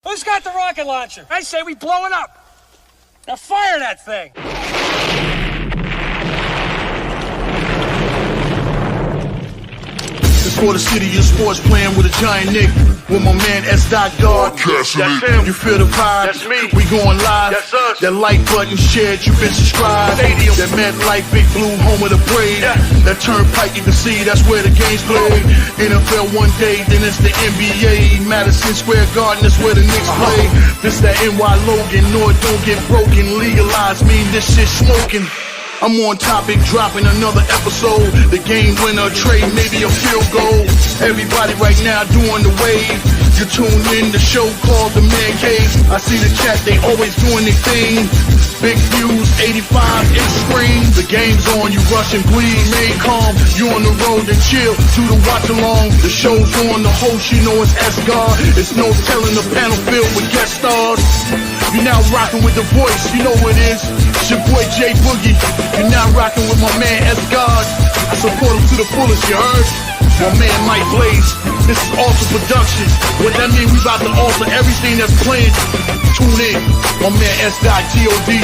Who's got the rocket launcher? I say we blow it up. Now fire that thing. It's for the city of sports, playing with a giant Nick. With my man S. God. That's him. You feel the vibe? That's me. We going live. That's us. That like button shared, you been subscribed. Stadium. That MetLife, Big Blue, home of the Braves. Yeah. That turnpike, you can see that's where the game's played. NFL one day, then it's the NBA. Madison Square Garden, that's where the Knicks play. This that NY Logan, no it don't get broken. Legalized mean this shit smoking. I'm on topic, dropping another episode. The game winner, trade, maybe a field goal. Everybody right now doing the wave. You tune in, the show called The Man Cave. I see the chat, they always doing their thing. Big views, 85 inch screen. The game's on, you rush and bleed. Remain calm, you on the road and chill. Do the watch along. The show's on, the host, you know it's S-God. It's no telling, the panel filled with guest stars. You now rocking with the voice, you know what it is. It's your boy J Boogie. You're now rocking with my man S-God. I support him to the fullest, you heard? My man Mike Blaze. This is Alter Productions. What that mean, we about to alter everything that's playing. Tune in. My man S.G.O.D.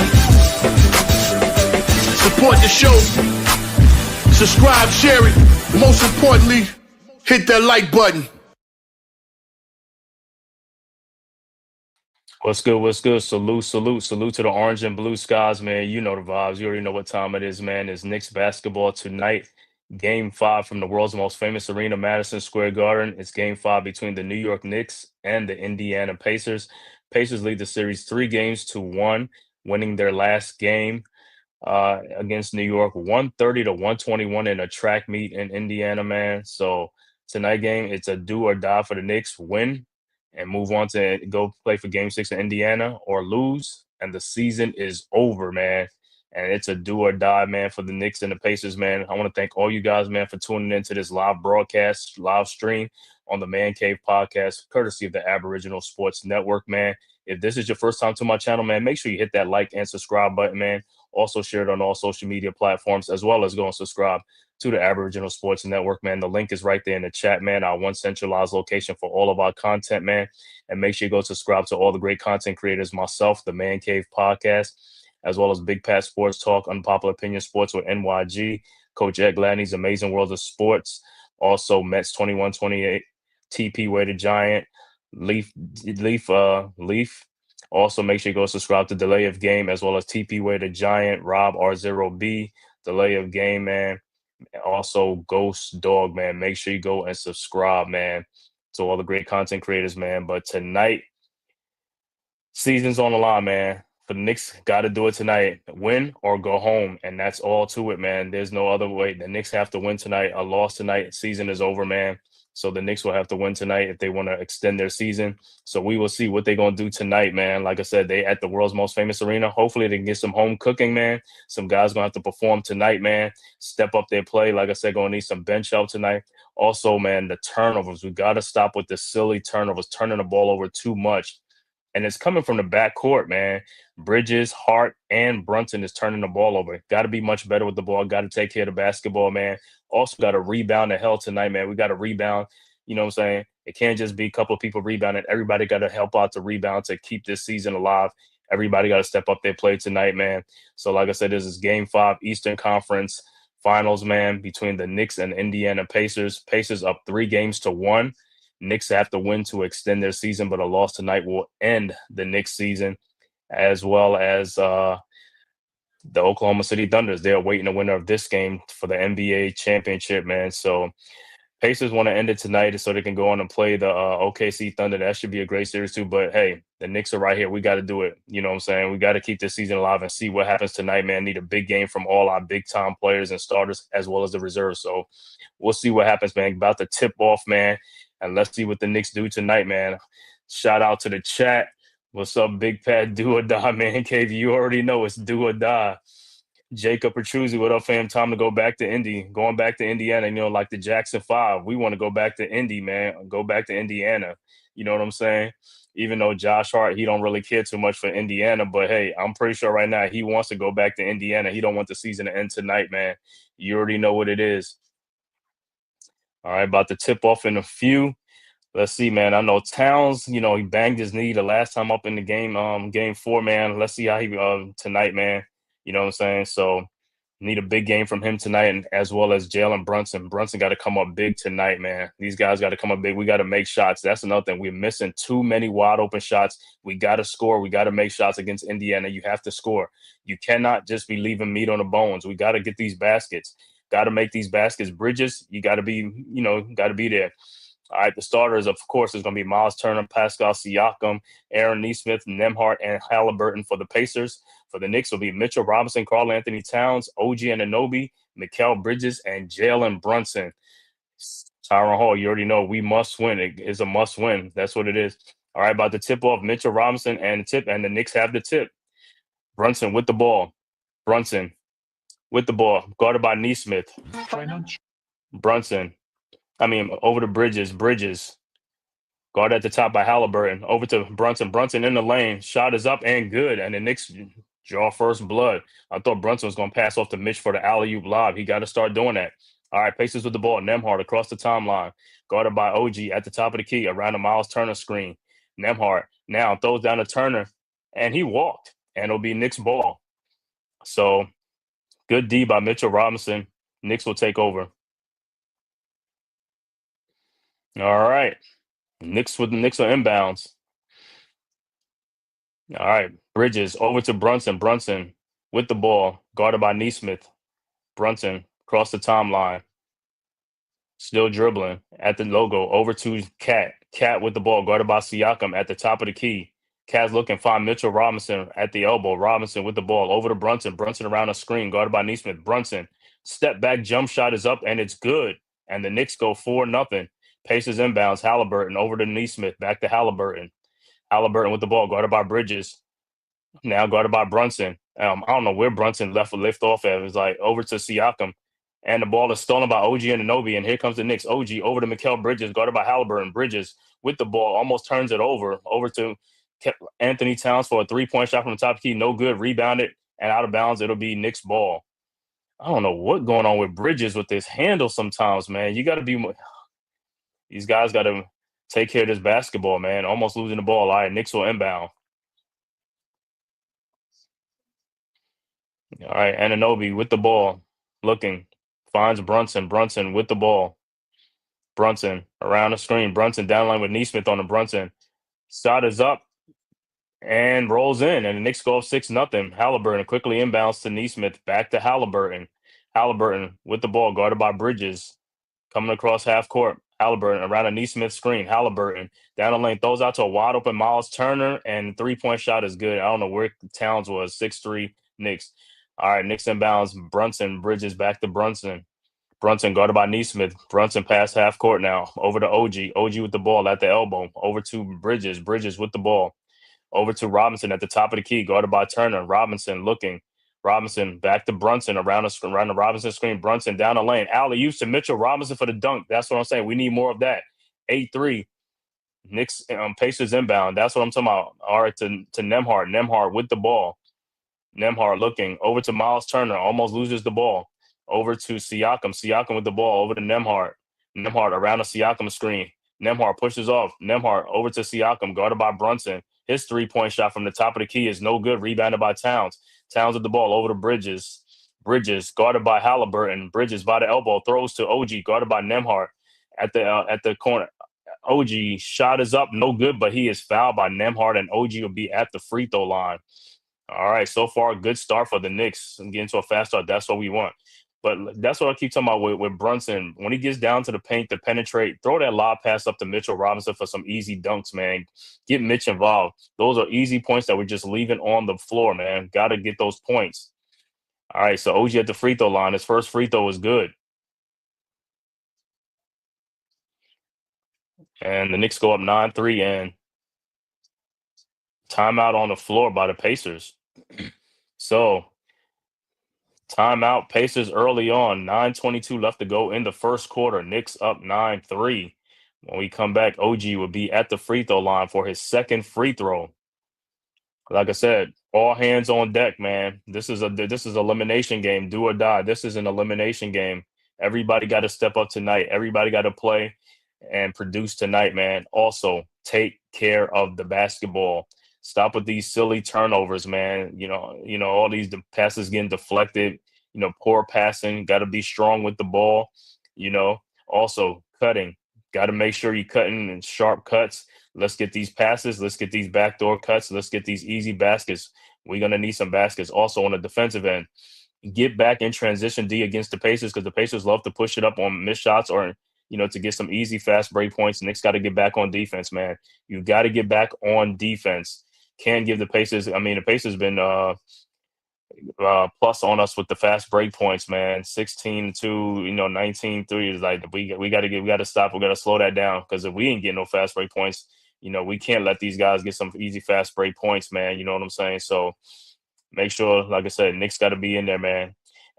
Support the show. Subscribe, share it. Most importantly, hit that like button. What's good? What's good? Salute to the orange and blue skies, man. You know the vibes. You already know what time it is, man. It's Knicks basketball tonight. Game 5 from the world's most famous arena, Madison Square Garden. It's game 5 between the New York Knicks and the Indiana Pacers. Pacers lead the series 3-1, winning their last game against New York, 130-121 in a track meet in Indiana, man. So tonight game, it's a do or die for the Knicks. Win and move on to go play for Game 6 in Indiana, or lose, and the season is over, man. And it's a do or die, man, for the Knicks and the Pacers, man. I want to thank all you guys, man, for tuning into this live broadcast, live stream on the Man Cave podcast, courtesy of the Aboriginal Sports Network, man. If this is your first time to my channel, man, make sure you hit that like and subscribe button, man. Also share it on all social media platforms, as well as go and subscribe to the Aboriginal Sports Network, man. The link is right there in the chat, man. Our one centralized location for all of our content, man. And make sure you go subscribe to all the great content creators, myself, the Man Cave podcast, as well as Big Pat Sports Talk, Unpopular Opinion Sports with NYG, Coach Ed Gladney's Amazing World of Sports, also Mets 2128, TP Way the Giant, Leaf. Also, make sure you go subscribe to Delay of Game, as well as TP Way the Giant, Rob R0B, Delay of Game, man. Also, Ghost Dog, man. Make sure you go and subscribe, man, to all the great content creators, man. But tonight, season's on the line, man. For the Knicks, got to do it tonight. Win or go home, and that's all to it, man. There's no other way. The Knicks have to win tonight. A loss tonight, season is over, man. So the Knicks will have to win tonight if they want to extend their season. So we will see what they're going to do tonight, man. Like I said, they at the world's most famous arena. Hopefully they can get some home cooking, man. Some guys going to have to perform tonight, man. Step up their play. Like I said, going to need some bench help tonight. Also, man, the turnovers. We got to stop with the silly turnovers, turning the ball over too much. And it's coming from the backcourt, man. Bridges, Hart, and Brunson is turning the ball over. Got to be much better with the ball. Got to take care of the basketball, man. Also got to rebound the hell tonight, man. We got to rebound. You know what I'm saying? It can't just be a couple of people rebounding. Everybody got to help out to rebound to keep this season alive. Everybody got to step up their play tonight, man. So like I said, this is Game 5 Eastern Conference Finals, man, between the Knicks and Indiana Pacers. Pacers up 3-1. Knicks have to win to extend their season, but a loss tonight will end the Knicks season, as well as the Oklahoma City Thunders. They're awaiting the winner of this game for the NBA championship, man. So Pacers want to end it tonight so they can go on and play the OKC Thunder. That should be a great series too. But, hey, the Knicks are right here. We got to do it. You know what I'm saying? We got to keep this season alive and see what happens tonight, man. Need a big game from all our big-time players and starters, as well as the reserves. So we'll see what happens, man. About to tip off, man. And let's see what the Knicks do tonight, man. Shout out to the chat. What's up, Big Pat? Do or die, man. KV, you already know it's do or die. Jacob Petruzzi, what up, fam? Time to go back to Indy. Going back to Indiana, you know, like the Jackson 5. We want to go back to Indy, man. Go back to Indiana. You know what I'm saying? Even though Josh Hart, he don't really care too much for Indiana. But, hey, I'm pretty sure right now he wants to go back to Indiana. He don't want the season to end tonight, man. You already know what it is. All right, about to tip off in a few. Let's see, man. I know Towns, he banged his knee the last time up in the game 4, man. Let's see how he tonight, man. You know what I'm saying? So need a big game from him tonight, and as well as Jalen Brunson. Brunson got to come up big tonight, man. These guys got to come up big. We got to make shots. That's another thing. We're missing too many wide open shots. We got to score. We got to make shots against Indiana. You have to score. You cannot just be leaving meat on the bones. We got to get these baskets. Got to make these baskets. Bridges, you got to be, got to be there. All right, the starters, of course, is going to be Miles Turner, Pascal Siakam, Aaron Nesmith, Nembhard, and Haliburton for the Pacers. For the Knicks will be Mitchell Robinson, Karl Anthony Towns, OG Anunoby, Mikal Bridges, and Jalen Brunson. Tyron Hall, you already know we must win. It is a must win. That's what it is. All right, about the tip off, Mitchell Robinson and the Knicks have the tip. Brunson with the ball. Brunson with the ball, guarded by Nesmith. Brunson. Over to Bridges. Bridges. Guard at the top by Haliburton. Over to Brunson. Brunson in the lane. Shot is up and good. And the Knicks draw first blood. I thought Brunson was going to pass off to Mitch for the alley-oop lob. He got to start doing that. All right, Pacers with the ball. Nembhard across the timeline. Guarded by OG at the top of the key around the Miles Turner screen. Nembhard now throws down to Turner. And he walked. And it'll be Knicks ball. So, good D by Mitchell Robinson. Knicks will take over. All right. Knicks are inbounds. All right. Bridges over to Brunson. Brunson with the ball, guarded by Nesmith. Brunson across the timeline. Still dribbling at the logo. Over to Cat. Cat with the ball, guarded by Siakam at the top of the key. Cat's looking, find Mitchell Robinson at the elbow. Robinson with the ball over to Brunson. Brunson around the screen, guarded by Nesmith. Brunson, step back jump shot is up, and it's good. And the Knicks go 4-0. Pacers inbounds. Haliburton over to Nesmith. Back to Haliburton. Haliburton with the ball, guarded by Bridges. Now guarded by Brunson. I don't know where Brunson lift off at. It was like over to Siakam. And the ball is stolen by OG Anunoby. And here comes the Knicks. OG over to Mikal Bridges, guarded by Haliburton. Bridges with the ball, almost turns it over to Anthony Towns for a three-point shot from the top key. No good. Rebounded and out of bounds. It'll be Knicks ball. I don't know what's going on with Bridges with this handle sometimes, man. You got to be – these guys got to take care of this basketball, man. Almost losing the ball. All right, Knicks will inbound. All right, Anunoby with the ball. Looking. Finds Brunson. Brunson with the ball. Brunson around the screen. Brunson down line with Nesmith on the Brunson. Shot is up and rolls in. And the Knicks go up 6-0. Haliburton quickly inbounds to Nesmith. Back to Haliburton. Haliburton with the ball, guarded by Bridges. Coming across half court. Haliburton around a Nesmith screen. Haliburton down the lane. Throws out to a wide open Miles Turner. And three-point shot is good. I don't know where Towns was. 6'3 Knicks. All right, Knicks inbounds. Brunson. Bridges back to Brunson. Brunson guarded by Nesmith. Brunson past half court now. Over to OG. OG with the ball at the elbow. Over to Bridges. Bridges with the ball. Over to Robinson at the top of the key. Guarded by Turner. Robinson looking. Robinson back to Brunson around the Robinson screen. Brunson down the lane. Alley-oop to Mitchell Robinson for the dunk. That's what I'm saying. We need more of that. 8-3. Knicks Pacers inbound. That's what I'm talking about. All right, to Nembhard. Nembhard with the ball. Nembhard looking. Over to Miles Turner. Almost loses the ball. Over to Siakam. Siakam with the ball. Over to Nembhard. Nembhard around the Siakam screen. Nembhard pushes off. Nembhard over to Siakam, guarded by Brunson. His three-point shot from the top of the key is no good. Rebounded by Towns. Towns with the ball over to Bridges. Bridges guarded by Haliburton. Bridges by the elbow. Throws to OG, guarded by Nembhard at the corner. OG shot is up. No good, but he is fouled by Nembhard, and OG will be at the free throw line. All right, so far, a good start for the Knicks. Getting to a fast start, that's what we want. But that's what I keep talking about with Brunson. When he gets down to the paint to penetrate, throw that lob pass up to Mitchell Robinson for some easy dunks, man. Get Mitch involved. Those are easy points that we're just leaving on the floor, man. Got to get those points. All right, so OG at the free throw line. His first free throw was good. And the Knicks go up 9-3, and timeout on the floor by the Pacers. So timeout, Pacers early on, 9:22 left to go in the first quarter. Knicks up 9-3. When we come back, OG will be at the free throw line for his second free throw. Like I said, all hands on deck, man. This is elimination game, do or die. This is an elimination game. Everybody got to step up tonight. Everybody got to play. and produce tonight, man. Also, take care of the basketball. Stop with these silly turnovers, man. All these passes getting deflected. Poor passing. Got to be strong with the ball. Also cutting. Got to make sure you're cutting in sharp cuts. Let's get these passes. Let's get these backdoor cuts. Let's get these easy baskets. We're gonna need some baskets. Also on the defensive end, get back in transition D against the Pacers because the Pacers love to push it up on missed shots or to get some easy fast break points. Knicks got to get back on defense, man. You got to get back on defense. Can't give the Pacers. I mean, the Pacers been plus on us with the fast break points, man. 16-2, 19-3 is like we got to stop. We got to slow that down because if we ain't getting no fast break points, we can't let these guys get some easy fast break points, man. You know what I'm saying? So make sure, like I said, Knicks got to be in there, man.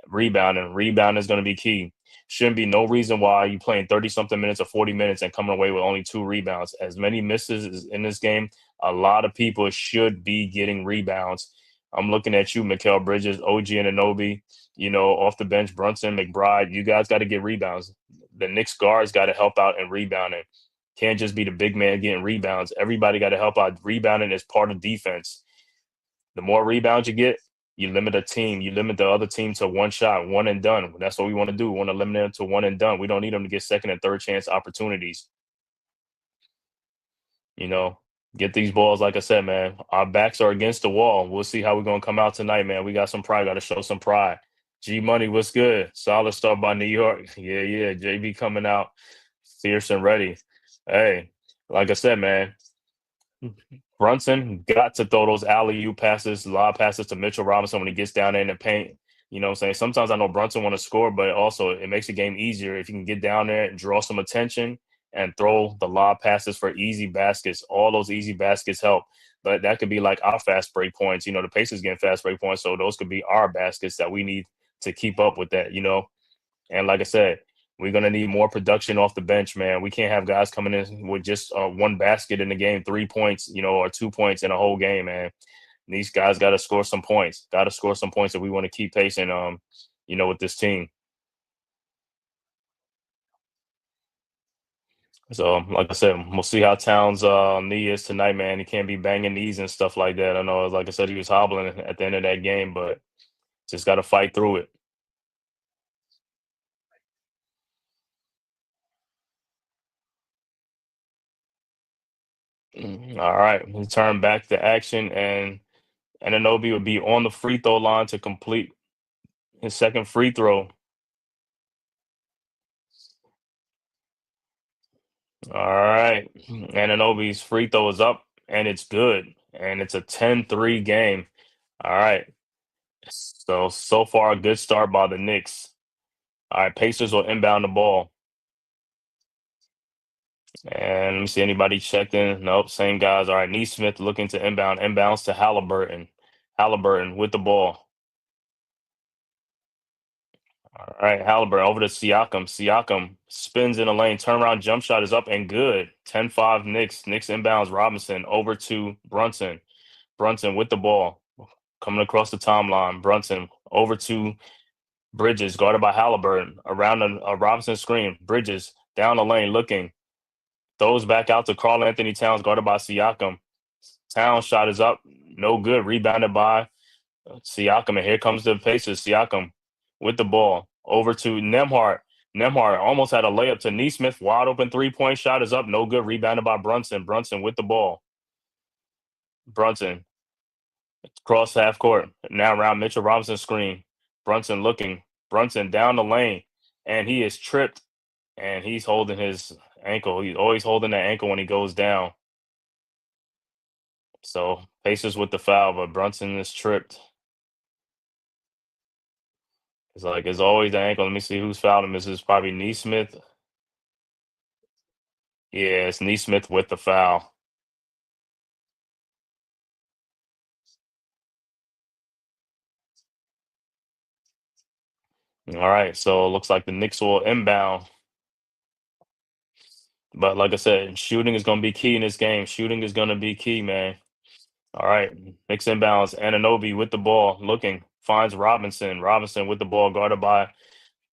Rebounding is going to be key. Shouldn't be no reason why you playing 30-something minutes or 40 minutes and coming away with only 2 rebounds. As many misses in this game, a lot of people should be getting rebounds. I'm looking at you, Mikal Bridges, OG Anunoby, off the bench, Brunson, McBride. You guys got to get rebounds. The Knicks guards got to help out in rebounding. Can't just be the big man getting rebounds. Everybody got to help out. Rebounding is part of defense. The more rebounds you get, you limit a team. You limit the other team to one shot, one and done. That's what we want to do. We want to limit them to one and done. We don't need them to get second and third chance opportunities. Get these balls, like I said, man. Our backs are against the wall. We'll see how we're going to come out tonight, man. We got some pride. Got to show some pride. G Money, what's good? Solid start by New York. Yeah. JB coming out fierce and ready. Hey, like I said, man, Brunson got to throw those alley-oop passes, lob passes to Mitchell Robinson when he gets down there in the paint. You know what I'm saying? Sometimes I know Brunson want to score, but also it makes the game easier if you can get down there and draw some attention and throw the lob passes for easy baskets. All those easy baskets help. But that could be like our fast break points. The Pacers getting fast break points, so those could be our baskets that we need to keep up with that, And like I said, we're going to need more production off the bench, man. We can't have guys coming in with just one basket in the game, 3 points, or 2 points in a whole game, man. These guys got to score some points. Got to score some points if we want to keep pacing, with this team. So, like I said, we'll see how Towns' knee is tonight, man. He can't be banging knees and stuff like that. I know, like I said, he was hobbling at the end of that game, but just got to fight through it. All right, we turn back to action, and Anunoby will be on the free throw line to complete his second free throw. All right, Anunoby's free throw is up, and it's good, and it's a 10-3 game. All right, so far a good start by the Knicks. All right, Pacers will inbound the ball. And let me see anybody checked in. Nope, same guys. All right, Neesmith looking to inbounds to Haliburton. Haliburton with the ball. All right, Haliburton over to Siakam. Siakam spins in the lane. Turnaround jump shot is up and good. 10-5 Knicks. Knicks inbounds Robinson over to Brunson. Brunson with the ball. Coming across the timeline. Brunson over to Bridges, guarded by Haliburton. Around a Robinson screen. Bridges down the lane looking. Throws back out to Karl Anthony Towns, guarded by Siakam. Towns shot is up. No good. Rebounded by Siakam. And here comes the Pacers. Siakam with the ball. Over to Nembhard. Nembhard almost had a layup to Neesmith. Wide open 3-point shot is up. No good. Rebounded by Brunson. Brunson with the ball. Brunson. Cross half court. Now around Mitchell Robinson's screen. Brunson looking. Brunson down the lane. And he is tripped. And he's holding his ankle. He's always holding that ankle when he goes down. So Pacers with the foul, but Brunson is tripped. It's always the ankle. Let me see who's fouled him. This is probably Neesmith. Yeah, it's Neesmith with the foul. All right, so it looks like the Knicks will inbound. But like I said, shooting is going to be key in this game. Shooting is going to be key, man. All right, Knicks inbounds. Anunoby with the ball, looking, finds Robinson. Robinson with the ball, guarded by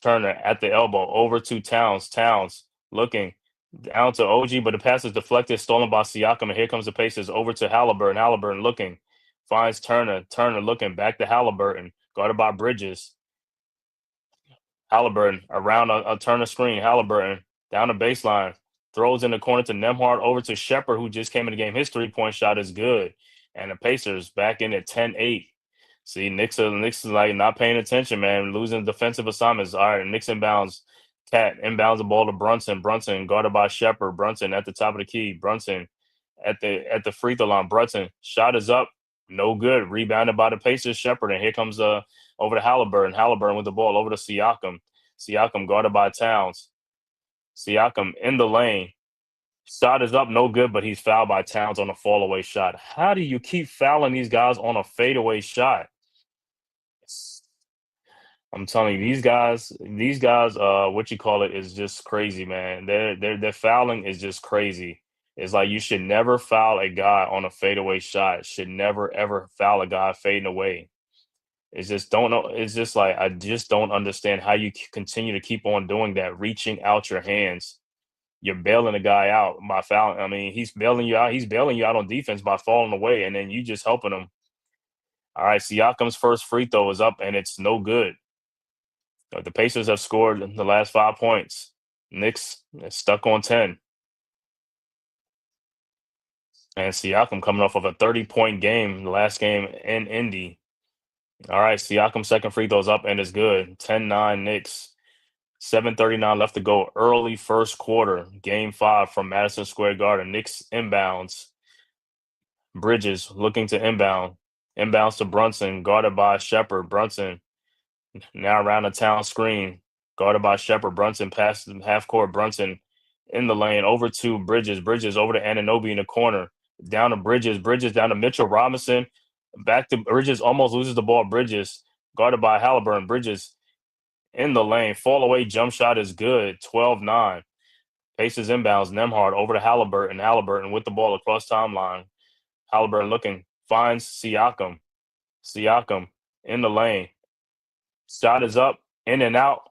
Turner at the elbow. Over to Towns. Towns looking, Down to OG, but the pass is deflected, stolen by Siakam, and here comes the Pacers over to Haliburton. Haliburton looking, finds Turner. Turner looking back to Haliburton, guarded by Bridges. Haliburton around a Turner screen. Haliburton down the baseline, throws in the corner to Nemhard, over to Shepard, who just came in the game. His 3-point shot is good, and the Pacers back in at 10-8. See, Knicks is like not paying attention, man. Losing defensive assignments. All right, Knicks inbounds. Cat inbounds the ball to Brunson. Brunson guarded by Shepard. Brunson at the top of the key. Brunson at the free throw line. Brunson shot is up, no good. Rebounded by the Pacers. Shepard, and here comes over to Haliburton. Haliburton with the ball over to Siakam. Siakam guarded by Towns. Siakam in the lane. Shot is up, no good, but he's fouled by Towns on a fall-away shot. How do you keep fouling these guys on a fadeaway shot? I'm telling you, these guys, what you call it, is just crazy, man. Their fouling is just crazy. It's like you should never foul a guy on a fadeaway shot. Should never ever foul a guy fading away. It's just don't know. It's just like I just don't understand how you continue to keep on doing that, reaching out your hands. You're bailing a guy out by fouling. I mean, he's bailing you out. He's bailing you out on defense by falling away, and then you just helping him. All right, Siakam's first free throw is up, and it's no good. The Pacers have scored the last 5 points. Knicks is stuck on 10. And Siakam coming off of a 30-point game, the last game in Indy. All right, Siakam's second free throw's up, and it's good. 10-9 Knicks. 7:39 left to go. Early first quarter, game 5 from Madison Square Garden. Knicks inbounds. Bridges looking to inbound. Inbounds to Brunson, guarded by Shepard. Brunson now around the town screen, guarded by Shepard. Brunson passes half court. Brunson in the lane over to Bridges. Bridges over to Anunoby in the corner. Down to Bridges. Bridges down to Mitchell Robinson. Back to Bridges. Almost loses the ball. Bridges guarded by Haliburton. Bridges in the lane. Fall away jump shot is good. 12-9. Pacers inbounds. Nemhard over to Haliburton. Haliburton with the ball across timeline. Haliburton looking. Finds Siakam. Siakam in the lane. Shot is up, in and out,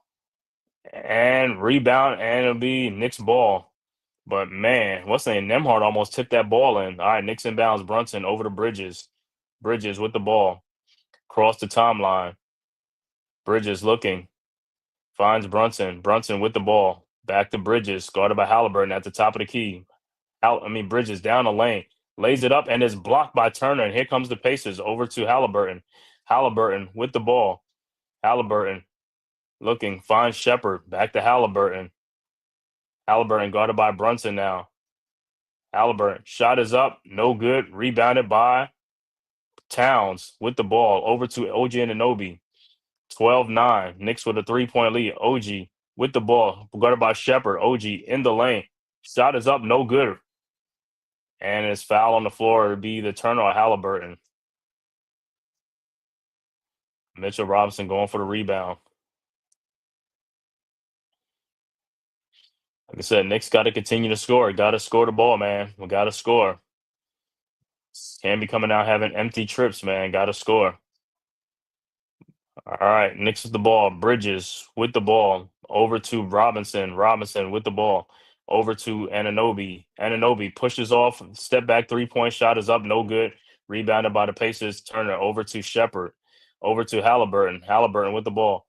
and rebound, and it'll be Knicks ball. But, man, what's the name? Nemhard almost tipped that ball in. All right, Knicks inbounds. Brunson over to Bridges. Bridges with the ball. Cross the timeline. Bridges looking. Finds Brunson. Brunson with the ball. Back to Bridges. Guarded by Haliburton at the top of the key. Bridges down the lane. Lays it up and is blocked by Turner. And here comes the Pacers over to Haliburton. Haliburton with the ball. Haliburton looking, finds Shepard, back to Haliburton. Haliburton guarded by Brunson now. Haliburton, shot is up, no good, rebounded by Towns with the ball, over to OG Anunoby. 12-9, Knicks with a 3-point lead. OG with the ball, guarded by Shepard. OG in the lane, shot is up, no good. And it's foul on the floor to be the Turner or Haliburton. Mitchell Robinson going for the rebound. Like I said, Knicks got to continue to score. Got to score the ball, man. We got to score. Can't be coming out having empty trips, man. Got to score. All right, Knicks with the ball. Bridges with the ball. Over to Robinson. Robinson with the ball. Over to Anunoby. Anunoby pushes off. Step back 3-point shot is up. No good. Rebounded by the Pacers. Turner over to Shepard. Over to Haliburton. Haliburton with the ball.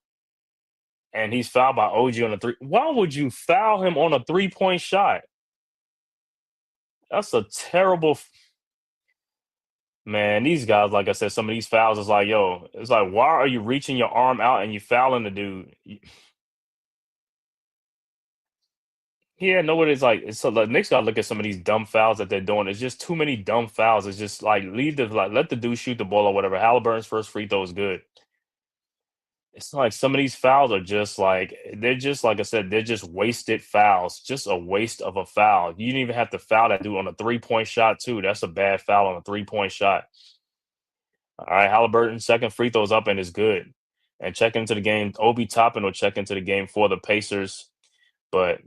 And he's fouled by OG on a 3. Why would you foul him on a 3-point shot? That's a terrible. Man, these guys, like I said, some of these fouls is like, yo, it's like, why are you reaching your arm out and you fouling the dude? Yeah, no, it's like, it's so the Knicks gotta look at some of these dumb fouls that they're doing. It's just too many dumb fouls. It's just like let the dude shoot the ball or whatever. Haliburton's first free throw is good. It's like some of these fouls are just like, they're just, like I said, they're just wasted fouls. Just a waste of a foul. You didn't even have to foul that dude on a 3-point shot, too. That's a bad foul on a 3-point shot. All right, Haliburton's second free throw's up and is good. And check into the game. Obi Toppin will check into the game for the Pacers. But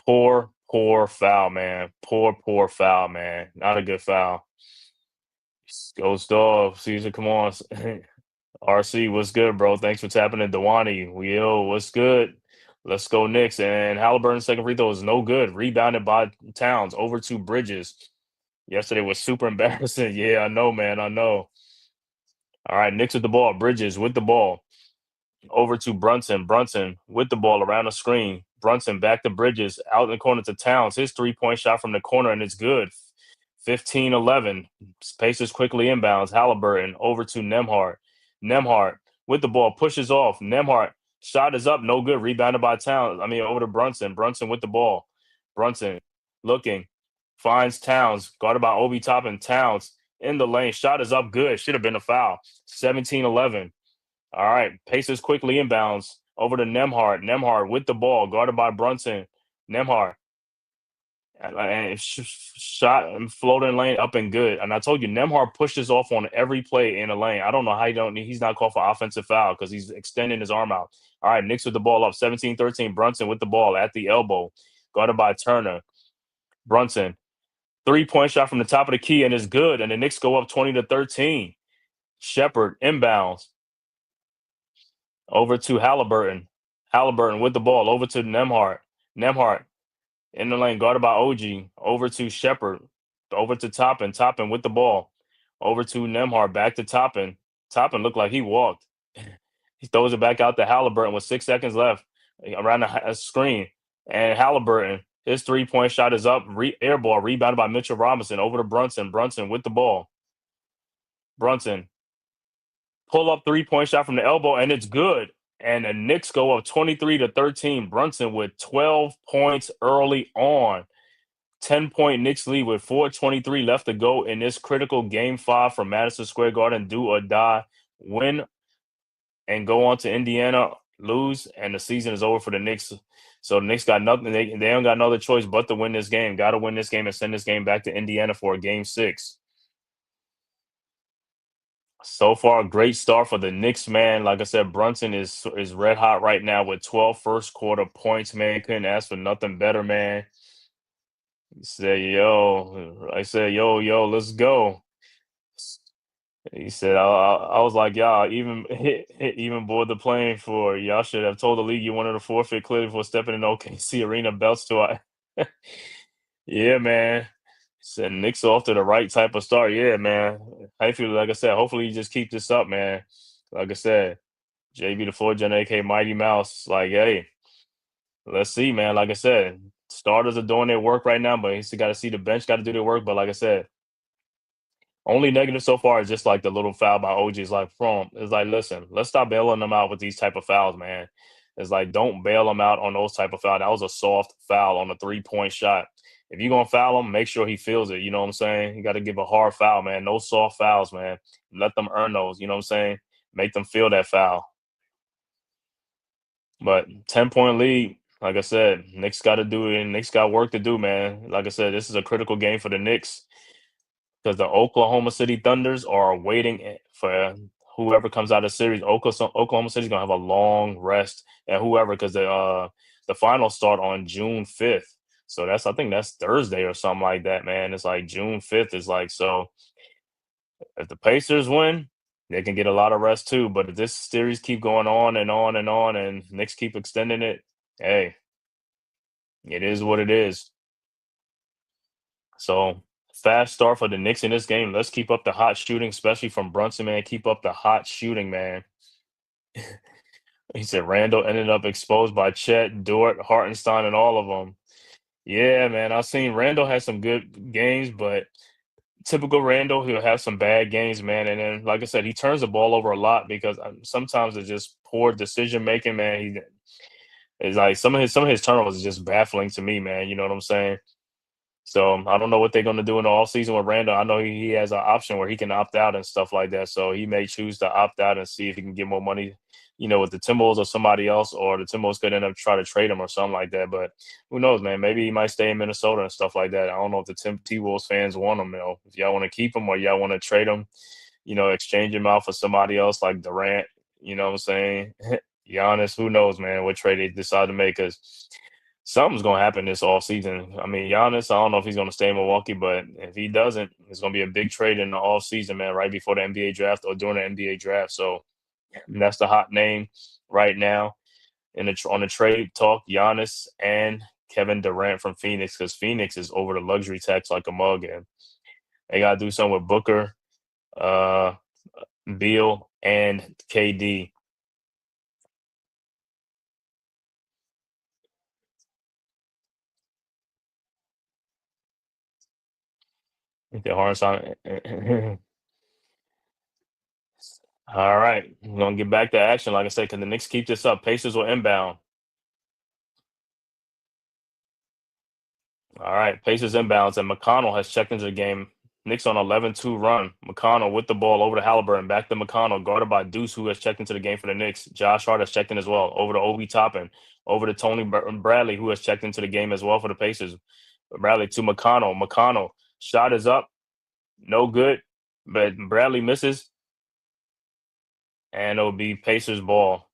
poor foul, man. Poor foul, man. Not a good foul. Goes dog. Caesar, come on. RC, what's good, bro? Thanks for tapping in. Dewani, what's good? Let's go Knicks. And Haliburton's second free throw is no good. Rebounded by Towns over to Bridges. Yesterday was super embarrassing. Yeah, I know, man. I know. All right, Knicks with the ball. Bridges with the ball. Over to Brunson. Brunson with the ball around the screen. Brunson back to Bridges. Out in the corner to Towns. His three-point shot from the corner, and it's good. 15-11. Pacers quickly inbounds. Haliburton over to Nembhard. Nembhard with the ball. Pushes off. Nembhard. Shot is up. No good. Rebounded by Towns. Over to Brunson. Brunson with the ball. Brunson looking. Finds Towns. Guarded by Obi Toppin. Towns in the lane. Shot is up. Good. Should have been a foul. 17-11. All right. Pacers quickly inbounds over to Nembhard. Nembhard with the ball, guarded by Brunson. Nembhard. And shot and floating lane up and good. And I told you, Nembhard pushes off on every play in the lane. I don't know how he's not called for offensive foul because he's extending his arm out. All right. Knicks with the ball up. 17-13. Brunson with the ball at the elbow, guarded by Turner. Brunson. 3-point shot from the top of the key and it's good. And the Knicks go up 20-13. Shepherd inbounds. Over to Haliburton. Haliburton with the ball. Over to Nembhard. Nembhard in the lane, guarded by OG. Over to Shepherd. Over to Toppin. Toppin with the ball. Over to Nembhard. Back to Toppin. Toppin looked like he walked. He throws it back out to Haliburton with 6 seconds left around the screen. And Haliburton, his 3-point shot is up. Air ball rebounded by Mitchell Robinson. Over to Brunson. Brunson with the ball. Brunson. Pull up 3-point shot from the elbow, and it's good. And the Knicks go up 23-13. Brunson with 12 points early on. 10-point Knicks lead with 4:23 left to go in this critical Game 5 from Madison Square Garden. Do or die. Win and go on to Indiana. Lose, and the season is over for the Knicks. So the Knicks got nothing. They don't got another choice but to win this game. Got to win this game and send this game back to Indiana for a Game 6. So far, a great start for the Knicks, man. Like I said, Brunson is red hot right now with 12 first quarter points, man. Couldn't ask for nothing better, man. He said, yo, let's go. He said, I was like, y'all, even board the plane for y'all should have told the league you wanted to forfeit clearly for stepping in OKC arena belts to Yeah, man. Said Knicks off to the right type of start. Yeah, man. Hopefully, like I said, hopefully you just keep this up, man. Like I said, JB the 4th Gen, AK Mighty Mouse. Like, hey, let's see, man. Like I said, starters are doing their work right now, but you still got to see the bench got to do their work. But like I said, only negative so far is just like the little foul by OG. It's like, listen, let's stop bailing them out with these type of fouls, man. It's like, don't bail them out on those type of fouls. That was a soft foul on a 3-point shot. If you're going to foul him, make sure he feels it. You know what I'm saying? You got to give a hard foul, man. No soft fouls, man. Let them earn those. You know what I'm saying? Make them feel that foul. But 10-point lead, like I said, Knicks got to do it. Knicks got work to do, man. Like I said, this is a critical game for the Knicks because the Oklahoma City Thunders are waiting for whoever comes out of the series. Oklahoma City's going to have a long rest and whoever because the finals start on June 5th. So I think that's Thursday or something like that, man. It's like June 5th is like, so if the Pacers win, they can get a lot of rest too. But if this series keep going on and on and on and Knicks keep extending it, hey, it is what it is. So fast start for the Knicks in this game. Let's keep up the hot shooting, especially from Brunson, man. Keep up the hot shooting, man. He said Randall ended up exposed by Chet, Dort, Hartenstein, and all of them. Yeah, man. I've seen Randall has some good games, but typical Randall, he'll have some bad games, man. And then, like I said, he turns the ball over a lot because sometimes it's just poor decision making, man. It's like some of his turnovers is just baffling to me, man. You know what I'm saying? So I don't know what they're going to do in the offseason with Randall. I know he has an option where he can opt out and stuff like that. So he may choose to opt out and see if he can get more money, with the Timberwolves or somebody else, or the Timberwolves could end up trying to trade him or something like that. But who knows, man? Maybe he might stay in Minnesota and stuff like that. I don't know if the T-Wolves fans want him, if y'all want to keep him or y'all want to trade him, exchange him out for somebody else like Durant, you know what I'm saying? Giannis, who knows, man, what trade they decide to make because something's going to happen this offseason. I mean, Giannis, I don't know if he's going to stay in Milwaukee, but if he doesn't, it's going to be a big trade in the offseason, man, right before the NBA draft or during the NBA draft. So that's the hot name right now. on the trade talk, Giannis and Kevin Durant from Phoenix, because Phoenix is over the luxury tax like a mug, and they got to do something with Booker, uh, Beal, and KD. The hard side. All right, we're gonna get back to action. Like I said, can the Knicks keep this up? Pacers will inbound. All right, Pacers inbounds, and McConnell has checked into the game. Knicks on 11-2 run. McConnell with the ball over to Haliburton. Back to McConnell, guarded by Deuce, who has checked into the game for the Knicks. Josh Hart has checked in as well. Over to Obi Toppin. Over to Tony Bradley, who has checked into the game as well for the Pacers. Bradley to McConnell. McConnell, shot is up. No good. But Bradley misses, and it'll be Pacers ball.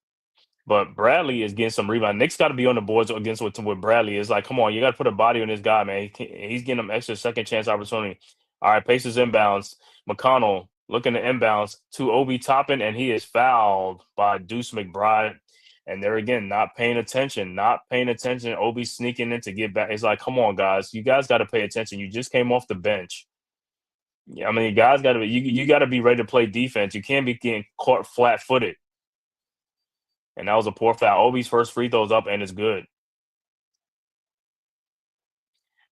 But Bradley is getting some rebound. Nick's got to be on the boards against what Bradley is. Like, come on, you got to put a body on this guy, man. He's getting him extra second chance opportunity. All right, Pacers inbounds. McConnell looking to inbounds to Obi Toppin, and he is fouled by Deuce McBride. And they're again not paying attention, not paying attention. Obi sneaking in to get back. It's like, come on, guys, you guys got to pay attention. You just came off the bench. Yeah, I mean, you guys got to be you got to be ready to play defense. You can't be getting caught flat-footed. And that was a poor foul. Obi's first free throw's up, and it's good.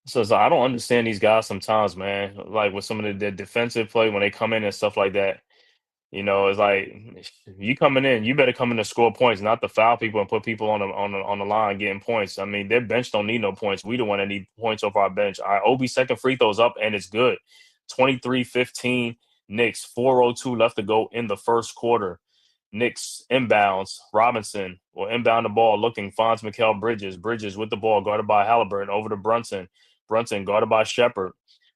So I don't understand these guys sometimes, man. Like with some of the defensive play when they come in and stuff like that. It's like you coming in, you better come in to score points, not to foul people and put people on the line getting points. I mean, their bench don't need no points. We the one that need points off our bench. All right, Obi's second free throw's up, and it's good. 23-15 Knicks. 4:02 left to go in the first quarter. Knicks inbounds. Robinson will inbound the ball, looking, finds Mikal Bridges. Bridges with the ball, guarded by Haliburton, over to Brunson. Brunson guarded by Shepard.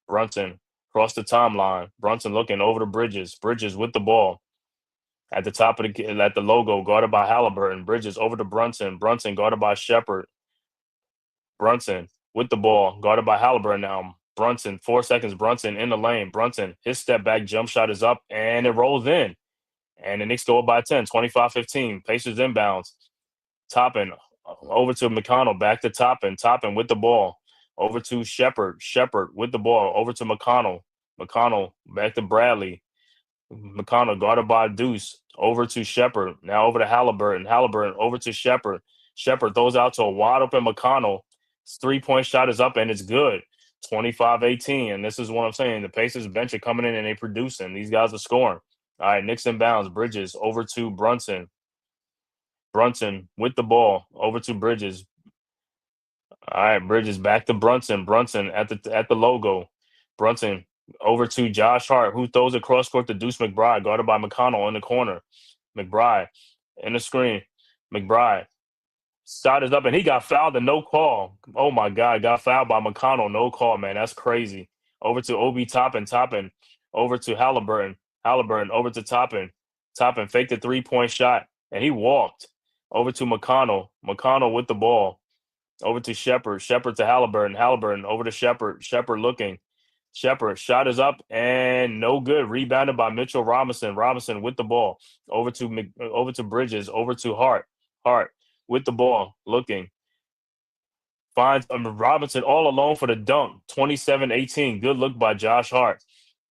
Brunson across the timeline. Brunson looking over to Bridges. Bridges with the ball at the top of the logo, guarded by Haliburton. Bridges over to Brunson. Brunson guarded by Shepard. Brunson with the ball, guarded by Haliburton now. Brunson, 4 seconds. Brunson in the lane. Brunson, his step back jump shot is up, and it rolls in. And the Knicks go up by 10, 25-15. Pacers inbounds. Toppin over to McConnell, back to Toppin. Toppin with the ball. Over to Shepard. Shepard with the ball. Over to McConnell. McConnell back to Bradley. McConnell guarded by Deuce. Over to Shepard. Now over to Haliburton. Haliburton over to Shepard. Shepard throws out to a wide open McConnell. His 3-point shot is up, and it's good. 25-18. And this is what I'm saying. The Pacers bench are coming in and they producing. These guys are scoring. All right, Knicks inbounds. Bridges over to Brunson. Brunson with the ball over to Bridges. All right, Bridges back to Brunson. Brunson at the logo. Brunson over to Josh Hart, who throws a cross court to Deuce McBride, guarded by McConnell in the corner. McBride in the screen. McBride shot is up, and he got fouled and no call. Oh my God, got fouled by McConnell, no call, man. That's crazy. Over to Obi Toppin. Toppin over to Haliburton. Haliburton over to Toppin. Toppin faked a 3-point shot, and he walked. Over to McConnell. McConnell with the ball. Over to Shepard. Shepard to Haliburton. Haliburton over to Shepard. Shepard looking. Shepard shot is up and no good. Rebounded by Mitchell Robinson. Robinson with the ball. Over to Bridges. Over to Hart. Hart with the ball. Looking. Finds Robinson all alone for the dunk. 27-18. Good look by Josh Hart.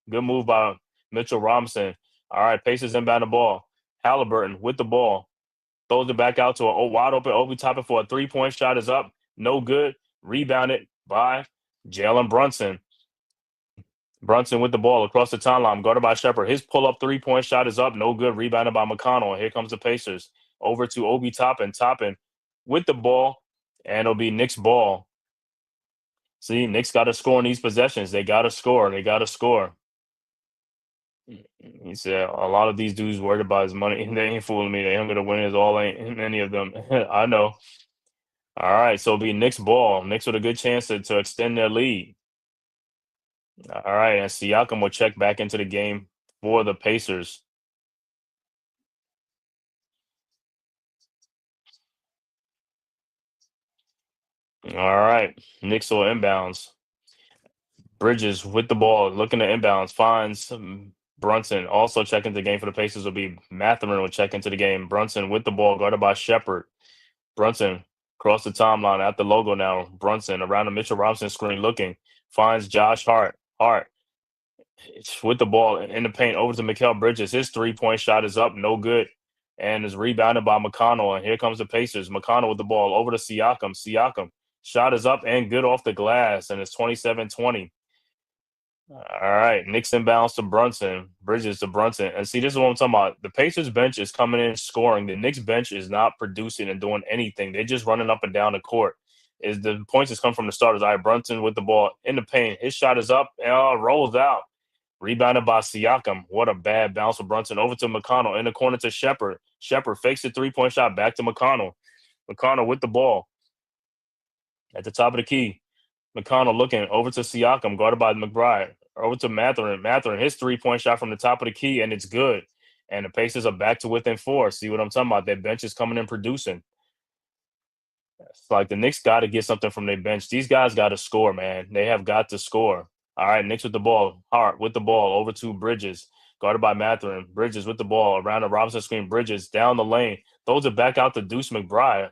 Good move by Mitchell Robinson. All right, Pacers inbound the ball. Haliburton with the ball. Throws it back out to a wide open Obi Toppin for a 3-point shot is up. No good. Rebounded by Jalen Brunson. Brunson with the ball across the timeline, guarded by Shepard. His pull-up 3-point shot is up. No good. Rebounded by McConnell. Here comes the Pacers. Over to Obi Toppin. Toppin with the ball, and it'll be Knicks ball. See, Knicks got to score in these possessions. They got to score. They got to score. He said a lot of these dudes worried about his money. They ain't fooling me. They ain't gonna win. His all ain't any of them. I know. All right, so it'll be Knicks ball. Knicks with a good chance to extend their lead. All right, and Siakam will check back into the game for the Pacers. All right, Knicks will inbounds. Bridges with the ball, looking to inbounds, finds Brunson. Also checking the game for the Pacers will be Mathurin will check into the game. Brunson with the ball, guarded by Shepard. Brunson across the timeline at the logo now. Brunson around the Mitchell Robinson screen looking. Finds Josh Hart. Hart with the ball in the paint over to Mikal Bridges. His 3-point shot is up, no good, and is rebounded by McConnell. And here comes the Pacers. McConnell with the ball over to Siakam. Siakam shot is up and good off the glass, and it's 27-20. All right, Knicks inbounds to Brunson. Bridges to Brunson. And see, this is what I'm talking about. The Pacers bench is coming in scoring. The Knicks bench is not producing and doing anything. They're just running up and down the court. Is the points has come from the starters. All right, Brunson with the ball in the paint. His shot is up and rolls out. Rebounded by Siakam. What a bad bounce for Brunson. Over to McConnell. In the corner to Shepard. Shepard fakes the 3-point shot back to McConnell. McConnell with the ball. At the top of the key. McConnell looking over to Siakam, guarded by McBride. Over to Mathurin. Mathurin, his 3-point shot from the top of the key, and it's good. And the Pacers are back to within 4. See what I'm talking about? Their bench is coming in producing. It's like the Knicks got to get something from their bench. These guys got to score, man. They have got to score. All right, Knicks with the ball. Hart with the ball over to Bridges, guarded by Mathurin. Bridges with the ball around the Robinson screen. Bridges down the lane. Throws it back out to Deuce McBride.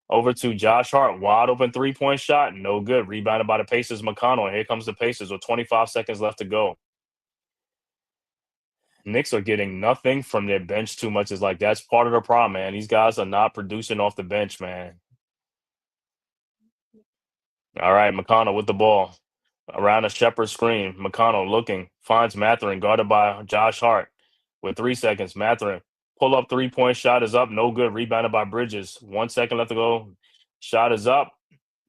Over to Josh Hart. Wide open 3-point shot. No good. Rebounded by the Pacers. McConnell. Here comes the Pacers with 25 seconds left to go. Knicks are getting nothing from their bench too much. It's like that's part of the problem, man. These guys are not producing off the bench, man. All right, McConnell with the ball. Around a Shepard screen. McConnell looking. Finds Mathurin, guarded by Josh Hart. With 3 seconds, Mathurin. Pull up 3-point shot is up. No good. Rebounded by Bridges. 1 second left to go. Shot is up.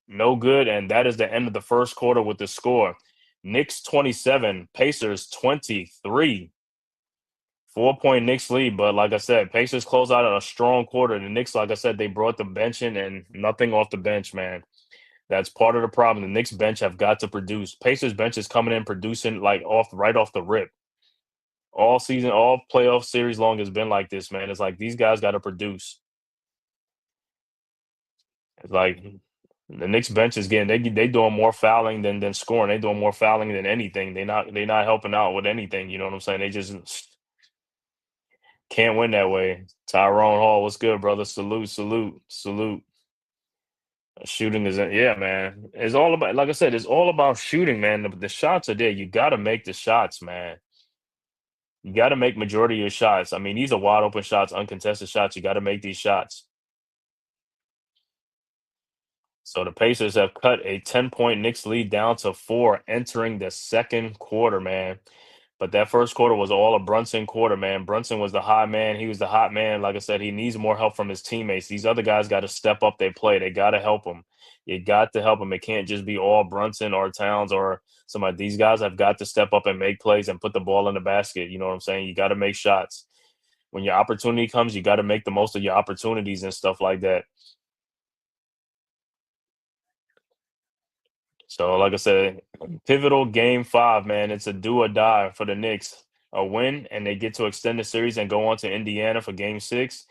No good. And that is the end of the first quarter with the score. Knicks 27, Pacers 23. 4-point Knicks lead. But like I said, Pacers close out a strong quarter. The Knicks, like I said, they brought the bench in and nothing off the bench, man. That's part of the problem. The Knicks bench have got to produce. Pacers bench is coming in producing like right off the rip. All season, all playoff series long has been like this, man. It's like these guys got to produce. It's like the Knicks bench is getting they doing more fouling than scoring. They doing more fouling than anything. They not helping out with anything. You know what I'm saying? They just can't win that way. Tyrone Hall, what's good, brother? Salute, salute, salute. Shooting is yeah, man. It's all about like I said, it's all about shooting, man. The shots are there. You got to make the shots, man. You got to make majority of your shots. I mean, these are wide open shots, uncontested shots. You got to make these shots. So the Pacers have cut a 10-point Knicks lead down to 4 entering the second quarter, man. But that first quarter was all a Brunson quarter, man. Brunson was the high man. He was the hot man. Like I said, he needs more help from his teammates. These other guys got to step up their play. They got to help him. You got to help him. It can't just be all Brunson or Towns or somebody. These guys have got to step up and make plays and put the ball in the basket. You know what I'm saying? You got to make shots. When your opportunity comes, you got to make the most of your opportunities and stuff like that. So, like I said, pivotal game 5, man. It's a do or die for the Knicks. A win, and they get to extend the series and go on to Indiana for game 6.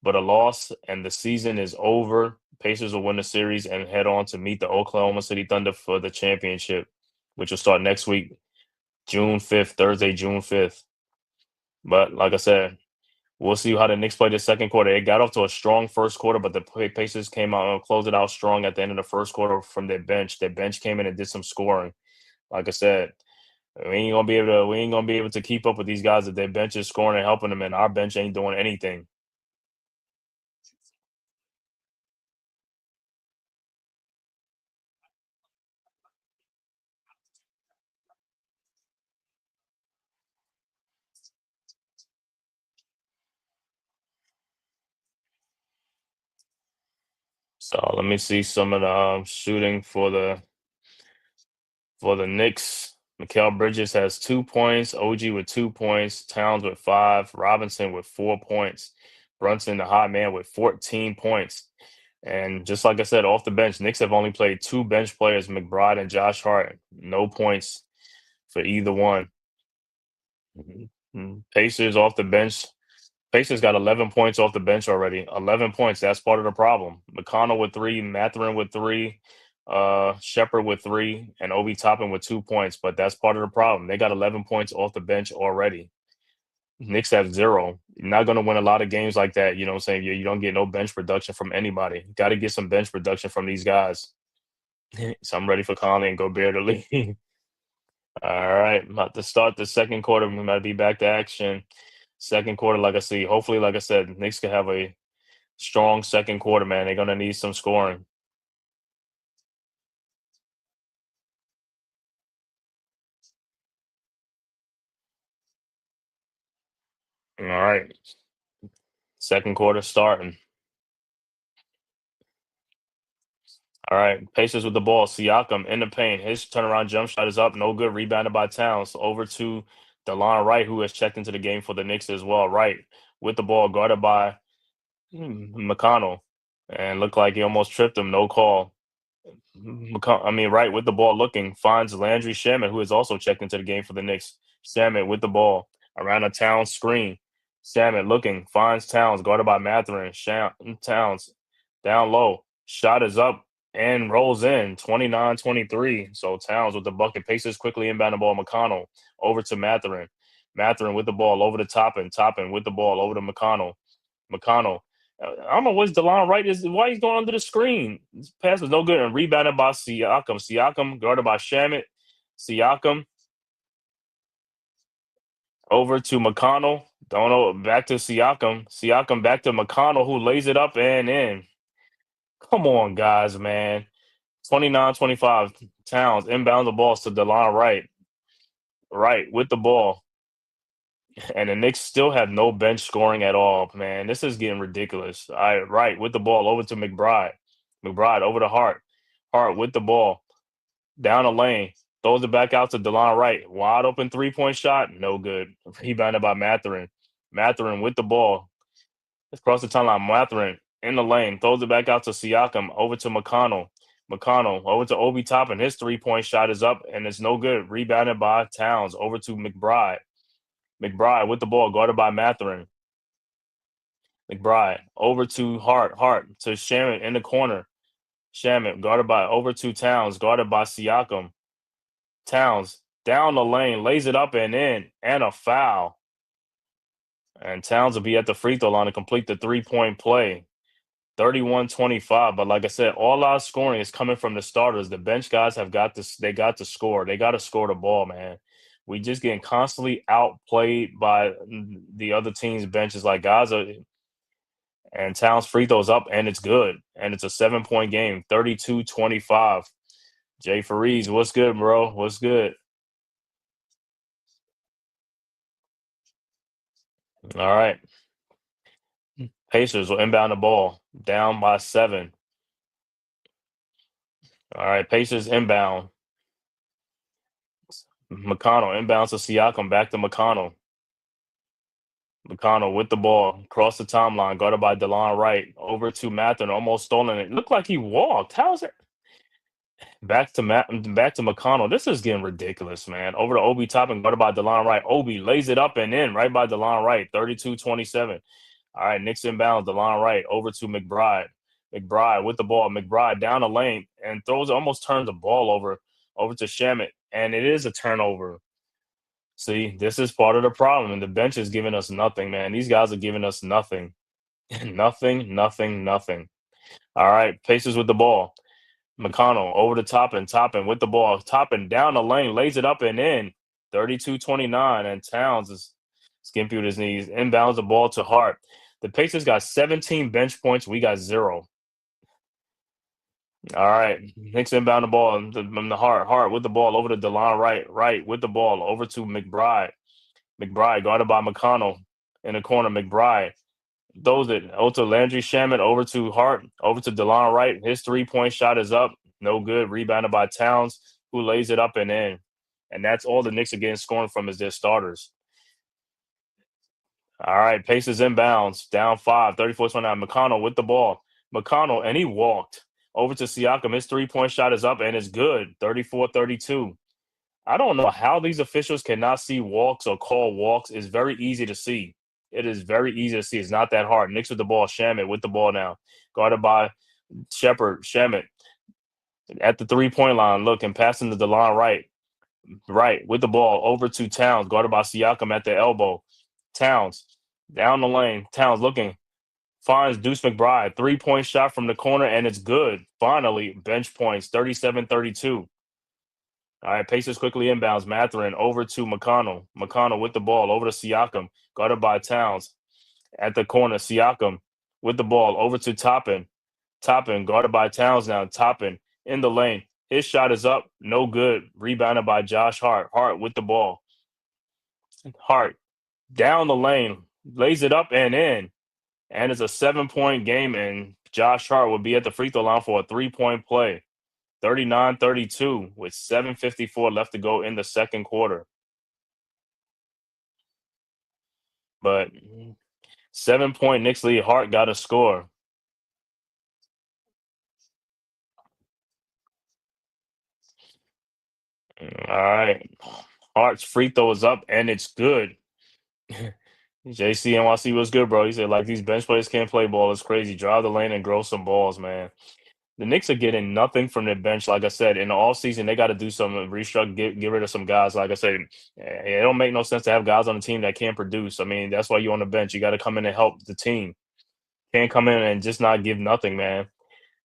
But a loss, and the season is over. Pacers will win the series and head on to meet the Oklahoma City Thunder for the championship, which will start next week, June 5th, Thursday, June 5th. But like I said, we'll see how the Knicks play the second quarter. It got off to a strong first quarter, but the Pacers came out and closed it out strong at the end of the first quarter from their bench. Their bench came in and did some scoring. Like I said, we ain't gonna be able to keep up with these guys if their bench is scoring and helping them, and our bench ain't doing anything. So let me see some of the shooting for the Knicks. Mikal Bridges has 2 points. OG with 2 points. Towns with 5. Robinson with 4 points. Brunson, the hot man, with 14 points. And just like I said, off the bench, Knicks have only played 2 bench players, McBride and Josh Hart. No points for either one. Pacers off the bench. Pacers got 11 points off the bench already. 11 points. That's part of the problem. McConnell with 3, Mathurin with 3, Shepard with 3, and Obi Toppin with 2 points. But that's part of the problem. They got 11 points off the bench already. Knicks have 0. You're not going to win a lot of games like that. You know what I'm saying? You don't get no bench production from anybody. Got to get some bench production from these guys. So I'm ready for Conley and Gobert to leave. All right, about to start the second quarter. We might be back to action. Second quarter, like I see. Hopefully, like I said, Knicks can have a strong second quarter, man. They're gonna need some scoring. All right, second quarter starting. All right, Pacers with the ball. Siakam in the paint. His turnaround jump shot is up. No good. Rebounded by Towns. Over to DeLon Wright, who has checked into the game for the Knicks as well. Wright with the ball, guarded by McConnell. And looked like he almost tripped him. No call. Wright with the ball looking. Finds Landry Shamet, who has also checked into the game for the Knicks. Shamet with the ball. Around a Towns screen. Shamet looking. Finds Towns, guarded by Mathurin. Towns down low. Shot is up and rolls in 29-23. So Towns with the bucket. Pacers quickly inbound the ball. McConnell over to Mathurin. Mathurin with the ball over to Toppin. Toppin with the ball over to McConnell. McConnell. I don't know what's DeLon Wright is. Why he's going under the screen? This pass was no good and rebounded by Siakam. Siakam guarded by Shamet. Siakam over to McConnell. Don't know. Back to Siakam. Siakam back to McConnell, who lays it up and in. Come on, guys, man. 29-25. Towns inbounds the balls to DeLon Wright. Wright with the ball. And the Knicks still have no bench scoring at all, man. This is getting ridiculous. All right, Wright with the ball over to McBride. McBride over to Hart. Hart with the ball. Down the lane. Throws it back out to DeLon Wright. Wide open three-point shot. No good. Rebounded by Mathurin. Mathurin with the ball. Across the timeline. Mathurin in the lane. Throws it back out to Siakam. Over to McConnell. McConnell over to Obi Toppin. His three-point shot is up, and it's no good. Rebounded by Towns. Over to McBride. McBride with the ball. Guarded by Mathurin. McBride over to Hart. Hart to Shamet in the corner. Shamet guarded by over to Towns. Guarded by Siakam. Towns down the lane, lays it up and in, and a foul. And Towns will be at the free throw line to complete the three-point play. 31-25. But like I said, all our scoring is coming from the starters. The bench guys have got this. They got to score. They got to score the ball, man. We just getting constantly outplayed by the other team's benches. Like guys are, and Towns free throws up, and it's good. And it's a 7-point game, 32-25. Jay Fareed, what's good, bro? What's good? All right. Pacers will inbound the ball, down by 7. All right, Pacers inbound. McConnell inbounds to Siakam, back to McConnell. McConnell with the ball, across the timeline, guarded by DeLon Wright, over to Mathurin, almost stolen it. Looked like he walked. How's it? Back to McConnell. This is getting ridiculous, man. Over to Obi Toppin, guarded by DeLon Wright. Obi lays it up and in, right by DeLon Wright, 32-27. All right, Knicks inbound, DeLon Wright, over to McBride. McBride with the ball. McBride down the lane and almost turns the ball over to Shamet, and it is a turnover. See, this is part of the problem, and the bench is giving us nothing, man. These guys are giving us nothing. Nothing, nothing, nothing. All right, Pacers with the ball. McConnell over to Toppin. Toppin with the ball. Toppin down the lane, lays it up and in. 32-29, and Towns is skimpy with his knees. Inbounds the ball to Hart. The Pacers got 17 bench points. We got 0. All right. Knicks inbound the ball. The Hart with the ball over to DeLon Wright. Wright with the ball over to McBride. McBride guarded by McConnell in the corner. McBride throws it over to Landry Shamet, over to Hart, over to DeLon Wright. His three-point shot is up. No good. Rebounded by Towns, who lays it up and in. And that's all the Knicks are getting scoring from is their starters. All right, Pacers inbounds, down 5, 34-29. McConnell with the ball. McConnell, and he walked over to Siakam. His three-point shot is up, and it's good, 34-32. I don't know how these officials cannot see walks or call walks. It's very easy to see. It is very easy to see. It's not that hard. Knicks with the ball. Shamet with the ball now. Guarded by Shepard. Shamet at the three-point line, looking, passing to DeLon Wright. Wright with the ball over to Towns, guarded by Siakam at the elbow. Towns down the lane. Towns looking. Finds Deuce McBride. 3-point shot from the corner, and it's good. Finally, bench points, 37-32. All right, Pacers quickly inbounds. Matherin over to McConnell. McConnell with the ball over to Siakam. Guarded by Towns. At the corner, Siakam with the ball over to Toppin. Toppin guarded by Towns now. Toppin in the lane. His shot is up. No good. Rebounded by Josh Hart. Hart with the ball. Hart down the lane. Lays it up and in. And it's a 7-point game, and Josh Hart will be at the free throw line for a 3-point play. 39-32 with 7:54 left to go in the second quarter. But 7-point Knicks lead. Hart got a score. All right. Hart's free throw is up, and it's good. JC NYC was good, bro. He said, like, these bench players can't play ball. It's crazy. Drive the lane and grow some balls, man. The Knicks are getting nothing from their bench. Like I said, in the offseason, they got to do some restructure, get rid of some guys. Like I said, it don't make no sense to have guys on the team that can't produce. I mean, that's why you're on the bench. You got to come in and help the team. Can't come in and just not give nothing, man.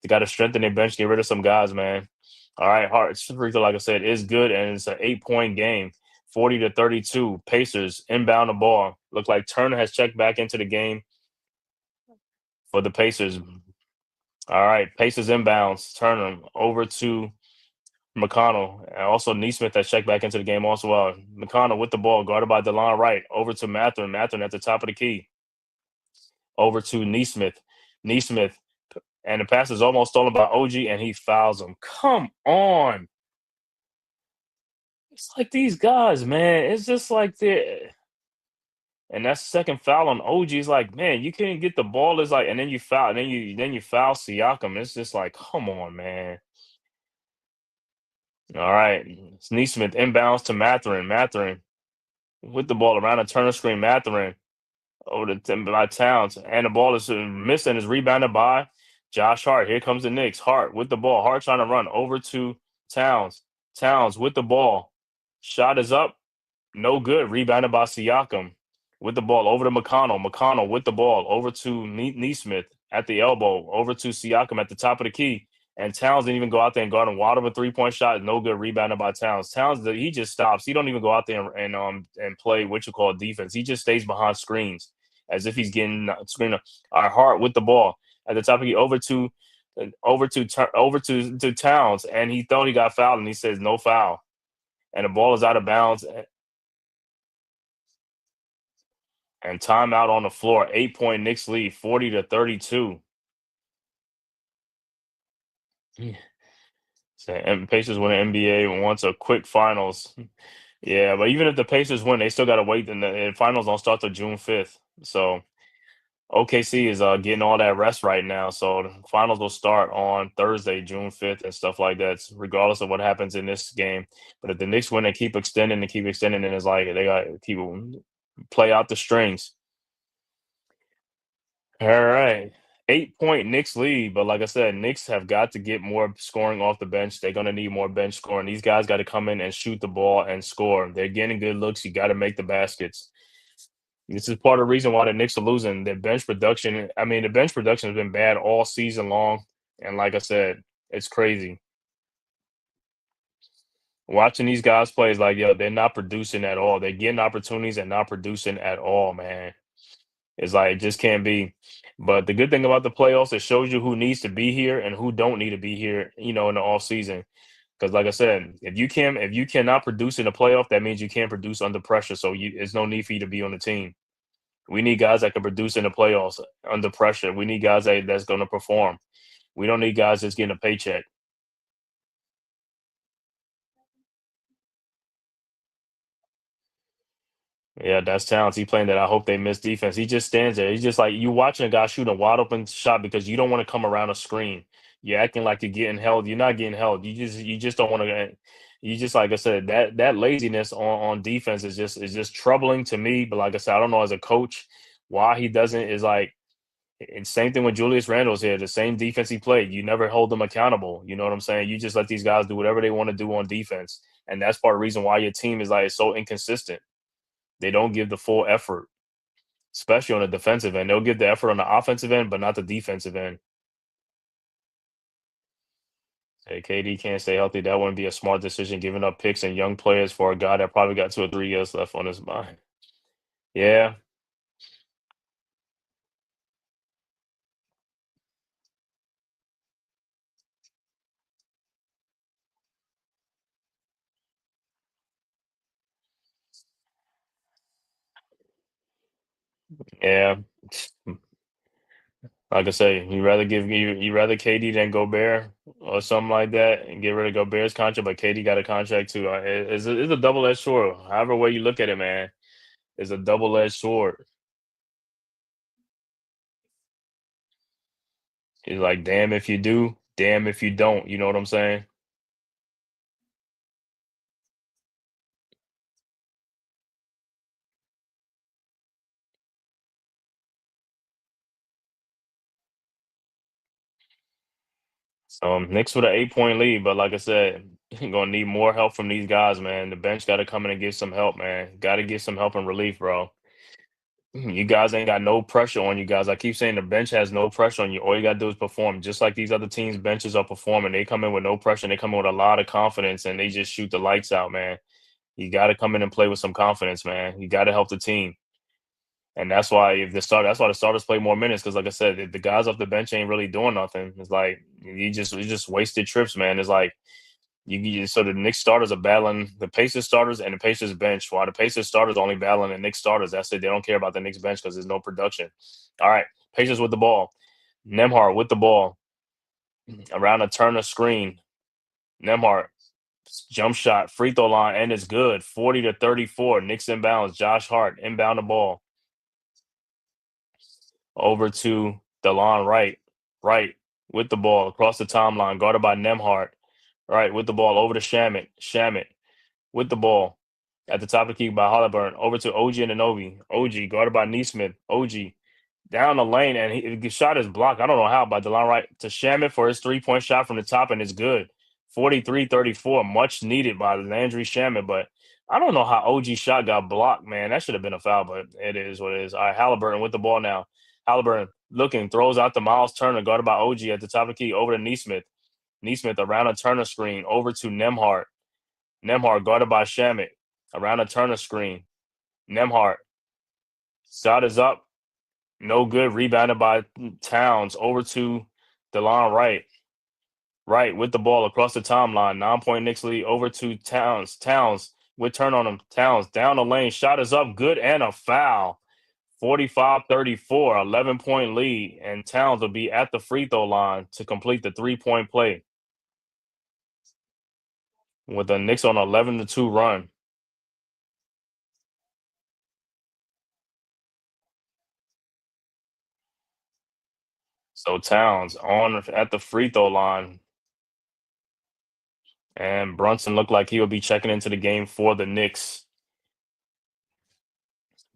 They got to strengthen their bench, get rid of some guys, man. All right, Hart's free throw, like I said, is good, and it's an 8-point game, 40-32. Pacers inbound the ball. Look like Turner has checked back into the game for the Pacers. All right, Pacers inbounds. Turner over to McConnell. And also, Neesmith has checked back into the game also well. McConnell with the ball, guarded by DeLon Wright. Over to Matherin. Matherin at the top of the key. Over to Neesmith. Neesmith. And the pass is almost stolen by OG, and he fouls him. Come on. It's like these guys, man. It's just like they're. And that's second foul on OG. It's like, man, you can't get the ball. It's like, and then you foul, and then you foul Siakam. It's just like, come on, man. All right, it's Neesmith inbounds to Matherin. Matherin with the ball around the Turner screen. Matherin over to by Towns, and the ball is missed and is rebounded by Josh Hart. Here comes the Knicks. Hart with the ball. Hart trying to run over to Towns. Towns with the ball. Shot is up. No good. Rebounded by Siakam. With the ball over to McConnell. McConnell with the ball over to Neesmith at the elbow. Over to Siakam at the top of the key. And Towns didn't even go out there and guard him. Wild of a 3-point shot. No good. Rebounded by Towns. Towns, he just stops. He don't even go out there and play what you call defense. He just stays behind screens as if he's getting screened. Our Hart with the ball at the top of the key. Over to Towns. And he thought he got fouled, and he says no foul. And the ball is out of bounds. And timeout on the floor. 8-point Knicks lead, 40-32. And Pacers win the NBA wants a quick finals. Yeah, but even if the Pacers win, they still got to wait. And the finals don't start till June 5th. So OKC is getting all that rest right now. So the finals will start on Thursday, June 5th, and stuff like that, regardless of what happens in this game. But if the Knicks win, they keep extending, and it's like they got to keep play out the strings. All right. 8-point Knicks lead, but like I said, Knicks have got to get more scoring off the bench. They're going to need more bench scoring. These guys got to come in and shoot the ball and score. They're getting good looks. You got to make the baskets. This is part of the reason why the Knicks are losing. Their bench production, the bench production has been bad all season long. And like I said, it's crazy. Watching these guys play is like, yo, they're not producing at all. They're getting opportunities and not producing at all, man. It's like it just can't be. But the good thing about the playoffs, it shows you who needs to be here and who don't need to be here, in the off season. Because like I said, if you cannot produce in the playoff, that means you can't produce under pressure. So there's no need for you to be on the team. We need guys that can produce in the playoffs under pressure. We need guys that's going to perform. We don't need guys that's getting a paycheck. Yeah, that's Towns. He playing that. I hope they miss defense. He just stands there. He's just like you watching a guy shoot a wide open shot because you don't want to come around a screen. You're acting like you're getting held. You're not getting held. You just don't want to. You just like I said that laziness on defense is just troubling to me. But like I said, I don't know as a coach why he doesn't is like. And same thing with Julius Randle's here. The same defense he played. You never hold them accountable. You know what I'm saying? You just let these guys do whatever they want to do on defense, and that's part of the reason why your team is like so inconsistent. They don't give the full effort. especially on the defensive end. They'll give the effort on the offensive end, but not the defensive end. Hey, KD can't stay healthy. That wouldn't be a smart decision, giving up picks and young players for a guy that probably got 2 or 3 years left on his mind. Yeah, yeah. Like I say, you rather KD than Gobert or something like that, and get rid of Gobert's contract. But KD got a contract too. It's a double edged sword. However way you look at it, man, it's a double edged sword. It's like damn if you do, damn if you don't. You know what I'm saying? So Knicks with an 8 point lead, but like I said, gonna need more help from these guys, man. The bench got to come in and give some help, man. Got to get some help and relief, bro. You guys ain't got no pressure on you guys. I keep saying the bench has no pressure on you. All you gotta do is perform, just like these other teams' benches are performing. They come in with no pressure. And they come in with a lot of confidence, and they just shoot the lights out, man. You got to come in and play with some confidence, man. You got to help the team, and that's why the starters play more minutes. Because, like I said, the guys off the bench ain't really doing nothing. It's like you just wasted trips, man. It's like so the Knicks starters are battling the Pacers starters and the Pacers bench, while the Pacers starters are only battling the Knicks starters. That's it. They don't care about the Knicks bench because there's no production. All right, Pacers with the ball. Nemhart with the ball around a Turner screen. Nemhart jump shot, free throw line, and it's good. 40-34. Knicks inbounds. Josh Hart inbound the ball over to DeLon Wright. Wright with the ball across the timeline, guarded by Nemhart. Right with the ball over to Shamit. Shamit with the ball at the top of the key by Haliburton. Over to OG and Anobi. OG guarded by Neesmith. OG down the lane, and his shot is blocked. I don't know how by DeLon Wright to Shamit for his 3 point shot from the top, and it's good. 43-34, much needed by Landry Shamit, but I don't know how OG shot got blocked, man. That should have been a foul, but it is what it is. All right, Haliburton with the ball now. Haliburton looking, throws out to Miles Turner, guarded by OG at the top of the key, over to Neesmith. Neesmith around a Turner screen, over to Nemhart. Nemhart guarded by Shamit. Around a Turner screen. Nemhart. Shot is up. No good. Rebounded by Towns. Over to DeLon Wright. Wright with the ball across the timeline. 9 point Knicks lead. Over to Towns. Towns with turn on him. Towns down the lane. Shot is up. Good and a foul. 45-34. 11 point lead. And Towns will be at the free throw line to complete the 3 point play with the Knicks on 11-2 run. So Towns on at the free throw line, and Brunson looked like he would be checking into the game for the Knicks.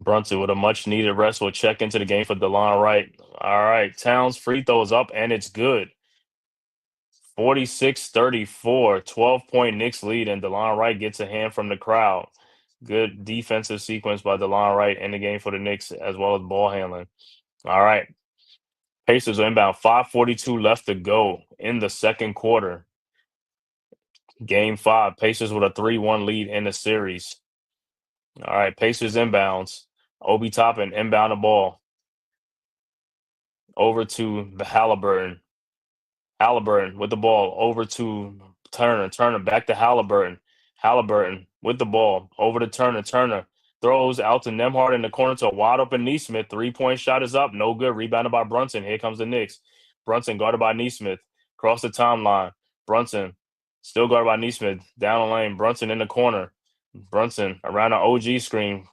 Brunson with a much needed rest will check into the game for DeLon Wright. All right, Towns free throws up and it's good. 46-34, 12 point Knicks lead, and DeLon Wright gets a hand from the crowd. Good defensive sequence by DeLon Wright in the game for the Knicks, as well as ball handling. All right, Pacers are inbound. 5:42 left to go in the second quarter. Game 5, Pacers with a 3-1 lead in the series. All right, Pacers inbounds. Obi Toppin inbound the ball over to the Haliburton. Haliburton with the ball over to Turner. Turner back to Haliburton. Haliburton with the ball over to Turner. Turner throws out to Nemhart in the corner to a wide open Neesmith. 3 point shot is up. No good. Rebounded by Brunson. Here comes the Knicks. Brunson guarded by Neesmith. Across the timeline. Brunson still guarded by Neesmith. Down the lane. Brunson in the corner. Brunson around the OG screen.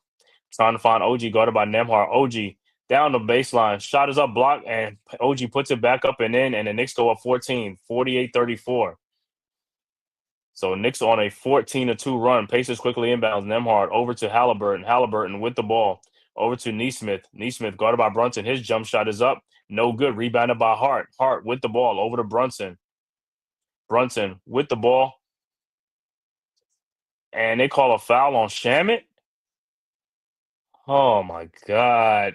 Trying to find OG guarded by Nemhart. OG down the baseline. Shot is up, block, and OG puts it back up and in, and the Knicks go up 14, 48-34. So Knicks on a 14-2 run. Pacers quickly inbounds. Nemhart over to Haliburton. Haliburton with the ball. Over to Neesmith. Neesmith guarded by Brunson. His jump shot is up. No good. Rebounded by Hart. Hart with the ball over to Brunson. Brunson with the ball. And they call a foul on Shamit. Oh, my God.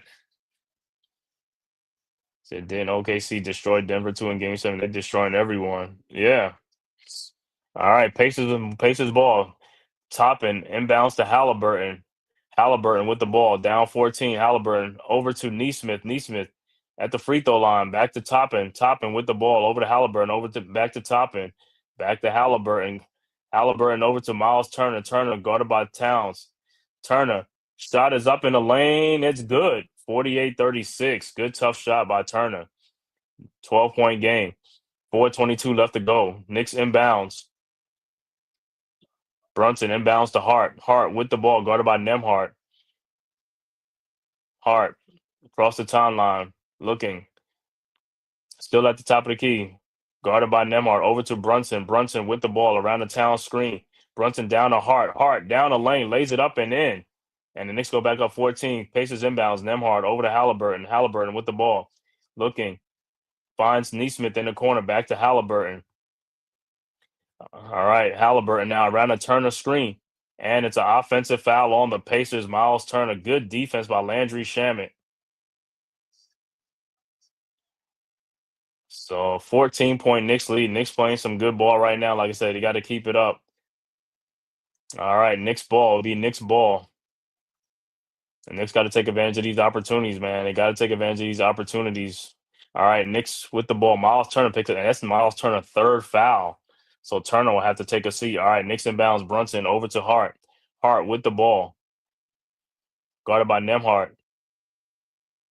Then OKC destroyed Denver 2 in Game 7. They're destroying everyone. Yeah. All right. Pacers ball. Toppin inbounds to Haliburton. Haliburton with the ball. Down 14. Haliburton over to Neesmith. Neesmith at the free throw line. Back to Toppin. Toppin with the ball. Over to Haliburton. Back to Toppin. Back to Haliburton. Haliburton over to Miles Turner. Turner guarded by Towns. Turner. Shot is up in the lane. It's good. 48-36. Good tough shot by Turner. 12-point game. 4:22 left to go. Knicks inbounds. Brunson inbounds to Hart. Hart with the ball, guarded by Nemhart. Hart across the timeline, looking. Still at the top of the key. Guarded by Nemhart. Over to Brunson. Brunson with the ball around the town screen. Brunson down to Hart. Hart down the lane, lays it up and in. And the Knicks go back up 14. Pacers inbounds. Nemhart over to Haliburton. Haliburton with the ball. Looking. Finds Neesmith in the corner. Back to Haliburton. All right. Haliburton now around the Turner screen. And it's an offensive foul on the Pacers. Miles Turner. Good defense by Landry Shamet. So 14-point Knicks lead. Knicks playing some good ball right now. Like I said, you got to keep it up. All right, Knicks ball. It'll be Knicks ball. The Knicks got to take advantage of these opportunities, man. They got to take advantage of these opportunities. All right, Knicks with the ball. Miles Turner picks it. And that's Miles Turner third foul. So Turner will have to take a seat. All right, Knicks inbounds. Brunson over to Hart. Hart with the ball. Guarded by Nemhart.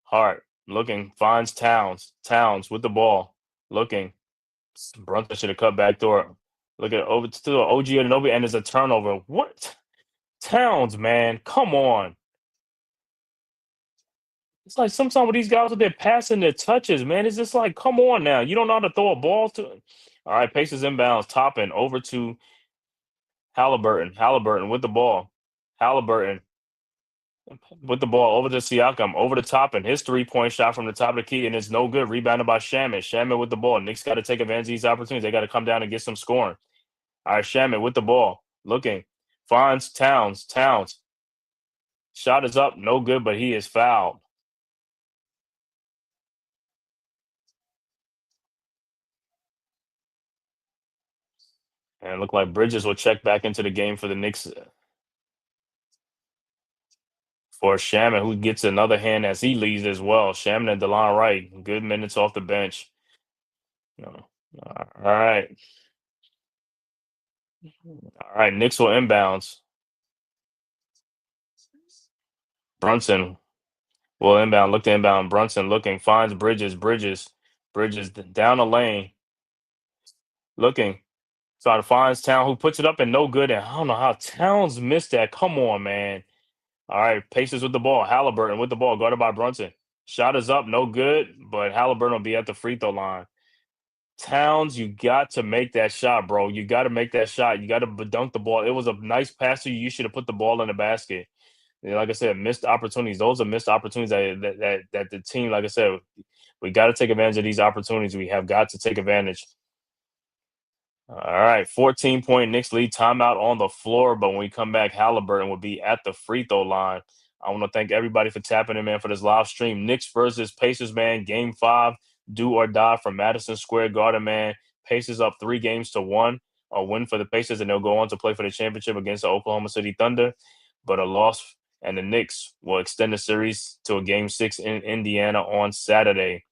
Hart looking, finds Towns. Towns with the ball. Looking. Brunson should have cut back door. Look at over to OG Anunoby, and there's a turnover. What? Towns, man. Come on. It's like sometimes with these guys, they're passing their touches, man. It's just like, come on now. You don't know how to throw a ball to. All right, Pacers inbounds. Toppin over to Haliburton. Haliburton with the ball. Haliburton with the ball over to Siakam, over the Toppin. His 3-point shot from the top of the key, and it's no good. Rebounded by Shamet. Shamet with the ball. Knicks got to take advantage of these opportunities. They got to come down and get some scoring. All right, Shamet with the ball. Looking. Finds Towns. Towns. Shot is up. No good, but he is fouled. And it looked like Bridges will check back into the game for the Knicks for Shaman, who gets another hand as he leaves as well. Shaman and DeLon Wright, good minutes off the bench. All right. All right, Knicks will inbounds. Brunson will inbound, look to inbound. Brunson looking, finds Bridges. Bridges down the lane. Looking. So finds Town, who puts it up and no good. And I don't know how Towns missed that. Come on, man. All right, Pacers with the ball. Haliburton with the ball, guarded by Brunson. Shot is up, no good, but Haliburton will be at the free throw line. Towns, you got to make that shot, bro. You got to make that shot. You got to dunk the ball. It was a nice pass to you. You should have put the ball in the basket. Like I said, missed opportunities. Those are missed opportunities that the team, like I said, we got to take advantage of these opportunities. We have got to take advantage. All right, 14-point Knicks lead. Timeout on the floor, but when we come back, Haliburton will be at the free throw line. I want to thank everybody for tapping in, man, for this live stream. Knicks versus Pacers, man. Game 5, do or die from Madison Square Garden, man. Pacers up 3-1, a win for the Pacers, and they'll go on to play for the championship against the Oklahoma City Thunder. But a loss, and the Knicks will extend the series to a Game 6 in Indiana on Saturday.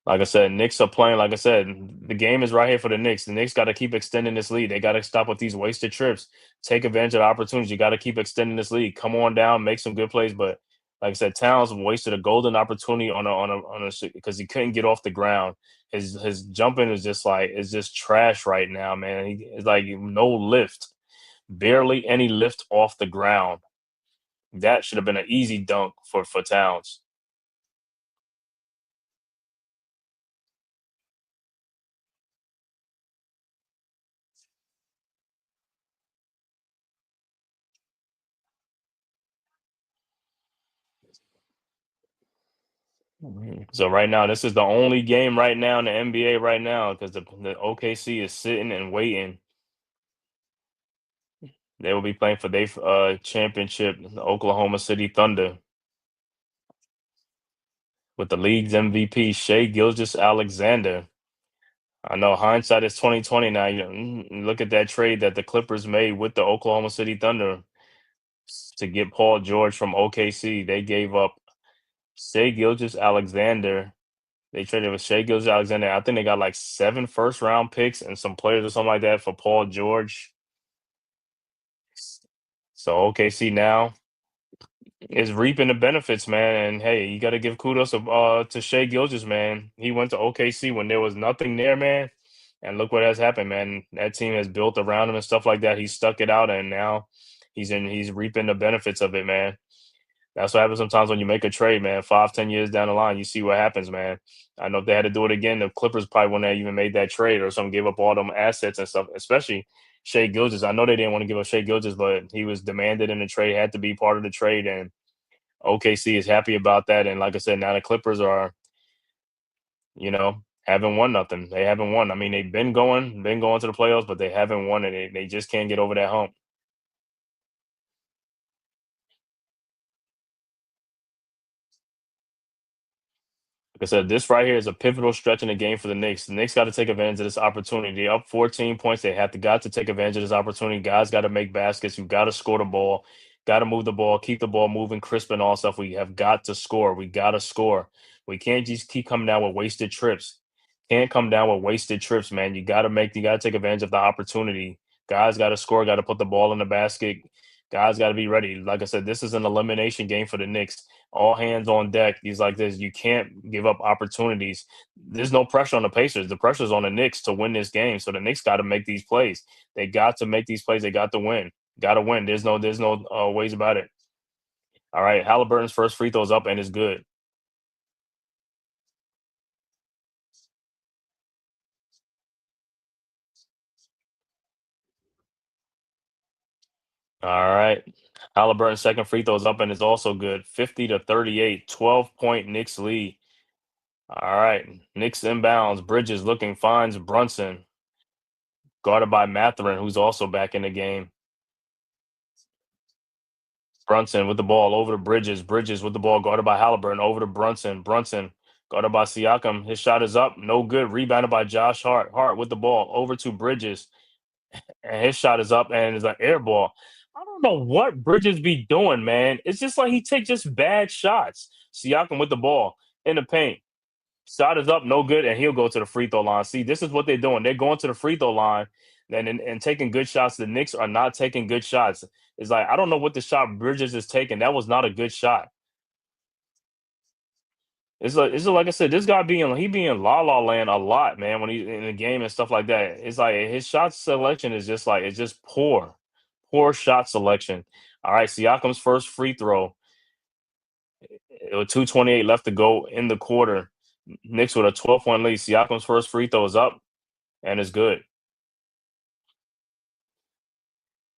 Like I said, Knicks are playing. Like I said, the game is right here for the Knicks. The Knicks got to keep extending this lead. They got to stop with these wasted trips. Take advantage of the opportunities. You got to keep extending this lead. Come on down, make some good plays. But like I said, Towns wasted a golden opportunity on a because he couldn't get off the ground. His jumping is just trash right now, man. It's like no lift, barely any lift off the ground. That should have been an easy dunk for Towns. So right now, this is the only game right now in the NBA right now because the OKC is sitting and waiting. They will be playing for their championship, the Oklahoma City Thunder. with the league's MVP, Shea Gilgeous-Alexander. I know hindsight is 2020 now. Look at that trade that the Clippers made with the Oklahoma City Thunder to get Paul George from OKC. They gave up Shea Gilgeous-Alexander. They traded with Shea Gilgeous-Alexander. I think they got like 7 first-round picks and some players or something like that for Paul George. So OKC now is reaping the benefits, man. And hey, you got to give kudos to Shea Gilgeous, man. He went to OKC when there was nothing there, man. And look what has happened, man. That team has built around him and stuff like that. He stuck it out, and now he's reaping the benefits of it, man. That's what happens sometimes when you make a trade, man. 5, 10 years down the line, you see what happens, man. I know if they had to do it again, the Clippers probably wouldn't have even made that trade or something, gave up all them assets and stuff, especially Shea Gilgeous. I know they didn't want to give up Shea Gilgeous, but he was demanded in the trade, had to be part of the trade, and OKC is happy about that. And like I said, now the Clippers are, haven't won nothing. They haven't won. I mean, they've been going to the playoffs, but they haven't won it. They just can't get over that hump. Like I said, this right here is a pivotal stretch in the game for the Knicks. The Knicks got to take advantage of this opportunity. They're up 14 points. They have got to take advantage of this opportunity. Guys got to make baskets. You got to score the ball. Got to move the ball, keep the ball moving, crisp and all stuff. We have got to score. We got to score. We can't just keep coming down with wasted trips. Can't come down with wasted trips, man. You got to take advantage of the opportunity. Guys got to score. Got to put the ball in the basket. Guys got to be ready. Like I said, this is an elimination game for the Knicks. All hands on deck. He's like this. You can't give up opportunities. There's no pressure on the Pacers. The pressure's on the Knicks to win this game. So the Knicks got to make these plays. They got to make these plays. They got to win. Got to win. There's no ways about it. All right, Haliburton's first free throw's up and it's good. All right. Haliburton's second free throw's up and it's also good. 50-38, 12-point Knicks lead. All right. Knicks inbounds. Bridges looking, finds Brunson. Guarded by Mathurin, who's also back in the game. Brunson with the ball over to Bridges. Bridges with the ball guarded by Haliburton over to Brunson. Brunson guarded by Siakam. His shot is up. No good. Rebounded by Josh Hart. Hart with the ball over to Bridges. And his shot is up and it's an air ball. I don't know what Bridges be doing, man. It's just like he takes just bad shots. Siakam with the ball in the paint. Shot is up, no good, and he'll go to the free throw line. See, this is what they're doing. They're going to the free throw line and taking good shots. The Knicks are not taking good shots. It's like, I don't know what the shot Bridges is taking. That was not a good shot. Like I said, this guy be in la la land a lot, man, when he's in the game and stuff like that. It's like his shot selection is just like it's just poor shot selection. All right, Siakam's first free throw. With 2:28 left to go in the quarter. Knicks with a 12-point lead. Siakam's first free throw is up and it's good.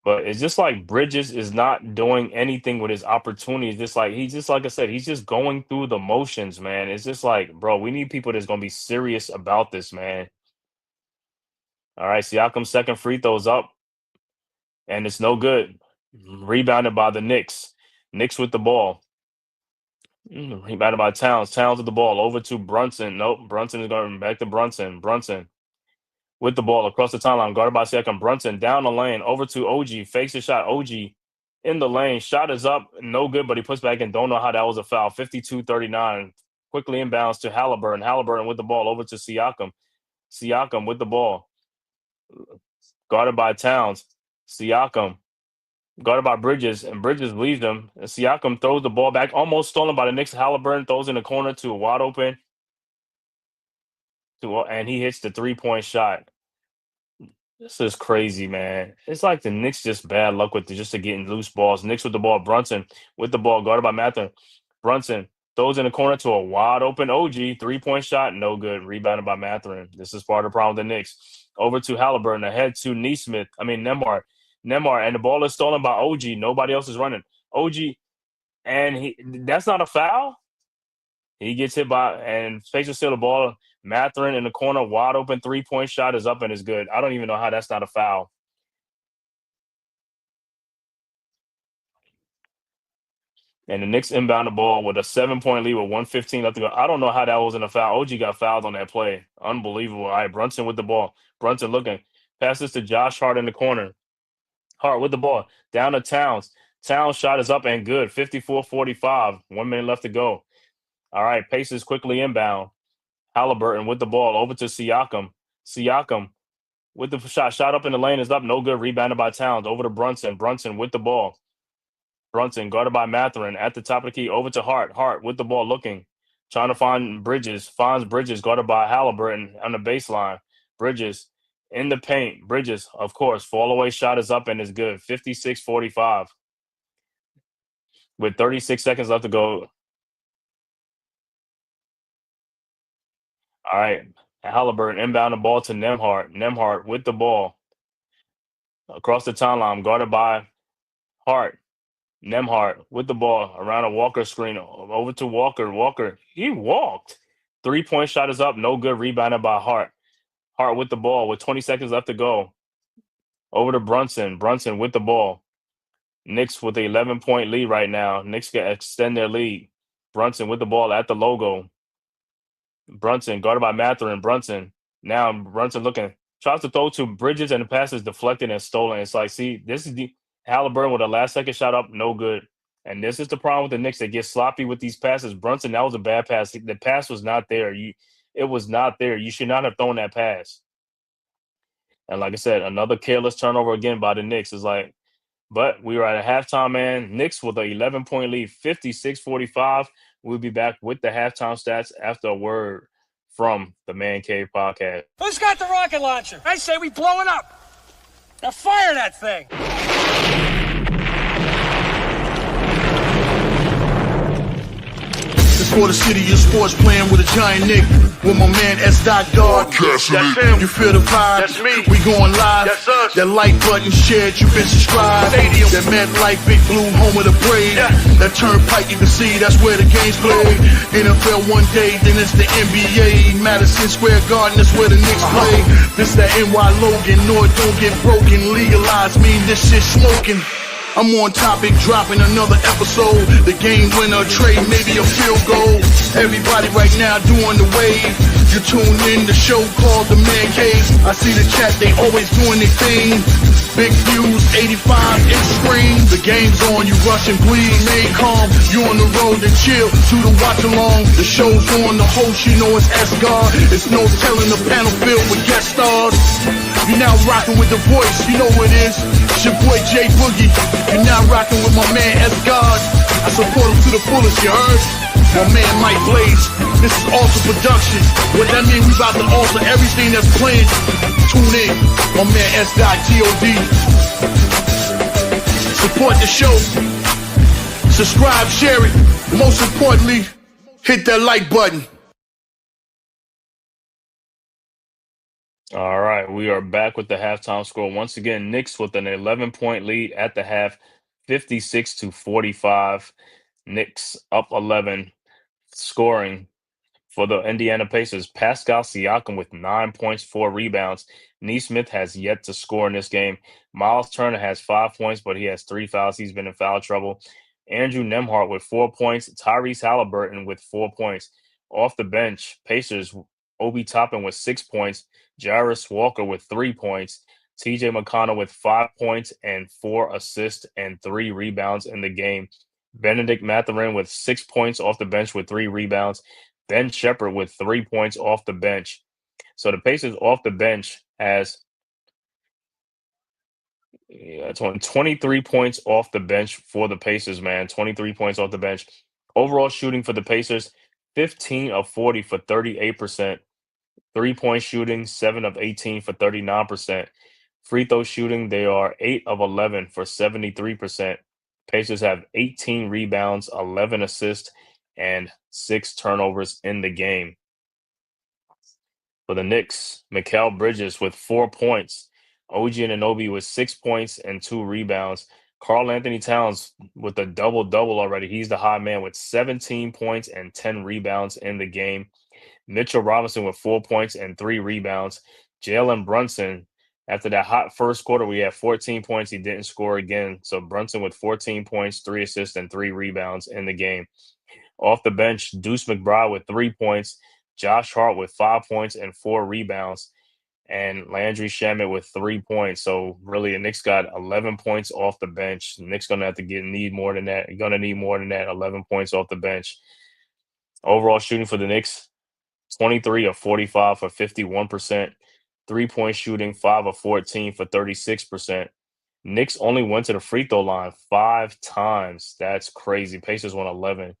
But it's just like Bridges is not doing anything with his opportunities. Just like I said, he's just going through the motions, man. It's just like, bro, we need people that's gonna be serious about this, man. All right, Siakam's second free throw's up, and it's no good. Rebounded by the Knicks. Knicks with the ball. Rebounded by Towns. Towns with the ball over to Brunson. Nope, Brunson is going back to Brunson. Brunson with the ball across the timeline, guarded by Siakam. Brunson down the lane, over to OG, fakes the shot. OG in the lane, shot is up, no good, but he puts back in. Don't know how that was a foul. 52-39, quickly inbounds to Haliburton. Haliburton with the ball over to Siakam. Siakam with the ball, guarded by Towns. Siakam guarded by Bridges, and Bridges leaves them. And Siakam throws the ball back, almost stolen by the Knicks. Haliburton throws in the corner to a wide open, and he hits the 3-point shot. This is crazy, man. It's like the Knicks just bad luck with just to getting loose balls. Knicks with the ball. Brunson with the ball, guarded by Mathurin. Brunson throws in the corner to a wide open OG. 3-point shot, no good. Rebounded by Mathurin. This is part of the problem with the Knicks. Over to Haliburton, ahead to Nembhard. Nembhard, and the ball is stolen by OG. Nobody else is running. OG, and that's not a foul? He gets hit by, and Pacers steal the ball. Mathurin in the corner, wide open 3-point shot is up and is good. I don't even know how that's not a foul. And the Knicks inbound the ball with a 7-point lead with 1:15 left to go. I don't know how that wasn't a foul. OG got fouled on that play. Unbelievable. All right, Brunson with the ball. Brunson looking. Passes to Josh Hart in the corner. Hart with the ball. Down to Towns. Towns shot is up and good. 54-45. 1 minute left to go. All right, Pacers quickly inbound. Haliburton with the ball over to Siakam. Siakam with the shot. Shot up in the lane is up. No good. Rebounded by Towns. Over to Brunson. Brunson with the ball. Brunson guarded by Mathurin at the top of the key. Over to Hart. Hart with the ball looking. Trying to find Bridges. Finds Bridges guarded by Haliburton on the baseline. Bridges in the paint. Bridges, of course. Fall away shot is up and is good. 56-45. With 36 seconds left to go. All right. Haliburton inbound the ball to Nemhart. Nemhart with the ball. Across the timeline, guarded by Hart. Nemhart with the ball around a Walker screen. Over to Walker. Walker, he walked. 3-point shot is up. No good. Rebounded by Hart. Hart with the ball with 20 seconds left to go. Over to Brunson. Brunson with the ball. Knicks with an 11-point lead right now. Knicks can extend their lead. Brunson with the ball at the logo. Brunson guarded by Mathurin. Brunson. Now Brunson looking. Tries to throw to Bridges and the pass is deflected and stolen. It's like, see, this is the Haliburton with a last-second shot up. No good. And this is the problem with the Knicks. They get sloppy with these passes. Brunson, that was a bad pass. The pass was not there. It was not there. You should not have thrown that pass. And like I said, another careless turnover again by the Knicks. Is like, but we were at a halftime, man. Knicks with an 11-point lead, 56-45. We'll be back with the halftime stats after a word from the Man Cave Podcast. Who's got the rocket launcher? I say we blow it up. Now fire that thing. It's for the city of sports, playing with a giant Nick. With my man S. Dot Dog. That's him. You feel the vibe? That's me. We going live. That's us. That like button shared, you been subscribed. Stadium. That MetLife Big Blue, home of the Braves. Yeah. That turnpike you can see, that's where the game's played. NFL one day, then it's the NBA. Madison Square Garden, that's where the Knicks play. This that NY Logan, no it don't get broken. Legalized mean this shit smoking. I'm on topic, dropping another episode. The game winner, trade, maybe a field goal. Everybody right now doing the wave. You tune in, the show called The Man Cave. I see the chat, they always doing their thing. Big views, 85 inch screen. The game's on, you rushing, please. Stay calm, you on the road and chill. To the watch along, the show's on. The host, you know it's S-God. It's no telling, the panel filled with guest stars. You now rocking with the voice, you know what it is. It's your boy J Boogie. You now rocking with my man S-God. I support him to the fullest, you heard? My man Mike Blaze. This is Alter Production. What that mean, we about to alter everything that's playing. Tune in, my man S.G.O.D. Support the show. Subscribe, share it. Most importantly, hit that like button. All right, we are back with the halftime score. Once again, Knicks with an 11-point lead at the half, 56-45. Knicks up 11, scoring for the Indiana Pacers. Pascal Siakam with 9 points, 4 rebounds. Neesmith has yet to score in this game. Miles Turner has 5 points, but he has 3 fouls. He's been in foul trouble. Andrew Nemhart with 4 points. Tyrese Haliburton with 4 points. Off the bench, Pacers, Obi Toppin with 6 points. Jarvis Walker with 3 points. TJ McConnell with 5 points and 4 assists and 3 rebounds in the game. Benedict Mathurin with 6 points off the bench with 3 rebounds. Ben Shepherd with 3 points off the bench. So the Pacers off the bench has 23 points off the bench for the Pacers, man. 23 points off the bench. Overall shooting for the Pacers, 15 of 40 for 38%. 3-point shooting, 7 of 18 for 39%. Free throw shooting, they are 8 of 11 for 73%. Pacers have 18 rebounds, 11 assists, and 6 turnovers in the game. For the Knicks, Mikal Bridges with 4 points. OG Anunoby with 6 points and 2 rebounds. Karl Anthony Towns with a double-double already. He's the high man with 17 points and 10 rebounds in the game. Mitchell Robinson with 4 points and 3 rebounds. Jalen Brunson After that hot first quarter, we had 14 points. He didn't score again. So Brunson with 14 points, 3 assists, and 3 rebounds in the game. Off the bench, Deuce McBride with 3 points, Josh Hart with 5 points and 4 rebounds, and Landry Shamet with 3 points. So really, the Knicks got 11 points off the bench. The Knicks gonna have to need more than that. Gonna need more than that. 11 points off the bench. Overall shooting for the Knicks, 23 of 45 for 51%. 3-point shooting, 5 of 14 for 36%. Knicks only went to the free throw line 5 times. That's crazy. Pacers won 11.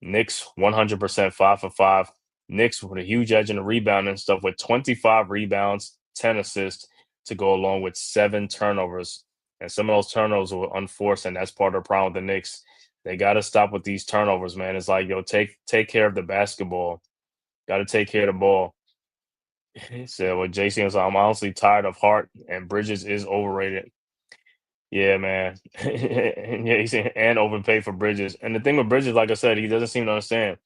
Knicks 100% 5 for 5. Knicks with a huge edge in the rebound and stuff with 25 rebounds, 10 assists to go along with 7 turnovers. And some of those turnovers were unforced, and that's part of the problem with the Knicks. They got to stop with these turnovers, man. It's like, yo, take care of the basketball. Got to take care of the ball. He said, well, Jason was, I'm honestly tired of Hart, and Bridges is overrated. Yeah, man. Yeah, he's and overpaid for Bridges. And the thing with Bridges, like I said, he doesn't seem to understand.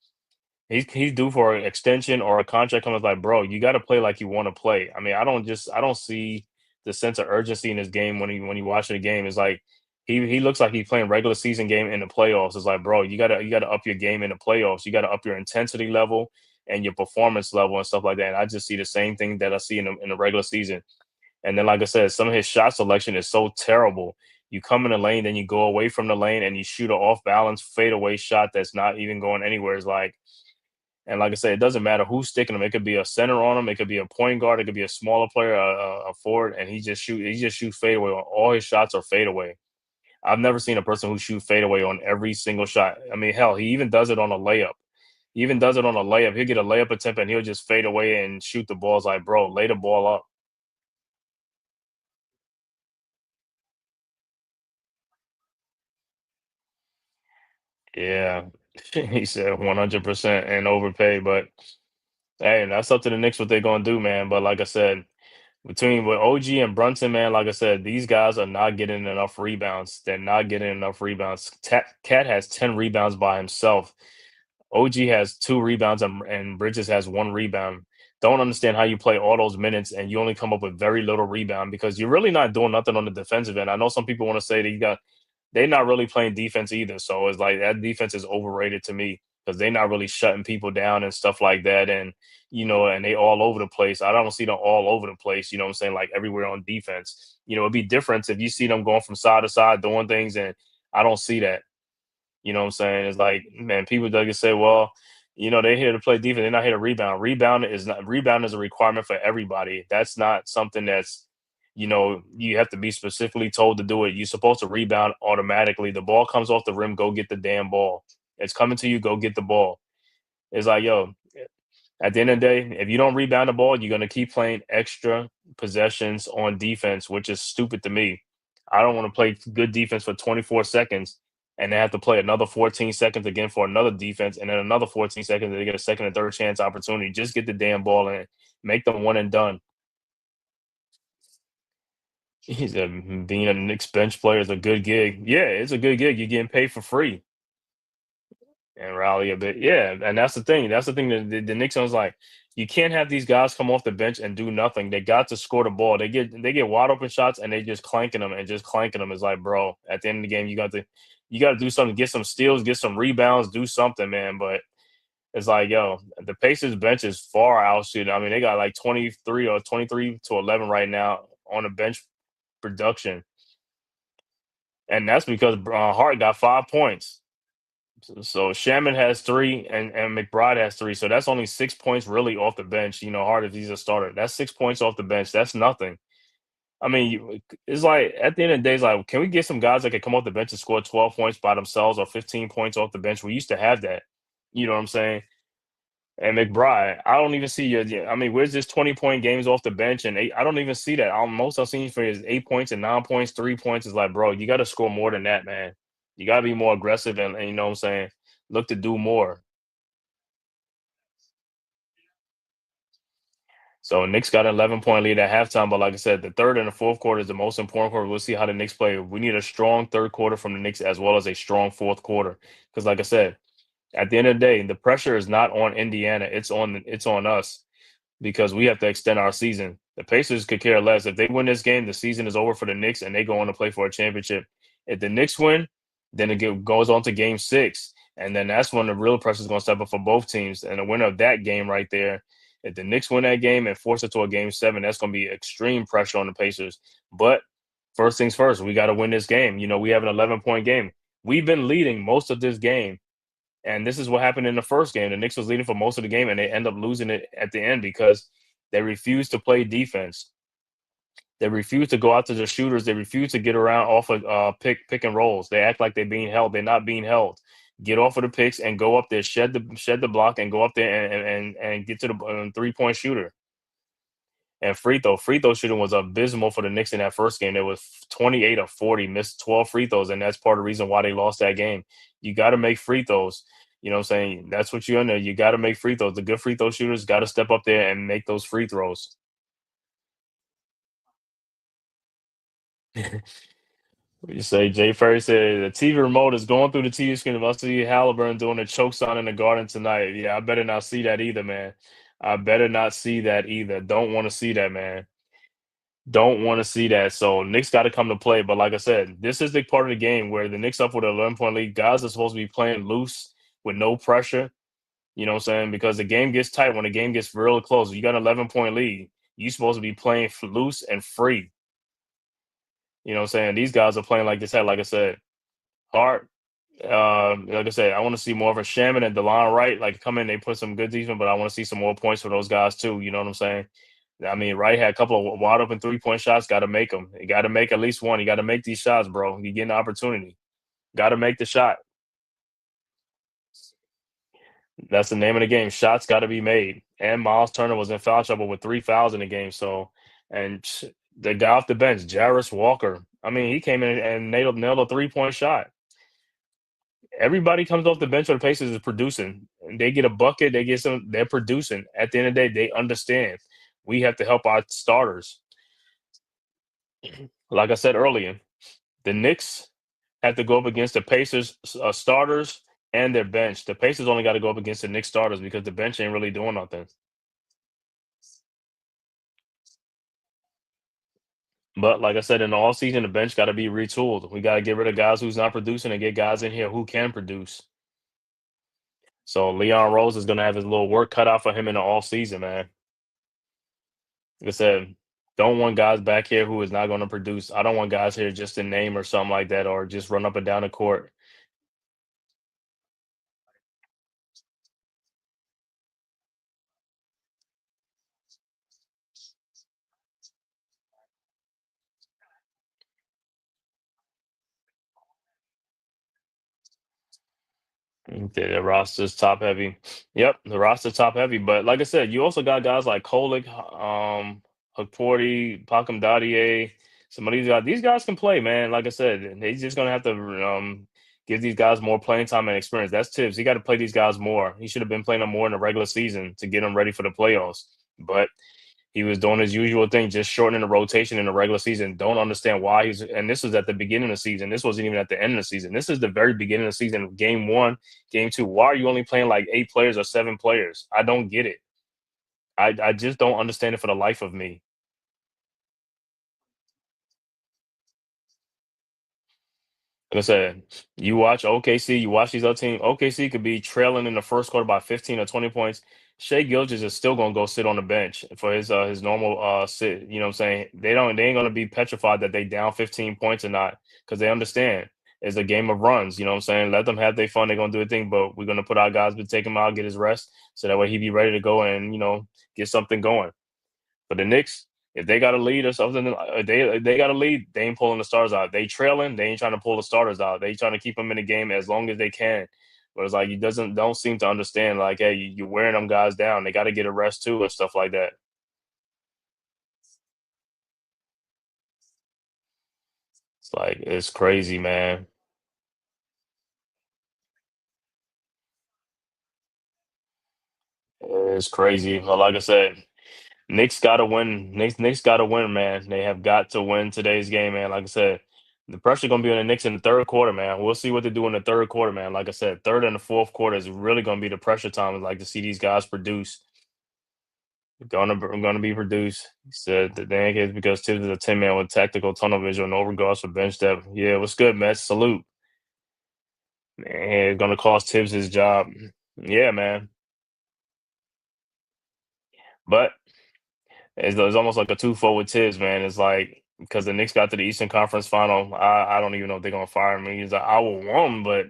He's due for an extension or a contract comes like, bro, you got to play like you want to play. I mean, I don't see the sense of urgency in his game when you watch the game. It's like he looks like he's playing regular season game in the playoffs. It's like, bro, you gotta up your game in the playoffs. You gotta up your intensity level and your performance level and stuff like that. And I just see the same thing that I see in the regular season. And then, like I said, some of his shot selection is so terrible. You come in the lane, then you go away from the lane and you shoot an off balance fadeaway shot that's not even going anywhere. It's like, and like I said, it doesn't matter who's sticking him. It could be a center on him. It could be a point guard. It could be a smaller player, a forward, and he just shoots fadeaway. All his shots are fadeaway. I've never seen a person who shoot fadeaway on every single shot. I mean, hell, he even does it on a layup. He even does it on a layup. He'll get a layup attempt and he'll just fade away and shoot the balls. Like, bro, lay the ball up. Yeah, he said 100% and overpay, but hey, that's up to the Knicks what they're gonna do, man. But like I said, between with OG and Brunson, man, like I said, these guys are not getting enough rebounds. They're not getting enough rebounds. Cat has 10 rebounds by himself. OG has 2 rebounds and Bridges has 1 rebound. Don't understand how you play all those minutes and you only come up with very little rebound because you're really not doing nothing on the defensive end. I know some people want to say that they're not really playing defense either. So it's like that defense is overrated to me because they're not really shutting people down and stuff like that. And, and they all over the place. I don't see them all over the place, you know what I'm saying? Like everywhere on defense. It'd be different if you see them going from side to side doing things, and I don't see that. You know what I'm saying? It's like, man, people that can say, well, they're here to play defense. They're not here to rebound. Rebound is a requirement for everybody. That's not something that's, you have to be specifically told to do it. You're supposed to rebound automatically. The ball comes off the rim, go get the damn ball. It's coming to you, go get the ball. It's like, yo, at the end of the day, if you don't rebound the ball, you're going to keep playing extra possessions on defense, which is stupid to me. I don't want to play good defense for 24 seconds and then have to play another 14 seconds again for another defense and then another 14 seconds to get a second and third chance opportunity. Just get the damn ball and make them one and done. He's being a Knicks bench player is a good gig. Yeah, it's a good gig. You're getting paid for free and rally a bit. Yeah, and that's the thing. That's the thing that the Knicks was like, you can't have these guys come off the bench and do nothing. They got to score the ball. They get wide open shots and they just clanking them and just clanking them. It's like, bro, at the end of the game, you got to do something, get some steals, get some rebounds, do something, man. But it's like, yo, the Pacers bench is far outshooting. I mean, they got like 23 or 23 to 11 right now on the bench production, and that's because Hart got 5 points. So Shaman has 3 and McBride has 3. So that's only 6 points really off the bench. Hart if he's a starter. That's 6 points off the bench. That's nothing. I mean, it's like at the end of the day, it's like, can we get some guys that can come off the bench and score 12 points by themselves or 15 points off the bench? We used to have that. You know what I'm saying? And McBride, I don't even see your. I mean, where's this 20-point games off the bench and 8? I don't even see that. Most I've seen for is 8 points and 9 points, 3 points. Is like, bro, you got to score more than that, man. You got to be more aggressive and you know what I'm saying. Look to do more. So Knicks got an 11-point lead at halftime, but like I said, the third and the fourth quarter is the most important quarter. We'll see how the Knicks play. We need a strong third quarter from the Knicks as well as a strong fourth quarter. Because like I said, at the end of the day, the pressure is not on Indiana. It's on us because we have to extend our season. The Pacers could care less. If they win this game, the season is over for the Knicks, and they go on to play for a championship. If the Knicks win, then goes on to Game 6, and then that's when the real pressure is going to step up for both teams. And the winner of that game right there, if the Knicks win that game and force it to a Game 7, that's going to be extreme pressure on the Pacers. But first things first, we got to win this game. We have an 11-point game. We've been leading most of this game, and this is what happened in the first game. The Knicks was leading for most of the game, and they end up losing it at the end because they refuse to play defense. They refuse to go out to the shooters. They refuse to get around off of pick and rolls. They act like they're being held. They're not being held. Get off of the picks and go up there, shed the block, and go up there and get to the 3-point shooter. And free throw shooting was abysmal for the Knicks in that first game. It was 28 of 40, missed 12 free throws, and that's part of the reason why they lost that game. You got to make free throws. You know what I'm saying? That's what you're in there. You got to make free throws. The good free throw shooters got to step up there and make those free throws. You say Jay Ferry said the TV remote is going through the TV screen. If I see Haliburton doing a choke sign in the garden tonight, yeah, I better not see that either, man. I better not see that either. Don't want to see that, man. Don't want to see that. So Knicks got to come to play. But like I said, this is the part of the game where the Knicks up with an 11-point lead. Guys are supposed to be playing loose with no pressure. You know what I'm saying? Because the game gets tight when the game gets real close. You got an 11-point lead. You're supposed to be playing loose and free. You know what I'm saying? These guys are playing like this. Like I said, hard. Like I said, I want to see more of a Shaman and DeLon Wright. Like come in, they put some good defense, but I want to see some more points for those guys too. You know what I'm saying? I mean, Wright had a couple of wide open 3-point shots. Got to make them. You got to make at least one. You got to make these shots, bro. You get an opportunity. Got to make the shot. That's the name of the game. Shots got to be made. And Miles Turner was in foul trouble with 3 fouls in the game. So, and the guy off the bench, Jarris Walker. I mean, he came in and nailed a 3-point shot. Everybody comes off the bench for the Pacers is producing. They get a bucket. They get some. They're producing. At the end of the day, they understand. We have to help our starters. Like I said earlier, the Knicks have to go up against the Pacers starters and their bench. The Pacers only got to go up against the Knicks starters because the bench ain't really doing nothing. But like I said, in the all season, the bench got to be retooled. We got to get rid of guys who's not producing and get guys in here who can produce. So Leon Rose is going to have his little work cut out for him in the all season, man. Like I said, don't want guys back here who is not going to produce. I don't want guys here just in name or something like that, or just run up and down the court. The roster's top heavy. Yep, the roster's top heavy. But like I said, you also got guys like Kolick, Hukporti, Pakam Dadier. Some of these guys, can play, man. Like I said, they just gonna have to give these guys more playing time and experience. That's Tibbs. He got to play these guys more. He should have been playing them more in the regular season to get them ready for the playoffs. But he was doing his usual thing, just shortening the rotation in the regular season. Don't understand why he's. And this was at the beginning of the season. This wasn't even at the end of the season. This is the very beginning of the season. Game 1, game 2. Why are you only playing like 8 players or 7 players? I don't get it. I just don't understand it for the life of me. Like I said, you watch OKC, you watch these other teams. OKC could be trailing in the first quarter by 15 or 20 points. Shea Gilgeous is still gonna go sit on the bench for his normal sit. You know what I'm saying? They ain't gonna be petrified that they down 15 points or not, because they understand it's a game of runs. You know what I'm saying? Let them have their fun, they're gonna do a thing, but we're gonna put our guys, but take him out, get his rest, so that way he be ready to go and get something going. But the Knicks, if they got a lead or something, they got a lead, they ain't pulling the stars out. They trailing, they ain't trying to pull the starters out. They trying to keep them in the game as long as they can. But it's like he don't seem to understand. Like, hey, you're wearing them guys down. They got to get a rest too, and stuff like that. It's crazy, man. It's crazy. But like I said, Knicks got to win. Knicks got to win, man. They have got to win today's game, man. Like I said, the pressure gonna be on the Knicks in the third quarter, man. We'll see what they do in the third quarter, man. Like I said, third and the fourth quarter is really gonna be the pressure time. Like to see these guys produce. Gonna be produced. He said the dang is because Tibbs is a 10-man with tactical tunnel vision, no regards for bench depth. Yeah, what's good, Mets? Salute. Man, it's gonna cost Tibbs his job. Yeah, man. But it's almost like a twofold with Tibbs, man. It's like because the Knicks got to the Eastern Conference Final, I don't even know if they're gonna fire him. He's like, I will want him, but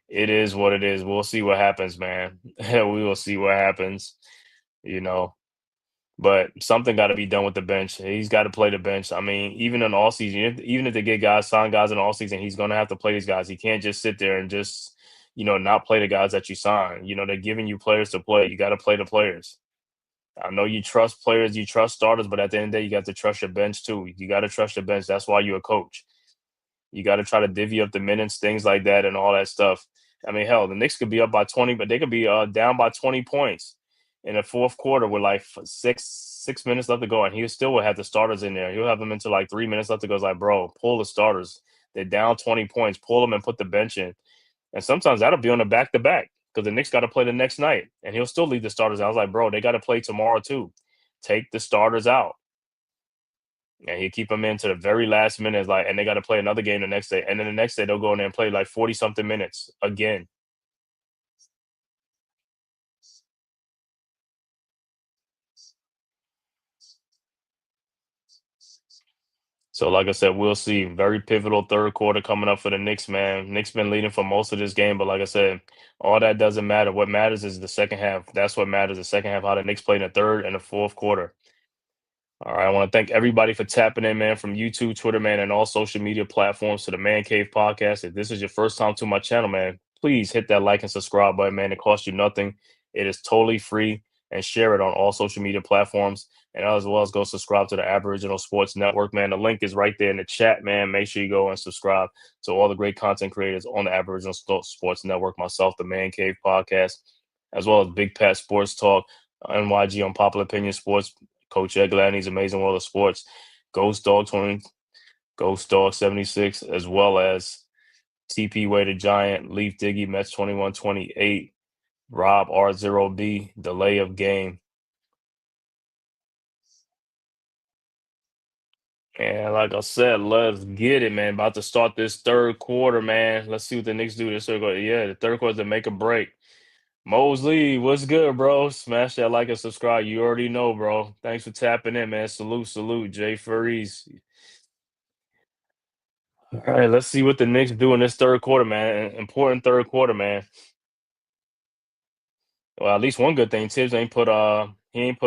it is what it is. We'll see what happens, man. We will see what happens. You know. But something got to be done with the bench. He's got to play the bench. I mean, even in all season, even if they get guys, sign guys in all season, he's going to have to play these guys. He can't just sit there and just, not play the guys that you sign. They're giving you players to play. You got to play the players. I know you trust players, you trust starters, but at the end of the day, you got to trust your bench too. You got to trust your bench. That's why you're a coach. You got to try to divvy up the minutes, things like that, and all that stuff. I mean, hell, the Knicks could be up by 20, but they could be down by 20 points in the fourth quarter with like six minutes left to go, and he still would have the starters in there. He'll have them into like 3 minutes left to go. It's like, bro, pull the starters. They're down 20 points. Pull them and put the bench in. And sometimes that'll be on the back to back because the Knicks got to play the next night, and he'll still leave the starters out. I was like, bro, they got to play tomorrow too. Take the starters out. And he keep them in to the very last minute, like, and they got to play another game the next day. And then the next day they'll go in there and play like 40 something minutes again. So, like I said, we'll see. Very pivotal third quarter coming up for the Knicks, man. Knicks been leading for most of this game, but like I said, all that doesn't matter. What matters is the second half. That's what matters. The second half, how the Knicks play in the third and the fourth quarter. All right, I want to thank everybody for tapping in, man, from YouTube, Twitter, man, and all social media platforms to the Man Cave Podcast. If this is your first time to my channel, man, please hit that like and subscribe button, man. It costs you nothing. It is totally free, and share it on all social media platforms. And as well as go subscribe to the Aboriginal Sports Network, man. The link is right there in the chat, man. Make sure you go and subscribe to all the great content creators on the Aboriginal Sports Network, myself, the Man Cave Podcast, as well as Big Pat Sports Talk, NYG on Popular Opinion Sports, Coach Ed Gladney's Amazing World of Sports, Ghost Dog 20, Ghost Dog 76, as well as TP Way the Giant, Leaf Diggy, Mets 2128, Rob R0B, Delay of Game. And like I said, let's get it, man. About to start this third quarter, man. Let's see what the Knicks do this third quarter. Yeah, the third quarter is to make a break. Mosley, what's good, bro? Smash that like and subscribe. You already know, bro. Thanks for tapping in, man. Salute. Jay Furries. All right, let's see what the Knicks do in this third quarter, man. Important third quarter, man. Well, at least one good thing, Tibbs ain't put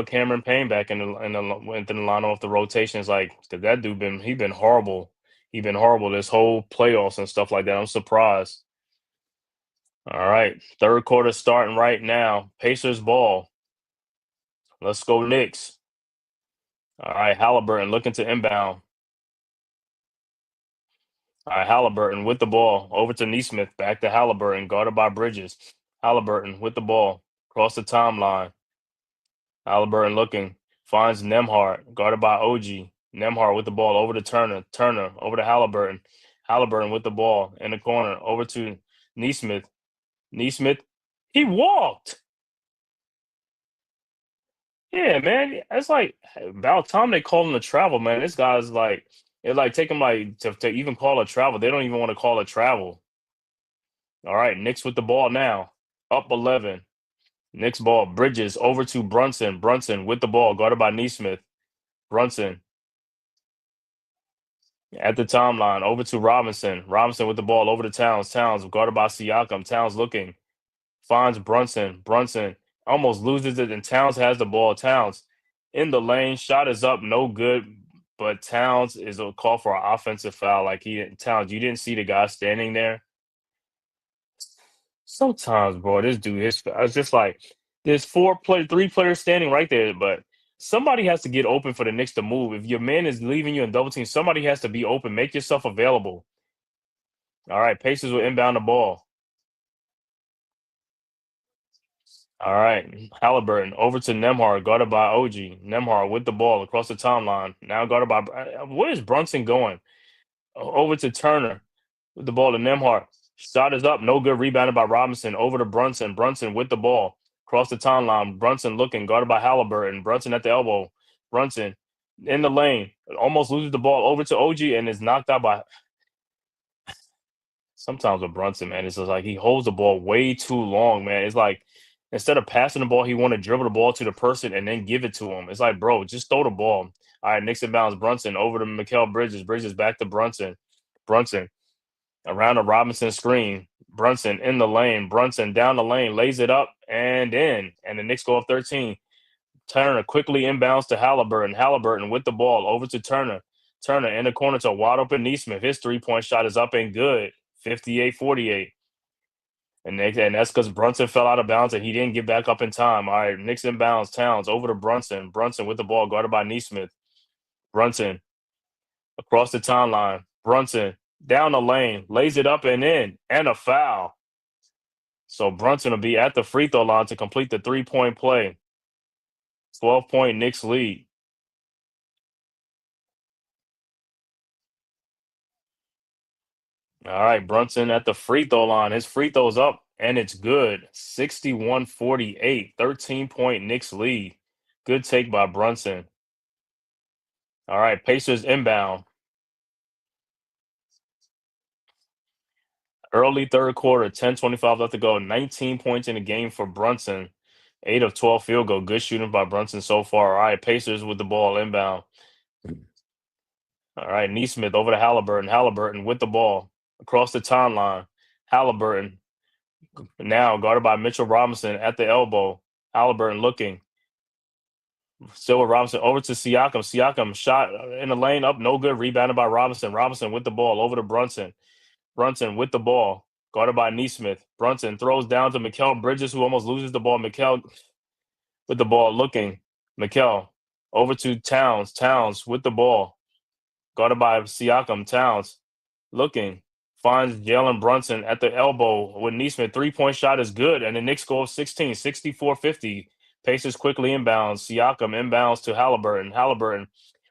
Cameron Payne back into the line off the rotations, like, because that dude he been horrible. He been horrible this whole playoffs and stuff like that. I'm surprised. All right, third quarter starting right now. Pacers ball. Let's go Knicks. All right, Haliburton looking to inbound. All right, Haliburton with the ball over to Neesmith. Back to Haliburton, guarded by Bridges. Haliburton with the ball across the timeline. Haliburton looking, finds Nemhart, guarded by OG. Nemhart with the ball over to Turner. Turner over to Haliburton. Haliburton with the ball in the corner over to Neesmith. Neesmith, he walked. Yeah, man. It's like about time they call him a travel, man. This guy's like, it like take him like to even call a travel. They don't even want to call a travel. All right, Knicks with the ball now. Up 11. Knicks ball. Bridges over to Brunson. Brunson with the ball, guarded by Neesmith. Brunson at the timeline, over to Robinson. Robinson with the ball over to Towns. Towns guarded by Siakam. Towns looking, finds Brunson. Brunson almost loses it, and Towns has the ball. Towns in the lane. Shot is up, no good. But Towns is a call for an offensive foul. Like Towns, you didn't see the guy standing there. Sometimes, bro, this dude is. I was just like, there's three players standing right there, but somebody has to get open for the Knicks to move. If your man is leaving you in double team, somebody has to be open. Make yourself available. All right, Pacers will inbound the ball. All right, Halliburton over to Nemhard, guarded by OG. Nemhard with the ball across the timeline. Now guarded by. Where is Brunson going? Over to Turner with the ball to Nemhard. Shot is up, no good. Rebounded by Robinson. Over to Brunson. Brunson with the ball. Across the timeline, Brunson looking, guarded by Haliburton. Brunson at the elbow. Brunson in the lane, almost loses the ball over to OG and is knocked out by. Sometimes with Brunson, man, it's just like he holds the ball way too long, man. It's like instead of passing the ball, he want to dribble the ball to the person and then give it to him. It's like, bro, just throw the ball. All right, Knicks inbounds Brunson over to Mikal Bridges. Bridges back to Brunson. Brunson around a Robinson screen. Brunson in the lane. Brunson down the lane, lays it up and in. And the Knicks go up 13. Turner quickly inbounds to Haliburton. Haliburton with the ball over to Turner. Turner in the corner to wide open Neesmith. His 3-point shot is up and good. 58-48. And that's because Brunson fell out of bounds and he didn't get back up in time. All right, Knicks inbounds. Towns over to Brunson. Brunson with the ball guarded by Neesmith. Brunson across the timeline. Brunson down the lane, lays it up and in, and a foul. So Brunson will be at the free throw line to complete the 3-point play. 12-point Knicks lead. All right, Brunson at the free throw line. His free throw's up, and it's good. 61-48, 13-point Knicks lead. Good take by Brunson. All right, Pacers inbound. Early third quarter, 10:25 left to go. 19 points in the game for Brunson. 8 of 12 field goal. Good shooting by Brunson so far. All right, Pacers with the ball inbound. All right, Neesmith over to Haliburton. Haliburton with the ball across the timeline. Haliburton now guarded by Mitchell Robinson at the elbow. Haliburton looking. Still with Robinson over to Siakam. Siakam shot in the lane up, no good. Rebounded by Robinson. Robinson with the ball over to Brunson. Brunson with the ball, guarded by Neesmith. Brunson throws down to Mikal Bridges, who almost loses the ball. Mikal with the ball looking. Mikal over to Towns. Towns with the ball, guarded by Siakam. Towns looking. Finds Jalen Brunson at the elbow with Neesmith. 3-point shot is good, and the Knicks go 16, 64-50. Pacers quickly inbounds. Siakam inbounds to Haliburton. Haliburton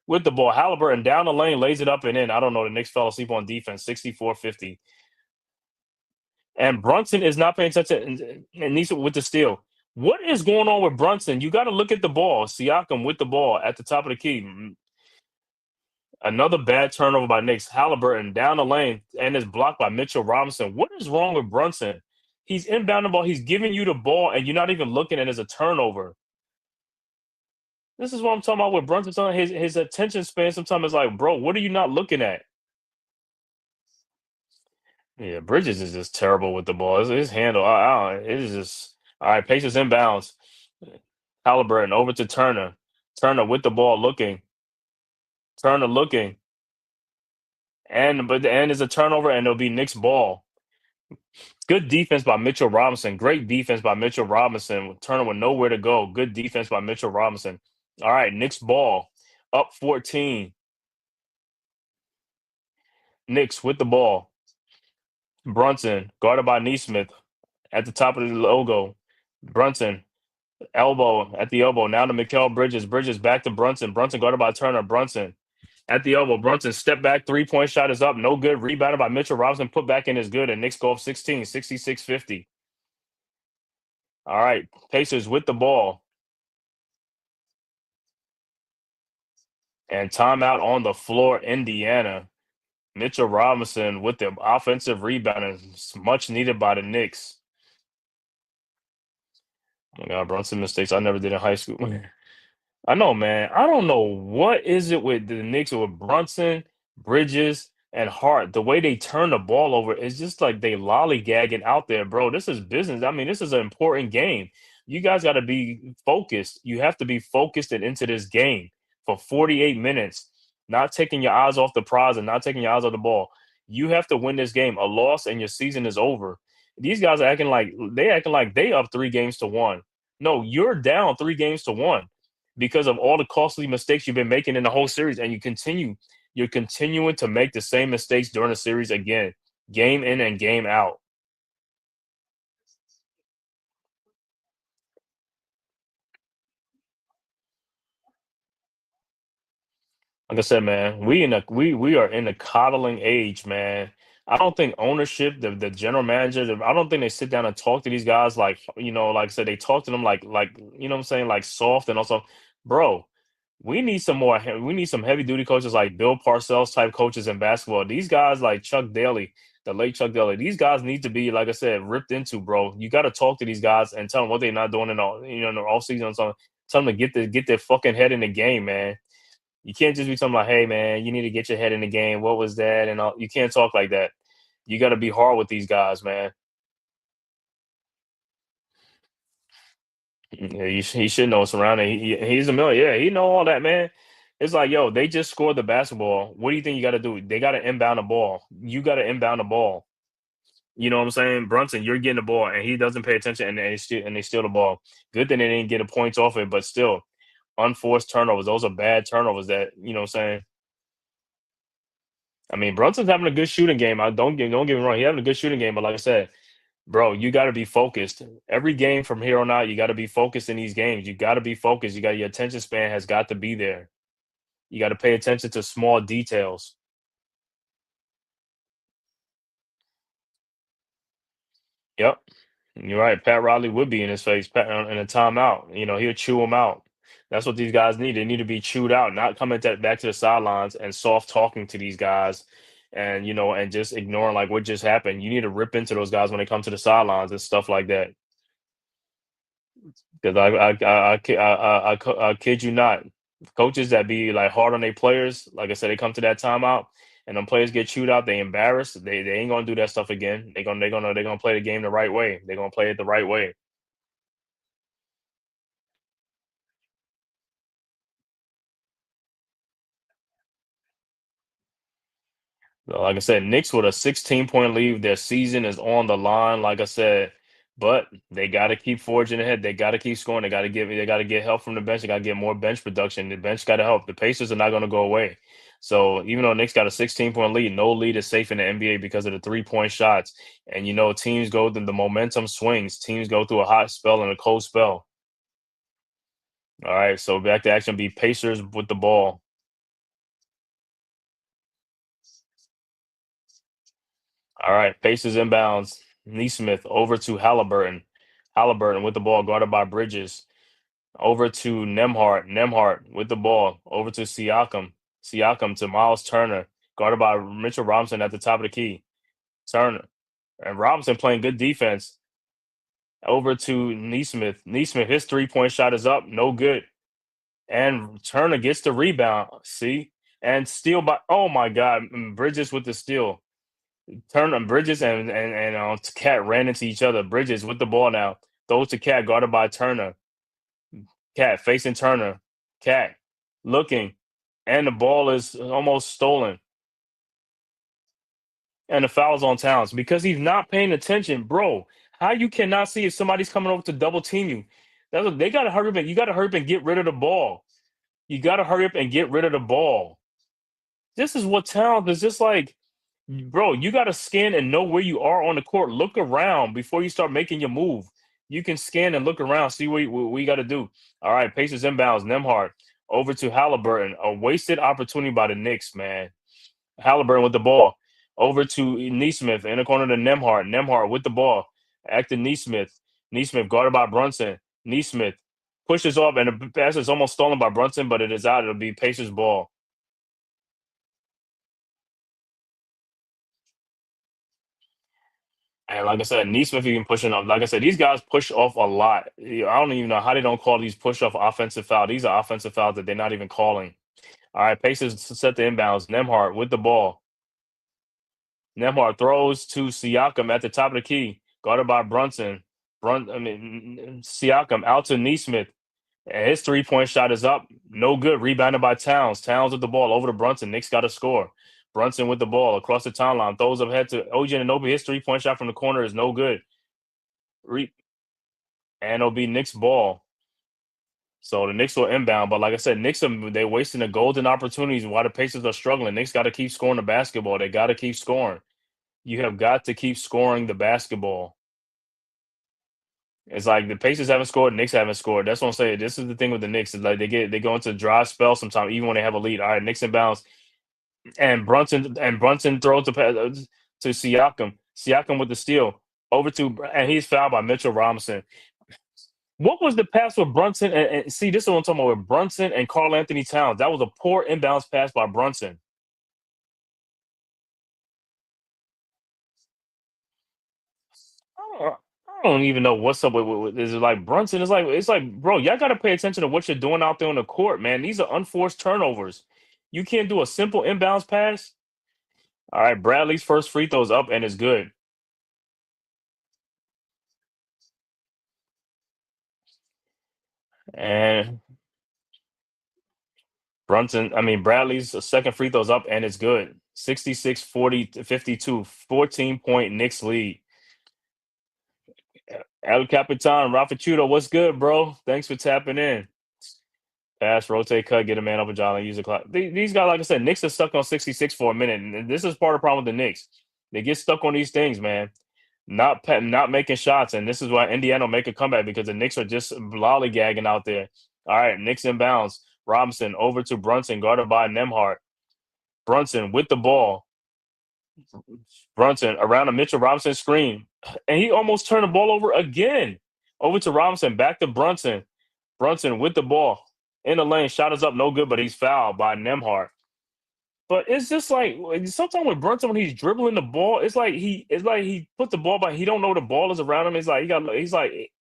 with the ball. Haliburton down the lane, lays it up and in. I don't know. The Knicks fell asleep on defense. 64-50. And Brunson is not paying attention and Neesmith with the steal. What is going on with Brunson? You got to look at the ball. Siakam with the ball at the top of the key. Another bad turnover by Knicks. Haliburton down the lane and is blocked by Mitchell Robinson. What is wrong with Brunson? He's inbound the ball. He's giving you the ball, and you're not even looking at it as a turnover. This is what I'm talking about with Brunson. His attention span sometimes is like, bro, what are you not looking at? Yeah, Bridges is just terrible with the ball. His handle, it is just all right. Pacers inbounds. Haliburton over to Turner. Turner with the ball, looking. Turner looking, but the end is a turnover, and it'll be Knicks ball. Good defense by Mitchell Robinson. Great defense by Mitchell Robinson. Turner with nowhere to go. Good defense by Mitchell Robinson. All right, Knicks ball up 14. Knicks with the ball. Brunson guarded by Neesmith at the top of the logo. Brunson elbow at the elbow. Now to Mikal Bridges. Bridges back to Brunson. Brunson guarded by Turner. Brunson at the elbow. Brunson step back. 3-point shot is up. No good. Rebounded by Mitchell Robinson. Put back in is good. And Knicks go up 16, 66-50. All right. Pacers with the ball. And timeout on the floor, Indiana. Mitchell Robinson with the offensive rebound is much needed by the Knicks. Oh my God, Brunson mistakes I never did in high school. I know, man. I don't know what is it with the Knicks with Brunson, Bridges, and Hart. The way they turn the ball over is just like they lollygagging out there, bro. This is business. I mean, this is an important game. You guys got to be focused. You have to be focused and into this game for 48 minutes, not taking your eyes off the prize and not taking your eyes off the ball. You have to win this game. A loss and your season is over. These guys are acting like they up 3-1. No, you're down 3-1 because of all the costly mistakes you've been making in the whole series, and you're continuing to make the same mistakes during the series again, game in and game out. Like I said, man, we are in the coddling age, man. I don't think ownership, the general manager, I don't think they sit down and talk to these guys like, like I said, they talk to them like what I'm saying, like soft. And also, bro, we need some more. We need some heavy duty coaches like Bill Parcells type coaches in basketball. These guys like Chuck Daly, the late Chuck Daly. These guys need to be, like I said, ripped into, bro. You got to talk to these guys and tell them what they're not doing in the off season. Or something. Tell them to get their fucking head in the game, man. You can't just be talking like, hey, man, you need to get your head in the game. What was that? And all. You can't talk like that. You got to be hard with these guys, man. Yeah, he should know surrounding. He's a million. Yeah, he know all that, man. It's like, yo, they just scored the basketball. What do you think you got to do? They got to inbound the ball. You got to inbound the ball. You know what I'm saying? Brunson, you're getting the ball, and he doesn't pay attention, and they steal the ball. Good thing they didn't get a points off it, but still, unforced turnovers. Those are bad turnovers. That you know what I'm saying. I mean, Brunson's having a good shooting game. Don't get me wrong. He's having a good shooting game, but like I said, bro, you got to be focused. Every game from here on out, you got to be focused in these games. You got to be focused. You got your attention span has got to be there. You got to pay attention to small details. Yep, you're right. Pat Riley would be in his face in a timeout. He'll chew him out. That's what these guys need. They need to be chewed out, not coming back to the sidelines and soft talking to these guys, and just ignoring like what just happened. You need to rip into those guys when they come to the sidelines and stuff like that. Because I kid you not, coaches that be like hard on their players, like I said, they come to that timeout and them players get chewed out, they embarrassed. They ain't gonna do that stuff again. They're gonna play the game the right way. They're gonna play it the right way. So, like I said, Knicks with a 16-point lead, their season is on the line. Like I said, but they got to keep forging ahead. They got to keep scoring. They got to get help from the bench. They got to get more bench production. The bench got to help. The Pacers are not going to go away. So even though Knicks got a 16-point lead, no lead is safe in the NBA because of the 3-point shots. And teams go through the momentum swings. Teams go through a hot spell and a cold spell. All right, so back to action. Be Pacers with the ball. All right, Pacers inbounds. Neesmith over to Haliburton. Haliburton with the ball, guarded by Bridges. Over to Nemhart. Nemhart with the ball. Over to Siakam. Siakam to Miles Turner, guarded by Mitchell Robinson at the top of the key. Turner and Robinson playing good defense. Over to Neesmith. Neesmith, his 3-point shot is up, no good. And Turner gets the rebound. See? And steal by, oh my God, Bridges with the steal. Turner, Bridges and Cat ran into each other. Bridges with the ball now. Throws to Cat, guarded by Turner. Cat facing Turner. Cat looking. And the ball is almost stolen. And the foul's on Towns because he's not paying attention. Bro, how you cannot see if somebody's coming over to double team you? They got to hurry up. You got to hurry up and get rid of the ball. You got to hurry up and get rid of the ball. This is what Towns is just like. Bro, you got to scan and know where you are on the court. Look around before you start making your move. You can scan and look around, see what you got to do. All right, Pacers inbounds. Nemhart over to Haliburton. A wasted opportunity by the Knicks, man. Haliburton with the ball. Over to Neesmith in the corner to Nemhart. Nemhart with the ball. Back to Neesmith. Neesmith guarded by Brunson. Neesmith pushes off, and the pass is almost stolen by Brunson, but it is out. It'll be Pacers ball. And like I said, Neesmith even pushing up. Like I said, these guys push off a lot. I don't even know how they don't call these push off offensive foul. These are offensive fouls that they're not even calling. All right, Pacers set the inbounds. Nemhart with the ball. Nemhart throws to Siakam at the top of the key, guarded by Brunson. Siakam out to Neesmith. And his 3-point shot is up. No good. Rebounded by Towns. Towns with the ball over to Brunson. Knicks got to score. Brunson with the ball across the timeline. Throws up head to OG Anunoby. His 3-point shot from the corner is no good. And it'll be Knicks ball. So the Knicks will inbound. But like I said, they're wasting the golden opportunities while the Pacers are struggling. Knicks got to keep scoring the basketball. They got to keep scoring. You have got to keep scoring the basketball. It's like the Pacers haven't scored, Knicks haven't scored. That's what I'm saying. This is the thing with the Knicks. It's like they go into a dry spell sometimes, even when they have a lead. All right, Knicks inbounds, and Brunson throws to to Siakam. Siakam with the steal. Over to, and he's fouled by Mitchell Robinson. What was the pass with Brunson? And see, this is what I'm talking about with Brunson and Karl Anthony Towns. That was a poor inbounds pass by Brunson. I don't even know what's up with is it like Brunson? It's like, bro, y'all got to pay attention to what you're doing out there on the court, man. These are unforced turnovers. You can't do a simple inbounds pass. All right, Bradley's first free throw is up and it's good. And Bradley's second free throws up and it's good. 66-40-52, 14-point Knicks lead. El Capitan, Rafa Chudo, what's good, bro? Thanks for tapping in. Pass, rotate, cut, get a man up a jolly, use the clock. These guys, like I said, Knicks are stuck on 66 for a minute. And this is part of the problem with the Knicks. They get stuck on these things, man. Not making shots. And this is why Indiana will make a comeback because the Knicks are just lollygagging out there. All right, Knicks inbounds. Robinson over to Brunson, guarded by Nembhard. Brunson with the ball. Brunson around a Mitchell Robinson screen. And he almost turned the ball over again. Over to Robinson, back to Brunson. Brunson with the ball. In the lane, shot is up, no good, but he's fouled by Nembhard. But it's just like sometimes with Brunson when he's dribbling the ball, it's like he put the ball by he don't know the ball is around him. He's like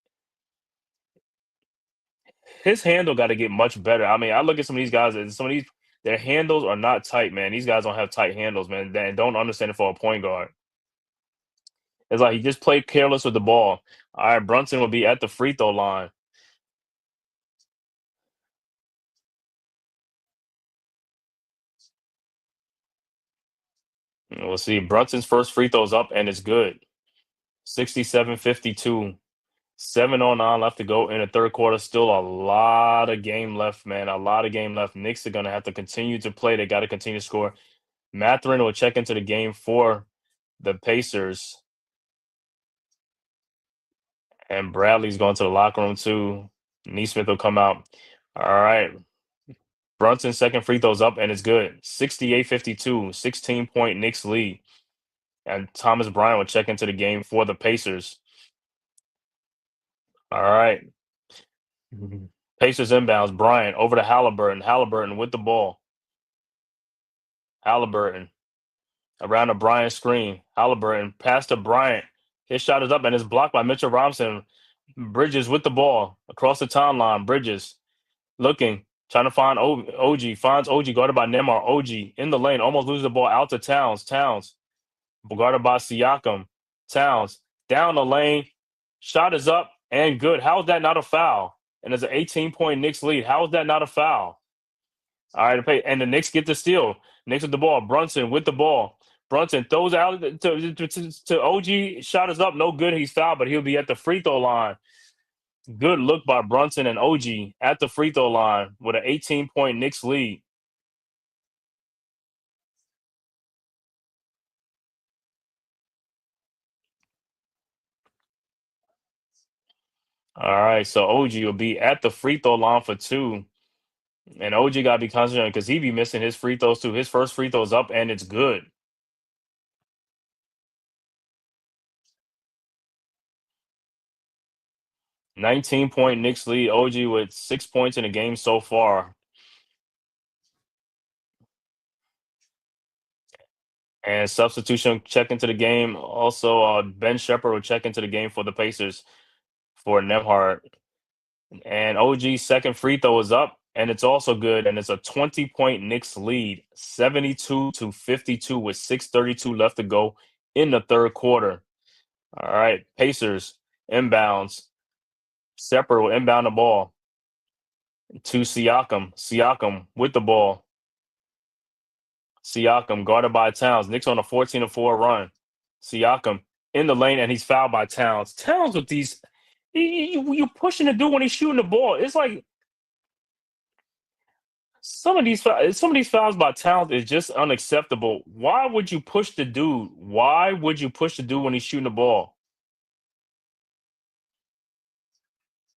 his handle got to get much better. I mean, I look at some of these guys and some of these their handles are not tight, man. These guys don't have tight handles, man. They don't understand it for a point guard. It's like he just played careless with the ball. All right, Brunson will be at the free throw line. We'll see. Brunson's first free throw's up and it's good. 67-52. 7:09 left to go in the third quarter. Still a lot of game left, man. A lot of game left. Knicks are going to have to continue to play. They got to continue to score. Mathurin will check into the game for the Pacers. And Bradley's going to the locker room too. Neesmith will come out. All right. Brunson's second free throw's up and it's good. 68-52, 16-point Knicks lead. And Thomas Bryant will check into the game for the Pacers. All right. Pacers inbounds. Bryant over to Haliburton. Haliburton with the ball. Haliburton around the Bryant screen. Haliburton pass to Bryant. His shot is up and it's blocked by Mitchell Robinson. Bridges with the ball across the timeline. Bridges looking, trying to find OG. Finds OG guarded by Neymar. OG in the lane, almost loses the ball out to Towns. Towns guarded by Siakam. Towns down the lane. Shot is up and good. How is that not a foul? And there's an 18-point Knicks lead. How is that not a foul? All right, and the Knicks get the steal. Knicks with the ball. Brunson with the ball. Brunson throws out to OG. Shot is up. No good. He's fouled, but he'll be at the free throw line. Good look by Brunson and OG at the free throw line with an 18-point Knicks lead. All right, so OG will be at the free throw line for two. And OG got to be concentrating because he be missing his free throws too. His first free throw's up and it's good. 19-point Knicks lead. OG with 6 points in the game so far. And substitution check into the game. Also, Ben Shepherd will check into the game for the Pacers for Nembhard. And OG's second free throw is up, and it's also good. And it's a 20-point Knicks lead, 72-52 with 6:32 left to go in the third quarter. All right, Pacers inbounds. Shepherd will inbound the ball to Siakam. Siakam with the ball. Siakam guarded by Towns. Knicks on a 14-4 run. Siakam in the lane, and he's fouled by Towns. Towns with these, you pushing the dude when he's shooting the ball. It's like some of these fouls by Towns is just unacceptable. Why would you push the dude? Why would you push the dude when he's shooting the ball?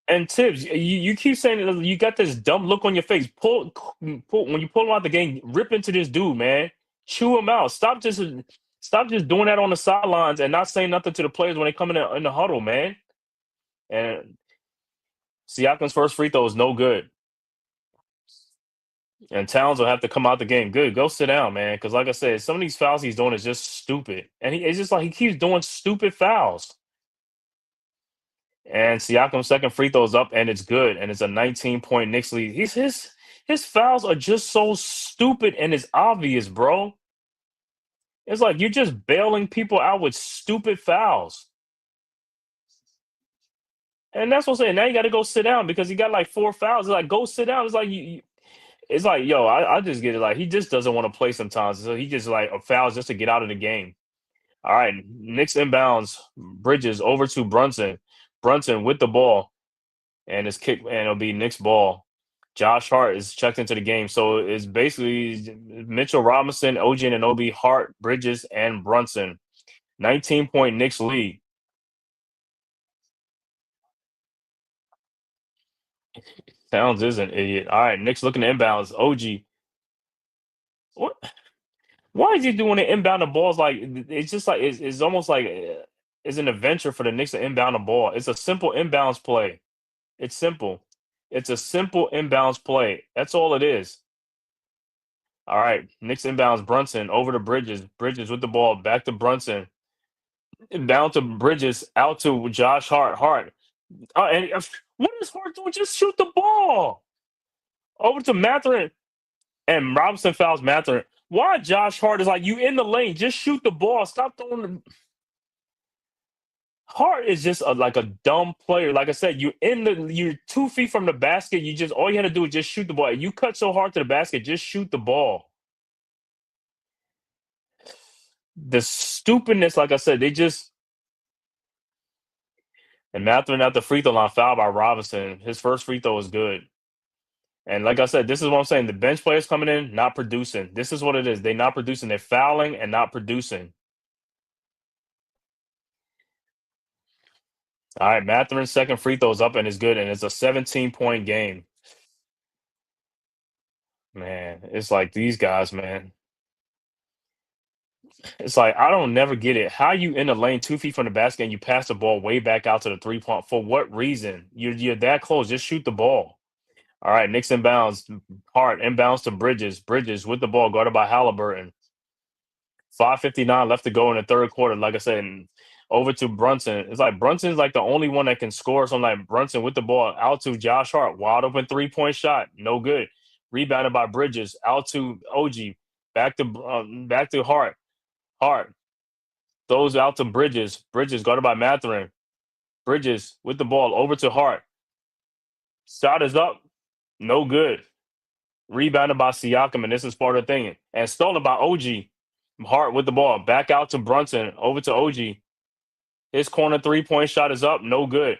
And Tibbs, you keep saying that you got this dumb look on your face. Pull when you pull him out the game. Rip into this dude, man. Chew him out. Stop just doing that on the sidelines and not saying nothing to the players when they come in the huddle, man. And Siakam's first free throw is no good. And Towns will have to come out the game. Good, go sit down, man. Because like I said, some of these fouls he's doing is just stupid, and it's just like he keeps doing stupid fouls. And Siakam's second free throw is up, and it's good, and it's a 19-point Knicks lead. His fouls are just so stupid, and it's obvious, bro. It's like you're just bailing people out with stupid fouls. And that's what I'm saying. Now you got to go sit down because he got like 4 fouls. It's like, go sit down. It's like it's like, yo, I just get it. Like, he just doesn't want to play sometimes. So he just like fouls just to get out of the game. All right. Knicks inbounds. Bridges over to Brunson. Brunson with the ball. And it's kicked, and it'll be Knicks ball. Josh Hart is checked into the game. So it's basically Mitchell Robinson, OG Anunoby, Hart, Bridges, and Brunson. 19-point Knicks lead. Towns is an idiot. All right, Knicks looking to inbounds. OG. What? Why is he doing it inbound the balls? Like, it's just like it's almost like it's an adventure for the Knicks to inbound the ball. It's a simple inbounds play. It's simple. It's a simple inbounds play. That's all it is. All right, Knicks inbounds Brunson over to Bridges. Bridges with the ball back to Brunson. Down to Bridges, out to Josh Hart. Hart. And what is Hart doing? Just shoot the ball. Over to Mathurin. And Robinson fouls Mathurin. Why Josh Hart is like, you in the lane, just shoot the ball. Stop throwing the Hart is just like a dumb player. Like I said, you're 2 feet from the basket. All you had to do is just shoot the ball. You cut so hard to the basket, just shoot the ball. The stupidness, like I said, and Mathurin at the free throw line fouled by Robinson. His first free throw was good. And like I said, this is what I'm saying. The bench players coming in, not producing. This is what it is. They're not producing. They're fouling and not producing. All right, Mathurin's second free throw is up and is good, and it's a 17-point game. Man, it's like these guys, man. It's like I don't never get it. How you in the lane 2 feet from the basket and you pass the ball way back out to the 3-point? For what reason? You're that close. Just shoot the ball. All right, Knicks inbounds. Hart inbounds to Bridges. Bridges with the ball, guarded by Haliburton. 5:59 left to go in the third quarter. Like I said, and over to Brunson. It's like Brunson's like the only one that can score. So I'm like, Brunson with the ball out to Josh Hart. Wide open 3-point shot. No good. Rebounded by Bridges. Out to OG. Back to Hart. Hart throws out to Bridges. Bridges guarded by Mathurin. Bridges with the ball over to Hart. Shot is up. No good. Rebounded by Siakam, and this is part of the thing. And stolen by OG. Hart with the ball. Back out to Brunson. Over to OG. His corner 3-point shot is up. No good.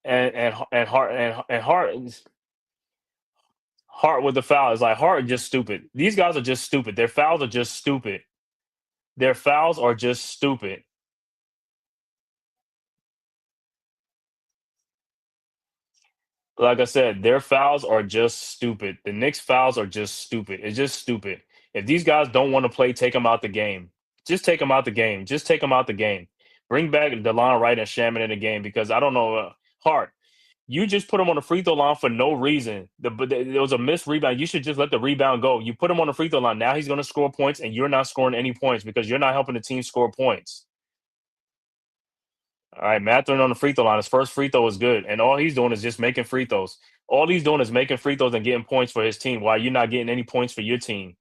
And Hart with the foul. It's like Hart is just stupid. These guys are just stupid. Their fouls are just stupid. Their fouls are just stupid. Like I said, their fouls are just stupid. The Knicks fouls are just stupid. It's just stupid. If these guys don't want to play, take them out the game. Just take them out the game. Just take them out the game. Bring back DeLon Wright and Shaman in the game because I don't know. Hart, you just put him on the free throw line for no reason. There was a missed rebound. You should just let the rebound go. You put him on the free throw line. Now he's going to score points, and you're not scoring any points because you're not helping the team score points. All right, Mathurin on the free throw line. His first free throw is good, and all he's doing is just making free throws. All he's doing is making free throws and getting points for his team while you're not getting any points for your team.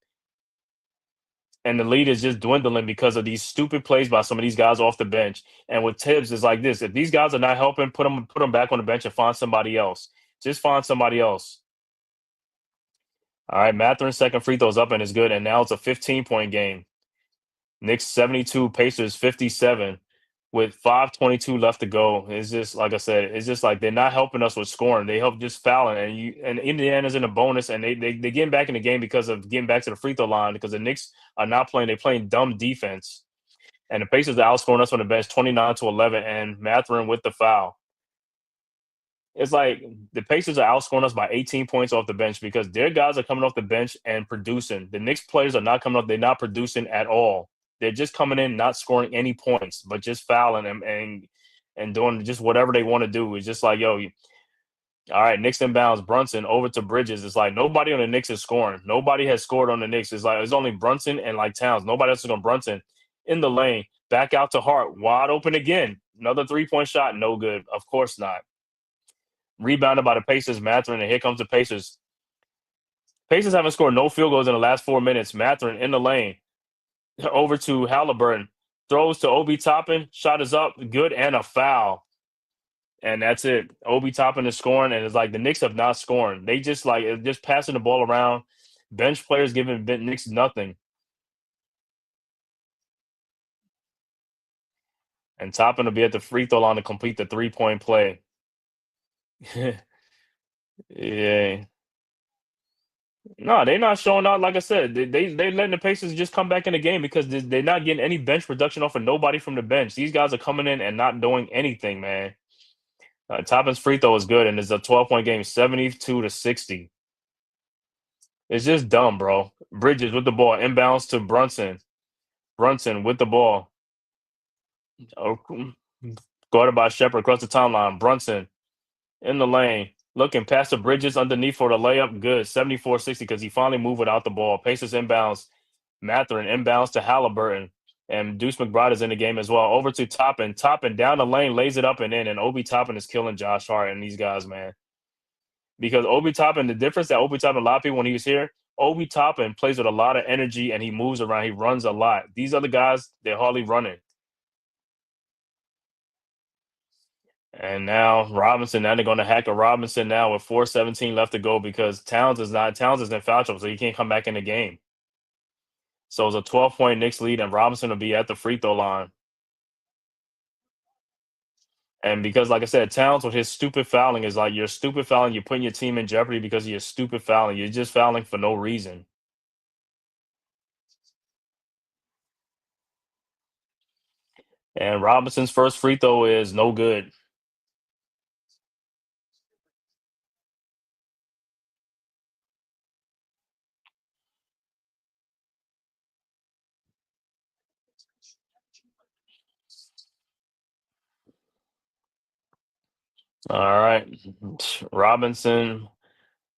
And the lead is just dwindling because of these stupid plays by some of these guys off the bench. And with Tibbs, it's like this. If these guys are not helping, put them back on the bench and find somebody else. Just find somebody else. All right, Mathurin's second free throw's up and is good, and now it's a 15-point game. Knicks 72, Pacers 57 with 5:22 left to go. It's just, like I said, it's just like they're not helping us with scoring. They help just fouling. And Indiana's in a bonus, and they're getting back in the game because of getting back to the free throw line because the Knicks are not playing. They're playing dumb defense. And the Pacers are outscoring us on the bench 29-11, and Mathurin with the foul. It's like the Pacers are outscoring us by 18 points off the bench because their guys are coming off the bench and producing. The Knicks players are not coming up. They're not producing at all. They're just coming in, not scoring any points, but just fouling and doing just whatever they want to do. It's just like, yo, all right, Knicks inbounds Brunson over to Bridges. It's like nobody on the Knicks is scoring. Nobody has scored on the Knicks. It's like it's only Brunson and like Towns. Nobody else is on Brunson in the lane. Back out to Hart, wide open again. Another 3-point shot, no good. Of course not. Rebounded by the Pacers, Mathurin, and here comes the Pacers. Pacers haven't scored no field goals in the last 4 minutes. Mathurin in the lane. Over to Haliburton. Throws to Obi Toppin. Shot is up. Good and a foul. And that's it. Obi Toppin is scoring, and it's like the Knicks have not scored. They just just passing the ball around. Bench players giving Knicks nothing. And Toppin will be at the free throw line to complete the 3-point play. Yeah. No, they're not showing out. Like I said, they letting the Pacers just come back in the game because they're not getting any bench production off of nobody from the bench. These guys are coming in and not doing anything, man. Toppin's free throw is good, and it's a 12-point game, 72-60. It's just dumb, bro. Bridges with the ball, inbounds to Brunson. Brunson with the ball. Oh, guarded by Shepard across the timeline. Brunson in the lane. Looking past the Bridges underneath for the layup. Good. 74-60 because he finally moved without the ball. Pacers inbounds. Mathurin inbounds to Haliburton. And Deuce McBride is in the game as well. Over to Toppin. Toppin down the lane, lays it up and in. And Obi Toppin is killing Josh Hart and these guys, man. Because Obi Toppin, the difference that Obi Toppin, a lot of people when he was here, Obi Toppin plays with a lot of energy and he moves around. He runs a lot. These other guys, they're hardly running. And now Robinson, now they're going to hack a Robinson now with 4:17 left to go because Towns is in foul trouble, so he can't come back in the game. So it's a 12-point Knicks lead, and Robinson will be at the free throw line. And because, like I said, Towns with his stupid fouling is like you're stupid fouling, you're putting your team in jeopardy because of your stupid fouling. You're just fouling for no reason. And Robinson's first free throw is no good. All right. Robinson.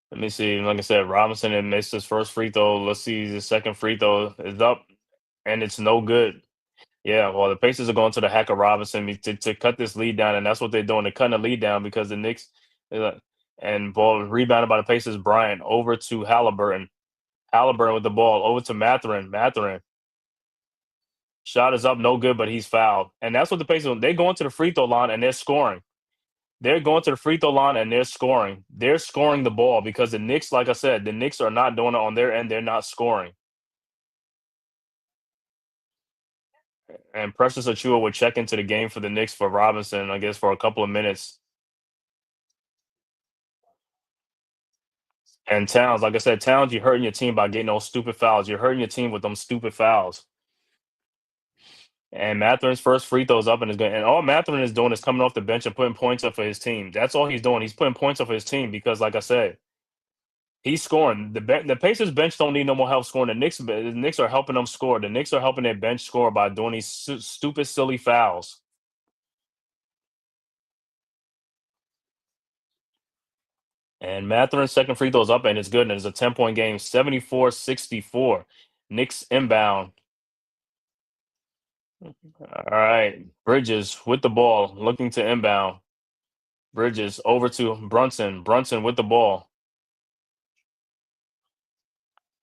Let me see. Like I said, Robinson had missed his first free throw. Let's see. The second free throw is up, and it's no good. Yeah, well, the Pacers are going to the Hacker Robinson to cut this lead down, and that's what they're doing. They're cutting the lead down because the Knicks uh, and ball rebounded by the Pacers. Bryant over to Haliburton. Haliburton with the ball over to Mathurin. Mathurin shot is up, no good, but he's fouled. And that's what the Pacers. They go into the free throw line and they're scoring. They're going to the free throw line and they're scoring. They're scoring the ball because the Knicks, like I said, the Knicks are not doing it on their end. They're not scoring. And Precious Achua would check into the game for the Knicks for Robinson, I guess, for a couple of minutes. And Towns, like I said, Towns, you're hurting your team by getting those stupid fouls. You're hurting your team with them stupid fouls. And Matherin's first free throws up and is going. And all Matherin is doing is coming off the bench and putting points up for his team. That's all he's doing. He's putting points up for his team because, like I said, he's scoring. The Pacers bench don't need no more help scoring. The Knicks are helping them score. The Knicks are helping their bench score by doing these stupid, silly fouls. And Matherin's second free throws up and it's good. And it's a 10-point game, 74-64. Knicks inbound. All right. Bridges with the ball, looking to inbound. Bridges over to Brunson. Brunson with the ball.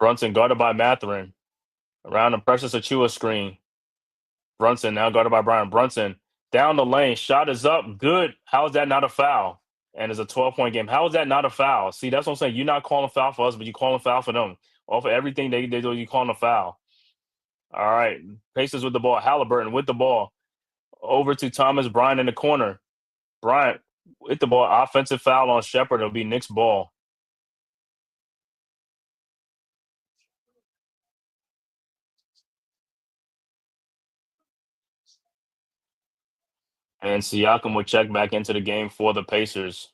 Brunson guarded by Matherin. Around the Precious Achua screen. Brunson now guarded by Brian. Brunson down the lane. Shot is up. Good. How is that not a foul? And it's a 12-point game. How is that not a foul? See, that's what I'm saying. You're not calling foul for us, but you're calling foul for them. Off of everything they do, you're calling a foul. All right. Pacers with the ball. Haliburton with the ball. Over to Thomas Bryant in the corner. Bryant with the ball. Offensive foul on Shepard. It'll be Knicks ball. And Siakam would check back into the game for the Pacers.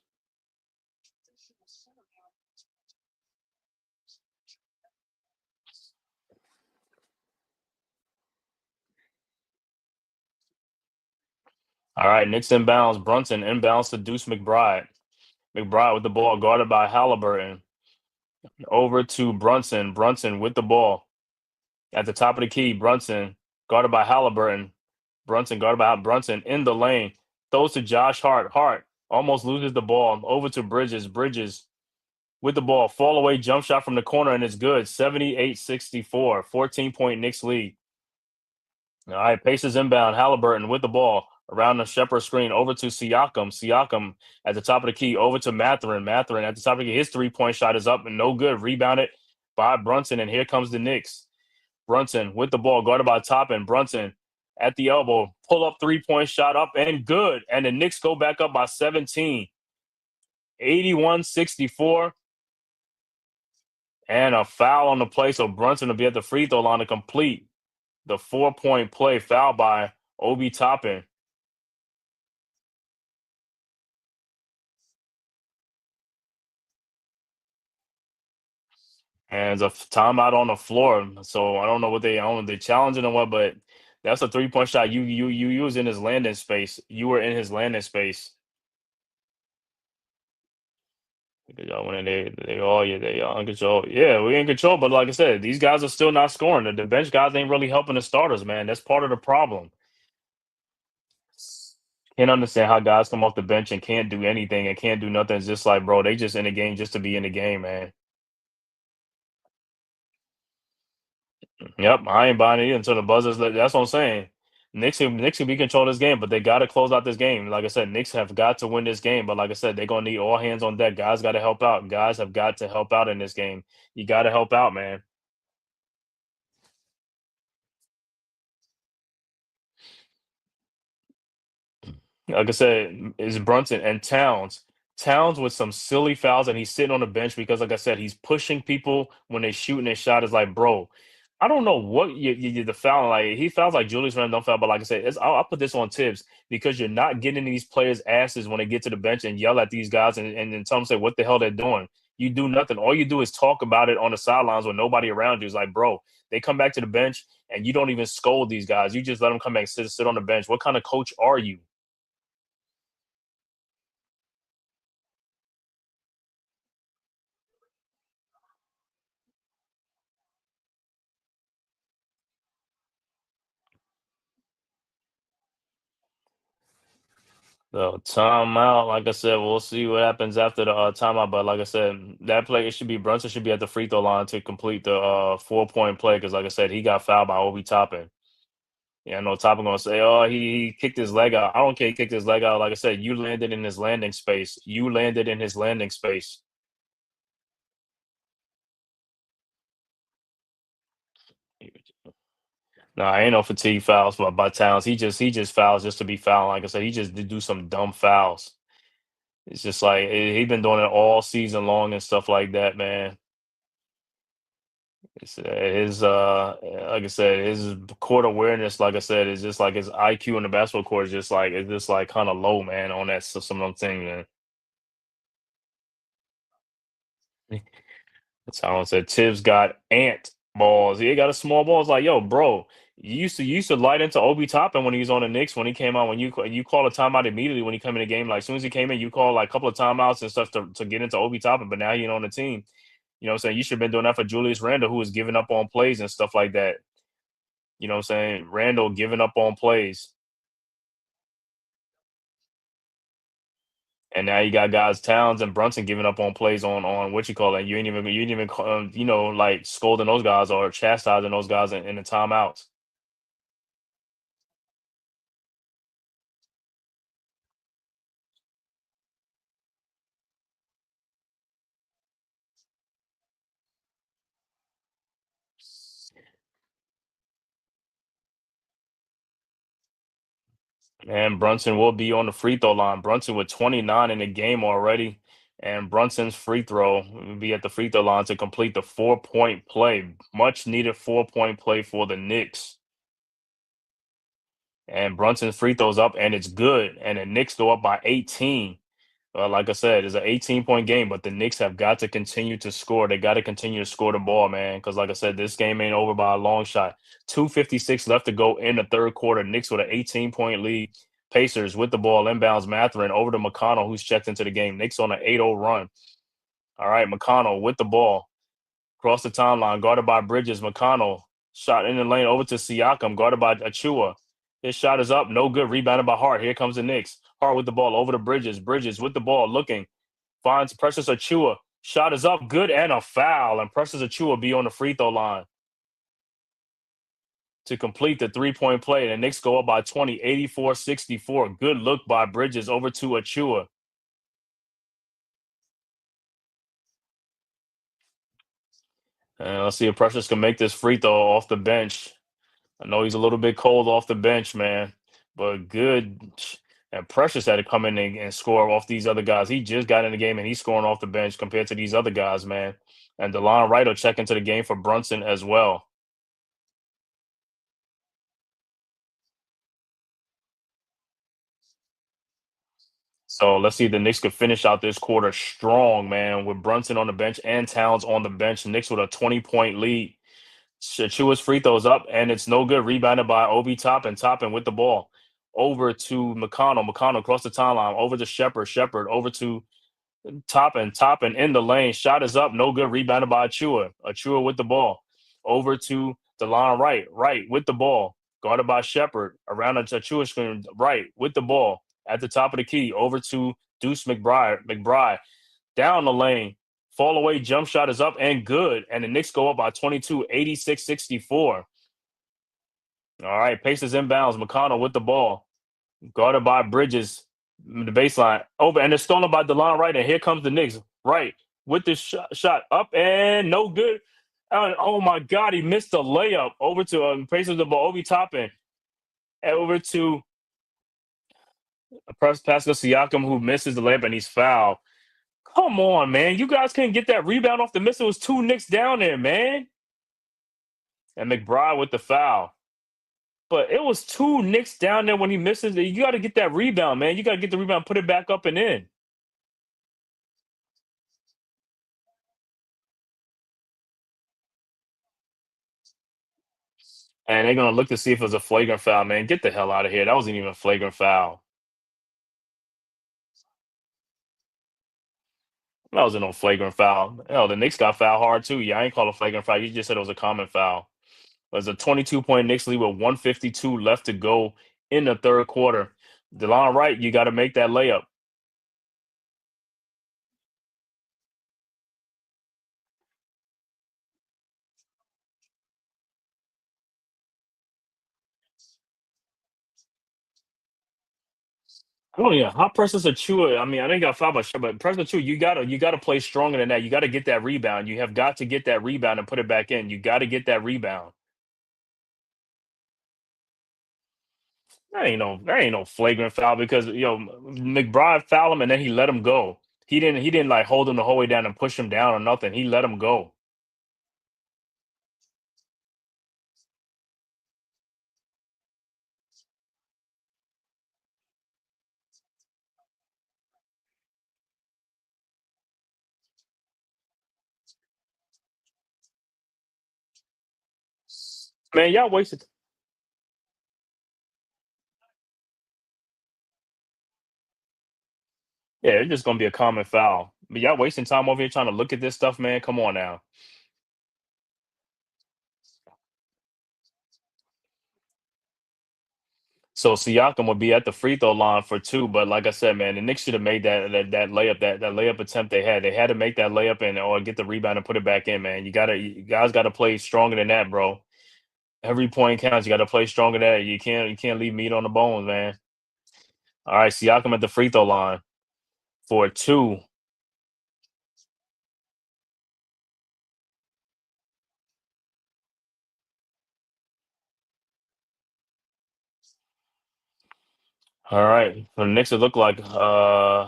All right, Knicks inbounds. Brunson inbounds to Deuce McBride. McBride with the ball, guarded by Haliburton. Over to Brunson. Brunson with the ball at the top of the key. Brunson guarded by Haliburton. Brunson guarded by Brunson in the lane. Throws to Josh Hart. Hart almost loses the ball. Over to Bridges. Bridges with the ball. Fall away jump shot from the corner, and it's good. 78-64. 14-point Knicks lead. All right, Pacers inbound. Haliburton with the ball around the Shepherd screen. Over to Siakam. Siakam at the top of the key. Over to Mathurin. Mathurin at the top of the key. His three-point shot is up and no good. Rebounded by Brunson, and here comes the Knicks. Brunson with the ball, guarded by Toppin. Brunson at the elbow. Pull up three-point shot up and good. And the Knicks go back up by 17. 81-64. And a foul on the play, so Brunson will be at the free throw line to complete the 4-point play. Foul by Obi Toppin. And there's a timeout on the floor. So I don't know what they're challenging or what, but that's a 3-point shot. You was in his landing space. You were in his landing space. Because y'all when they all in control. Yeah, we in control, but like I said, these guys are still not scoring. The bench guys ain't really helping the starters, man. That's part of the problem. Can't understand how guys come off the bench and can't do anything and can't do nothing. It's just like, bro, they just in the game just to be in the game, man. Yep, I ain't buying it either until the buzzers. That's what I'm saying. Knicks can be control this game, but they got to close out this game. Like I said, Knicks have got to win this game. But like I said, they're gonna need all hands on deck. Guys got to help out. Guys have got to help out in this game. You got to help out, man. Like I said, is Brunson and Towns. Towns with some silly fouls, and he's sitting on the bench because, like I said, he's pushing people when they shooting their shot. Is like, bro, I don't know what the foul like. He fouls like Julius Randle don't foul, but like I said, I'll put this on Tibbs because you're not getting these players' asses when they get to the bench and yell at these guys and then tell them say what the hell they're doing. You do nothing. All you do is talk about it on the sidelines with nobody around you. It's like, bro, they come back to the bench and you don't even scold these guys. You just let them come back and sit on the bench. What kind of coach are you? So timeout, like I said, we'll see what happens after the timeout. But like I said, that play it should be Brunson should be at the free throw line to complete the 4-point play because, like I said, he got fouled by Obi Toppin. Yeah, I know Toppin gonna say, "Oh, he kicked his leg out." I don't care. He kicked his leg out. Like I said, you landed in his landing space. You landed in his landing space. Nah, ain't no fatigue fouls by Towns. He just fouls just to be fouling. Like I said, he just did do some dumb fouls. It's just like he been doing it all season long and stuff like that, man. His like I said, his court awareness, like I said, is just like his IQ in the basketball court is just like it's just like kind of low, man. On that some of them things, man. That's how I said. Tibbs got ant balls. He got a small ball. It's like, yo, bro, you used to light into Obi Toppin when he was on the Knicks. When he came out, when you call a timeout immediately when he come in the game. Like as soon as he came in, you call like a couple of timeouts and stuff to get into Obi Toppin. But now he's on the team. You know what I'm saying? You should have been doing that for Julius Randle, who was giving up on plays and stuff like that. You know what I'm saying? Randall giving up on plays. And now you got guys Towns and Brunson giving up on plays on what you call it. You ain't even like scolding those guys or chastising those guys in the timeouts. And Brunson will be on the free throw line. Brunson with 29 in the game already. And Brunson's free throw will be at the free throw line to complete the 4-point play. Much needed 4-point play for the Knicks. And Brunson's free throws up and it's good. And the Knicks go up by 18. Like I said, it's an 18-point game, but the Knicks have got to continue to score. They got to continue to score the ball, man. Because, like I said, this game ain't over by a long shot. 2:56 left to go in the third quarter. Knicks with an 18-point lead. Pacers with the ball, inbounds Mathurin over to McConnell, who's checked into the game. Knicks on an 8-0 run. All right, McConnell with the ball. Across the timeline, guarded by Bridges. McConnell shot in the lane over to Siakam, guarded by Achua. His shot is up, no good. Rebounded by Hart. Here comes the Knicks. Hart with the ball over to Bridges. Bridges with the ball, looking. Finds Precious Achua. Shot is up, good, and a foul. And Precious Achua be on the free throw line to complete the three-point play. The Knicks go up by 20, 84-64. Good look by Bridges over to Achua. And let's see if Precious can make this free throw off the bench. I know he's a little bit cold off the bench, man, but good. And Precious had to come in and score off these other guys. He just got in the game and he's scoring off the bench compared to these other guys, man. And DeLon Wright will check into the game for Brunson as well. So let's see if the Knicks could finish out this quarter strong, man, with Brunson on the bench and Towns on the bench. Knicks with a 20-point lead. Achua's free throws up, and it's no good. Rebounded by Obi Toppin. Toppin with the ball over to McConnell. McConnell across the timeline over to Shepard. Shepard over to Toppin. Toppin in the lane. Shot is up, no good. Rebounded by Achua. Achua with the ball over to DeLon Wright. Wright with the ball, guarded by Shepard. Around the Achua screen. Wright with the ball at the top of the key over to Deuce McBride. McBride down the lane. Fall away jump shot is up and good. And the Knicks go up by 22, 86-64. All right, Pacers inbounds. McConnell with the ball. Guarded by Bridges. The baseline. Over, and it's stolen by DeLon Wright. And here comes the Knicks. Wright with this shot up and no good. Oh, my God, he missed the layup. Over to Pacers the ball. Obi Toppin. Over to Pascal Siakam, who misses the layup and he's fouled. Come on, man. You guys couldn't get that rebound off the miss. It was two Knicks down there, man. And McBride with the foul. But it was two Knicks down there when he misses it. You got to get that rebound, man. You got to get the rebound, put it back up and in. And they're going to look to see if it was a flagrant foul, man. Get the hell out of here. That wasn't even a flagrant foul. That wasn't no flagrant foul. Hell, the Knicks got fouled hard, too. Yeah, I ain't call it a flagrant foul. You just said it was a common foul. There's a 22-point Knicks lead with 152 left to go in the third quarter. DeLon Wright, you got to make that layup. Oh yeah, hot Precious Achua. I mean, I think got fouled by sure, but Precious Achua, you gotta play stronger than that. You got to get that rebound. You have got to get that rebound and put it back in. You got to get that rebound. That ain't no flagrant foul because McBride fouled him and then he let him go. He didn't like hold him the whole way down and push him down or nothing. He let him go. Man, y'all wasted. Yeah, it's just gonna be a common foul. But y'all wasting time over here trying to look at this stuff, man. Come on now. So Siakam would be at the free throw line for two, but like I said, man, the Knicks should have made that layup, that layup attempt they had. They had to make that layup and or get the rebound and put it back in, man. You guys gotta play stronger than that, bro. Every point counts. You gotta play stronger than that. You can't leave meat on the bones, man. All right, Siakam at the free throw line for two. All right. For the Knicks, it looked like Achua,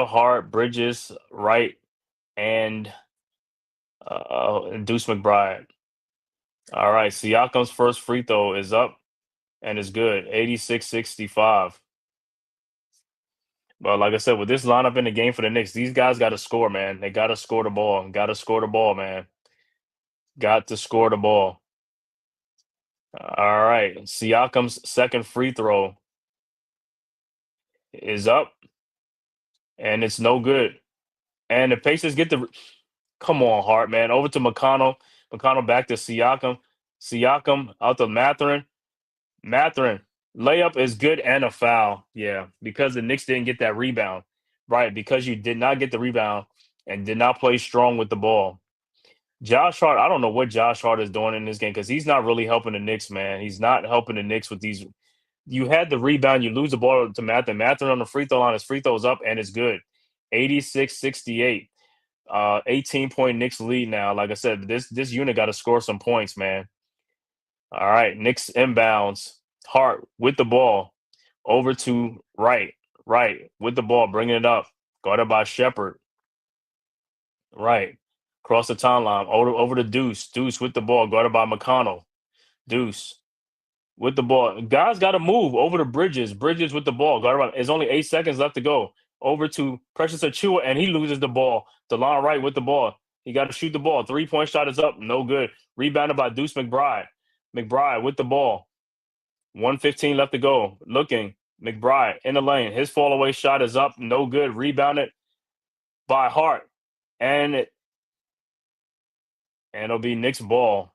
Hart, Bridges, Wright, and Deuce McBride. All right. Siakam's first free throw is up and is good. 86-65. But like I said, with this lineup in the game for the Knicks, these guys got to score, man. They got to score the ball. Got to score the ball, man. Got to score the ball. All right. Siakam's second free throw is up, and it's no good. And the Pacers get the come on, Hart, man. Over to McConnell. McConnell back to Siakam. Siakam out to Matherin. Matherin. Layup is good and a foul. Yeah, because the Knicks didn't get that rebound. Right, because you did not get the rebound and did not play strong with the ball. Josh Hart, I don't know what Josh Hart is doing in this game because he's not really helping the Knicks, man. He's not helping the Knicks with these. You had the rebound, you lose the ball to Matherin. Matherin on the free throw line, his free throws up, and it's good. 86-68. 18-point Knicks lead now. Like I said, this unit got to score some points, man. All right, Knicks inbounds. Hart with the ball over to right with the ball, bringing it up. Guarded by Shepard. Right, across the timeline, over to Deuce. Deuce with the ball, guarded by McConnell. Deuce with the ball. Guys got to move over to Bridges. Bridges with the ball. Guarded by, there's only 8 seconds left to go. Over to Precious Achiuwa, and he loses the ball. DeLon Wright with the ball. He got to shoot the ball. 3-point shot is up. No good. Rebounded by Deuce McBride. McBride with the ball. 1:15 left to go. Looking. McBride in the lane. His fall away shot is up. No good. Rebounded by Hart. And it'll be Knicks ball.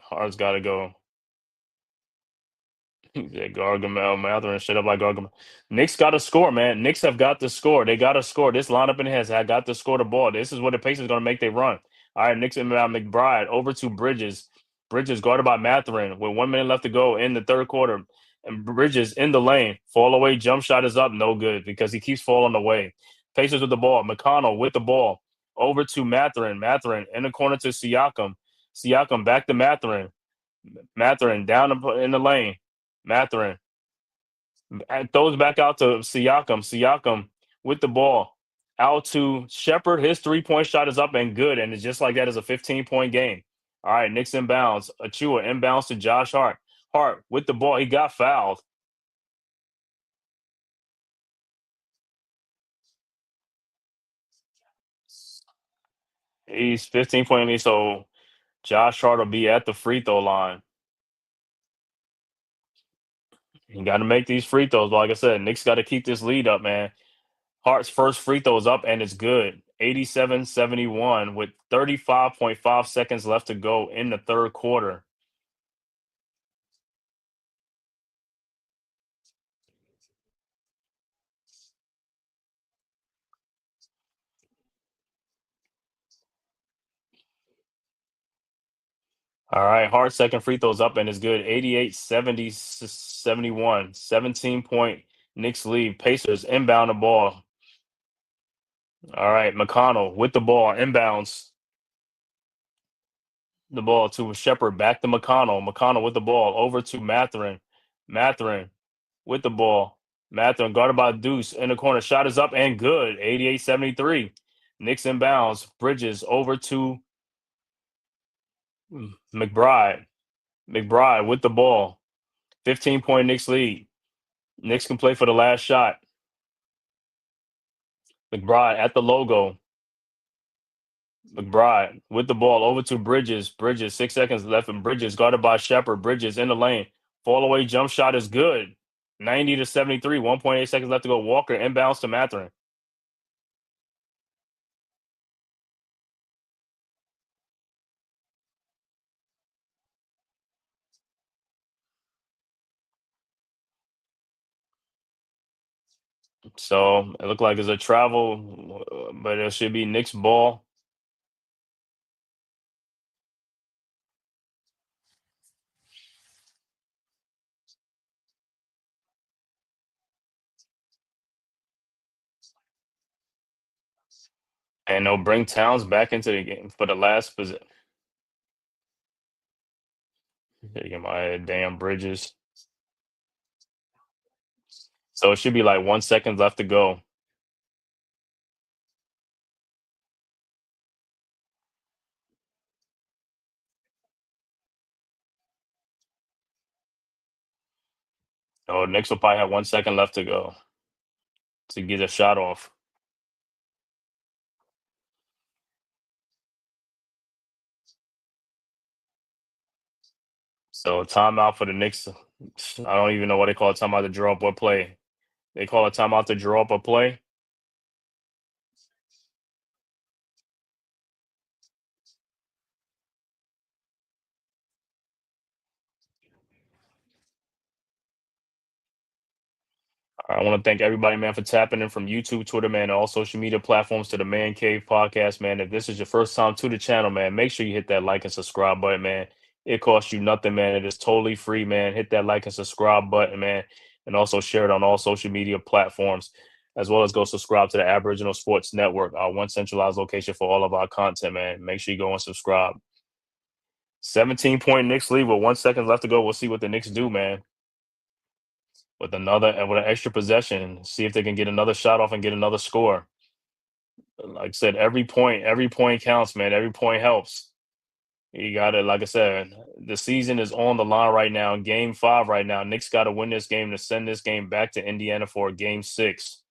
Hart's got to go. Yeah, Gargamel, Matherin, shut up like Gargamel. Knicks got to score, man. Knicks have got to score. They got to score. This lineup in has got to score the ball. This is what the Pacers going to make they run. All right, Knicks inbound McBride over to Bridges. Bridges guarded by Matherin with 1 minute left to go in the third quarter. And Bridges in the lane. Fall away, jump shot is up. No good because he keeps falling away. Pacers with the ball. McConnell with the ball. Over to Matherin. Matherin in the corner to Siakam. Siakam back to Matherin. Matherin down in the lane. Matherin throws back out to Siakam. Siakam with the ball out to Shepard. His 3-point shot is up and good, and it's just like that is a 15-point game. All right, Knicks inbounds. Achiuwa inbounds to Josh Hart. Hart with the ball. He got fouled. He's 15-point lead, so Josh Hart will be at the free throw line. You got to make these free throws. But like I said, Knicks got to keep this lead up, man. Hart's first free throw is up, and it's good. 87-71 with 35.5 seconds left to go in the third quarter. All right, Hart's second free throw's up, and it's good. 88-71. 17-point Knicks lead. Pacers inbound the ball. All right, McConnell with the ball, inbounds the ball to Shepard, back to McConnell. McConnell with the ball, over to Matherin. Matherin with the ball. Matherin guarded by Deuce in the corner. Shot is up and good. 88-73. Knicks inbounds. Bridges over to McBride. McBride with the ball. 15-point Knicks lead. Knicks can play for the last shot. McBride at the logo. McBride with the ball over to Bridges. Bridges, 6 seconds left, and Bridges guarded by Shepard. Bridges in the lane. Fall away jump shot is good. 90-73. 1.8 seconds left to go. Walker inbounds to Matherin. So it looked like it's a travel, but it should be Knicks ball. And they'll bring Towns back into the game for the last position. Get my damn Bridges. So it should be like 1 second left to go. Oh, Knicks will probably have 1 second left to go to get a shot off. So timeout for the Knicks. I don't even know what they call a timeout to draw up what play. They call a timeout to draw up a play. I want to thank everybody, man, for tapping in from YouTube, Twitter, man, and all social media platforms to the Man Cave Podcast, man. If this is your first time to the channel, man, make sure you hit that like and subscribe button, man. It costs you nothing, man. It is totally free, man. Hit that like and subscribe button, man, and also share it on all social media platforms, as well as go subscribe to the Aboriginal Sports Network, our one centralized location for all of our content, man. Make sure you go and subscribe. 17-point Knicks lead with 1 second left to go. We'll see what the Knicks do, man. With with an extra possession, see if they can get another shot off and get another score. Like I said, every point counts, man. Every point helps. You got to, like I said, the season is on the line right now. Game 5 right now. Knicks got to win this game to send this game back to Indiana for Game 6.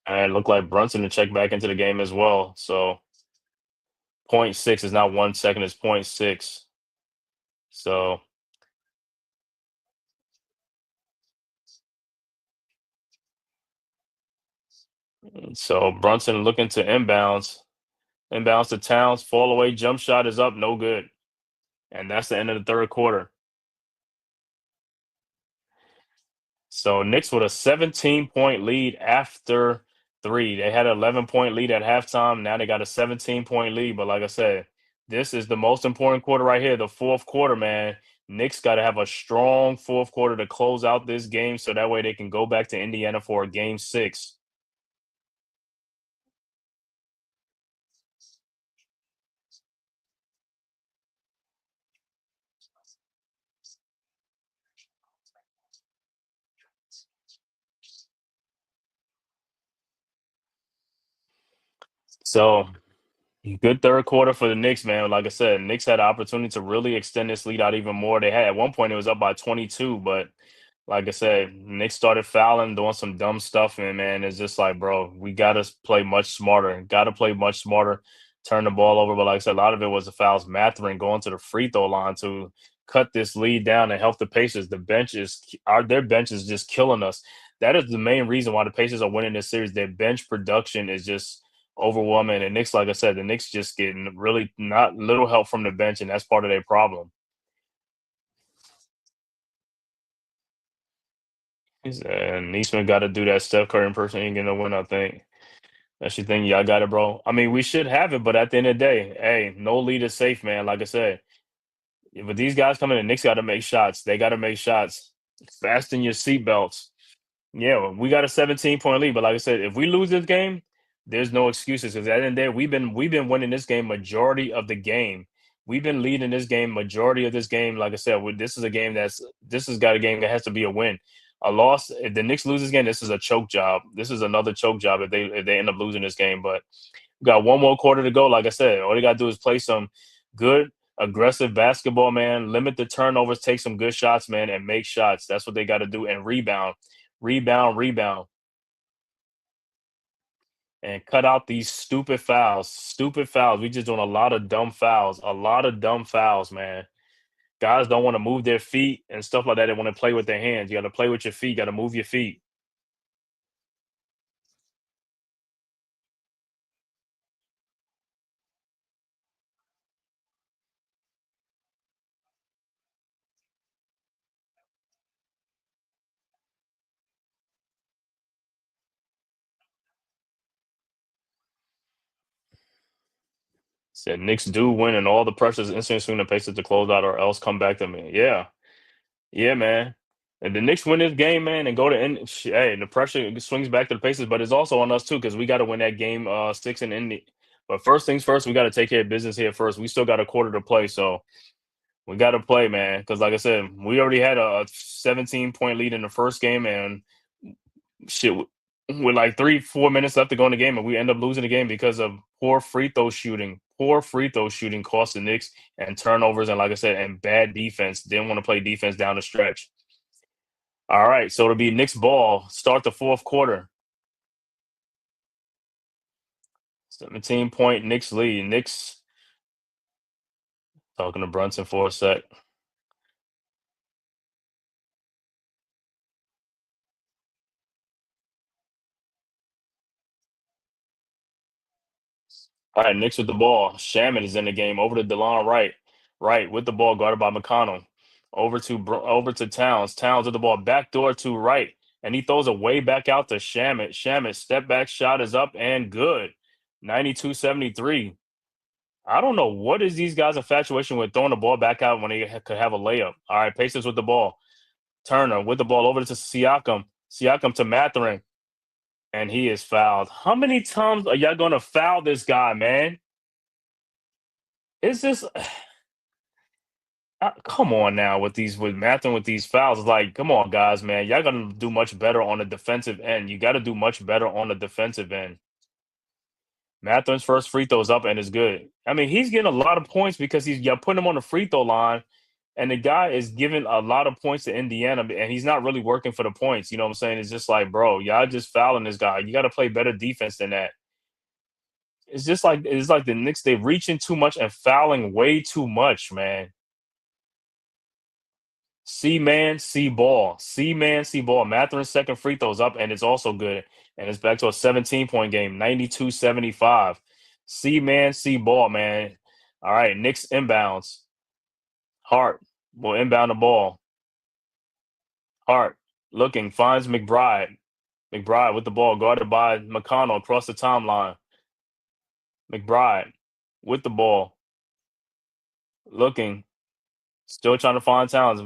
And it looked like Brunson to check back into the game as well. So point 0.6 is not 1 second, it's point 0.6. So Brunson looking to inbounds. Inbounds to Towns. Fall away jump shot is up, no good. And that's the end of the third quarter. So Knicks with a 17-point lead after 3. They had an 11-point lead at halftime. Now they got a 17-point lead. But like I said, this is the most important quarter right here, the fourth quarter, man. Knicks got to have a strong fourth quarter to close out this game so that way they can go back to Indiana for a Game 6. So good third quarter for the Knicks, man. Like I said, Knicks had an opportunity to really extend this lead out even more. They had at one point it was up by 22, but like I said, Knicks started fouling, doing some dumb stuff, and man, it's just like, bro, we gotta play much smarter. Gotta play much smarter. Turn the ball over, but like I said, a lot of it was the fouls. Mathurin going to the free throw line to cut this lead down and help the Pacers. Their bench is just killing us. That is the main reason why the Pacers are winning this series. Their bench production is just overwhelming. And Knicks, like I said, the Knicks just getting really not little help from the bench, and that's part of their problem. And Neesmith got to do that Steph Curry impersonation. Ain't gonna win, I think. That's your thing. Y'all got it, bro. I mean, we should have it, but at the end of the day, hey, no lead is safe, man. Like I said, but these guys coming in, Knicks got to make shots. They got to make shots. Fasten your seatbelts. Yeah, well, we got a 17-point lead, but like I said, if we lose this game, there's no excuses because at the end of the day, we've been winning this game majority of the game. We've been leading this game majority of this game. Like I said, this is a game this has got a game that has to be a win. A loss, if the Knicks lose this game, this is a choke job. This is another choke job if they end up losing this game. But we got one more quarter to go. Like I said, all they got to do is play some good, aggressive basketball, man. Limit the turnovers, take some good shots, man, and make shots. That's what they got to do. And rebound, rebound, rebound. And cut out these stupid fouls. Stupid fouls. We just doing a lot of dumb fouls. A lot of dumb fouls, man. Guys don't want to move their feet and stuff like that. They want to play with their hands. You got to play with your feet. You got to move your feet. Said Knicks do win, and all the pressure is instantly swing the Pacers to close out, or else come back to me. Yeah, yeah, man. And the Knicks win this game, man, and go to end. Hey, the pressure swings back to the Pacers, but it's also on us too because we got to win that game 6 in Indy. But first things first, we got to take care of business here first. We still got a quarter to play, so we got to play, man. Because like I said, we already had a 17-point lead in the first game, and shit, with like 3-4 minutes left to go in the game, and we end up losing the game because of poor free throw shooting. Poor free throw shooting cost the Knicks and turnovers, and like I said, and bad defense. Didn't want to play defense down the stretch. All right, so it'll be Knicks ball. Start the fourth quarter. 17-point Knicks lead. Knicks talking to Brunson for a sec. All right, Knicks with the ball. Shaman is in the game. Over to DeLon Wright. Wright with the ball, guarded by McConnell. Over to Towns. Towns with the ball. Backdoor to Wright. And he throws it way back out to Shamit. Shamit, step back shot is up and good. 92-73. I don't know what is these guys' infatuation with throwing the ball back out when they could have a layup. All right, Pacers with the ball. Turner with the ball over to Siakam. Siakam to Mathurin. And he is fouled. How many times are y'all going to foul this guy, man? It's just come on now with Mathurin with these fouls. It's like, come on, guys, man. Y'all got to do much better on the defensive end. You got to do much better on the defensive end. Mathurin's first free throw's up and is good. I mean, he's getting a lot of points because y'all putting him on the free throw line, and the guy is giving a lot of points to Indiana, and he's not really working for the points. You know what I'm saying? It's just like, bro, y'all just fouling this guy. You got to play better defense than that. It's like the Knicks, they're reaching too much and fouling way too much, man. C-man, C-ball. C-man, C-ball. Mathurin's second free throw's up, and it's also good. And it's back to a 17-point game, 92-75. C-man, C-ball, man. All right, Knicks inbounds. Hart will inbound the ball. Hart looking, finds McBride. McBride with the ball, guarded by McConnell across the timeline. McBride with the ball. Looking. Still trying to find Towns.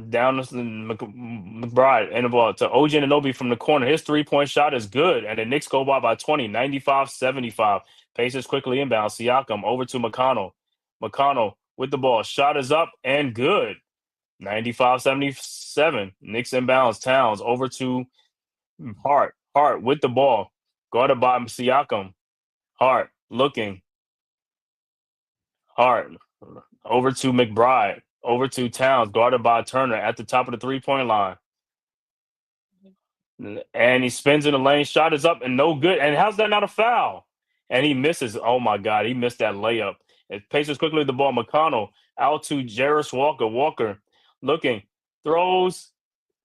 Down to McBride and the ball to OG Anunoby from the corner. His three-point shot is good. And the Knicks go by 20, 95-75. Pacers quickly inbound. Siakam over to McConnell. McConnell with the ball. Shot is up and good. 95-77. Knicks inbounds. Towns over to Hart. Hart with the ball. Guarded by Siakam. Hart looking. Hart over to McBride. Over to Towns, guarded by Turner at the top of the three-point line. And he spins in the lane. Shot is up and no good. And how's that not a foul? And he misses. Oh, my God. He missed that layup. It Pacers quickly with the ball. McConnell out to Jarris Walker. Walker looking. Throws.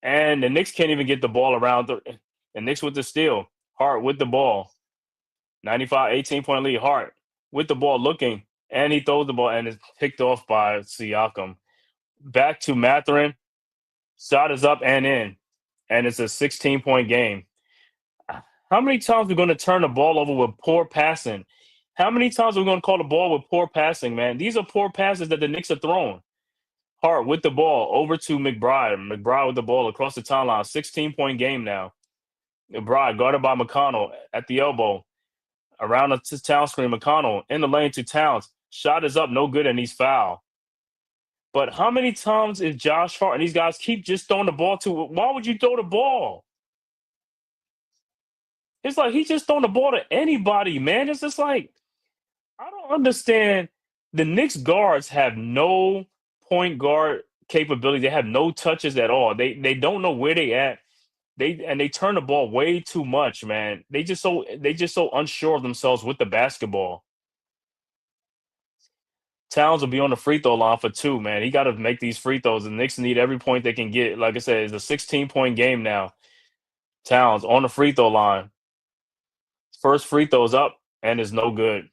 And the Knicks can't even get the ball around. The Knicks with the steal. Hart with the ball. 95, 18-point lead. Hart with the ball looking. And he throws the ball and it's picked off by Siakam. Back to Mathurin. Shot is up and in. And it's a 16-point game. How many times are we going to turn the ball over with poor passing? How many times are we going to call the ball with poor passing, man? These are poor passes that the Knicks are throwing. Hart with the ball over to McBride. McBride with the ball across the timeline. 16-point game now. McBride guarded by McConnell at the elbow. Around the Towns screen. McConnell in the lane to Towns. Shot is up, no good, and he's fouled. But how many times is Josh Hart and these guys keep just throwing the ball to? Why would you throw the ball? It's like he's just throwing the ball to anybody, man. It's just like, I don't understand. The Knicks guards have no point guard capability. They have no touches at all. They don't know where they at. They turn the ball way too much, man. They just so unsure of themselves with the basketball. Towns will be on the free throw line for 2, man. He got to make these free throws. The Knicks need every point they can get. Like I said, it's a 16-point game now. Towns on the free throw line. First free throw's up and is no good.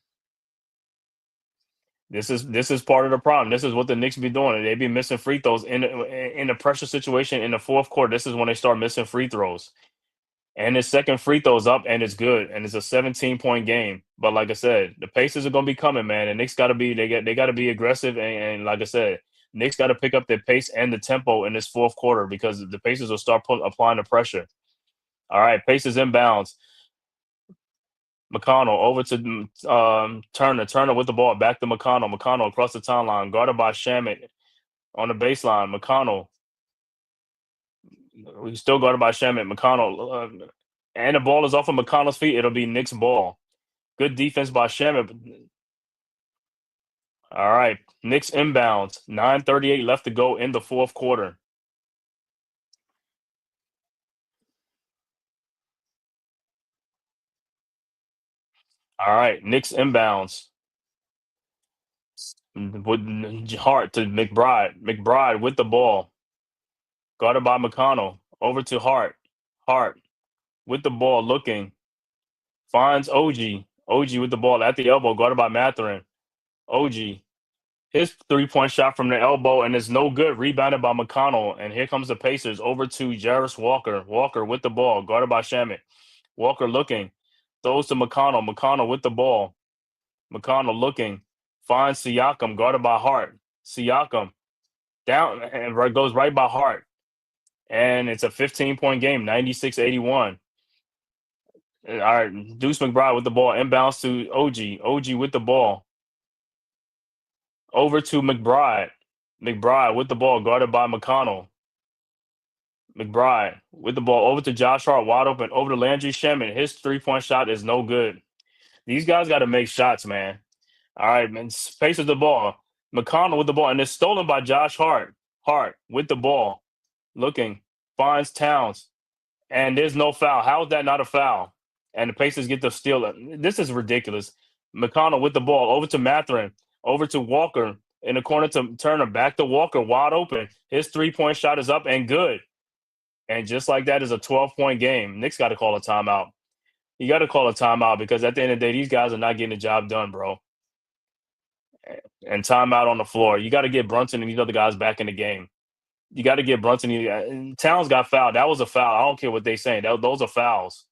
This is part of the problem. This is what the Knicks be doing. They be missing free throws in a pressure situation in the fourth quarter. This is when they start missing free throws. And his second free throw's up and it's good. And it's a 17-point game. But like I said, the Pacers are gonna be coming, man. And Knicks gotta be aggressive and like I said, Knicks gotta pick up their pace and the tempo in this fourth quarter because the Pacers will start applying the pressure. All right, Pacers inbounds. McConnell over to Turner. Turner with the ball back to McConnell. McConnell across the timeline, guarded by Shamit on the baseline. McConnell. He's still guarded by Shamit. McConnell. And the ball is off of McConnell's feet. It'll be Knicks' ball. Good defense by Shamit. All right. Knicks inbounds. 9:38 left to go in the fourth quarter. All right, Knicks inbounds. With Hart to McBride. McBride with the ball. Guarded by McConnell. Over to Hart. Hart with the ball looking. Finds OG. OG with the ball at the elbow. Guarded by Matherin. OG. His 3-point shot from the elbow, and it's no good. Rebounded by McConnell. And here comes the Pacers over to Jarris Walker. Walker with the ball. Guarded by Shamit. Walker looking. Throws to McConnell. McConnell with the ball. McConnell looking. Finds Siakam. Guarded by Hart. Siakam down and goes right by Hart. And it's a 15-point game, 96-81. All right, Deuce McBride with the ball, inbounds to OG. OG with the ball. Over to McBride. McBride with the ball, guarded by McConnell. McBride with the ball, over to Josh Hart, wide open, over to Landry Shamet. His 3-point shot is no good. These guys got to make shots, man. All right, man. Paces the ball. McConnell with the ball, and it's stolen by Josh Hart. Hart with the ball, looking, finds Towns, and there's no foul. How is that not a foul? And the Pacers get the steal. This is ridiculous. McConnell with the ball, over to Matherin, over to Walker, in the corner to Turner, back to Walker, wide open. His 3-point shot is up and good. And just like that is a 12-point game. Knicks got to call a timeout. You got to call a timeout because at the end of the day, these guys are not getting the job done, bro. And timeout on the floor. You got to get Brunson and these other guys back in the game. You got to get Brunson. Towns got fouled. That was a foul. I don't care what they're saying. Those are fouls.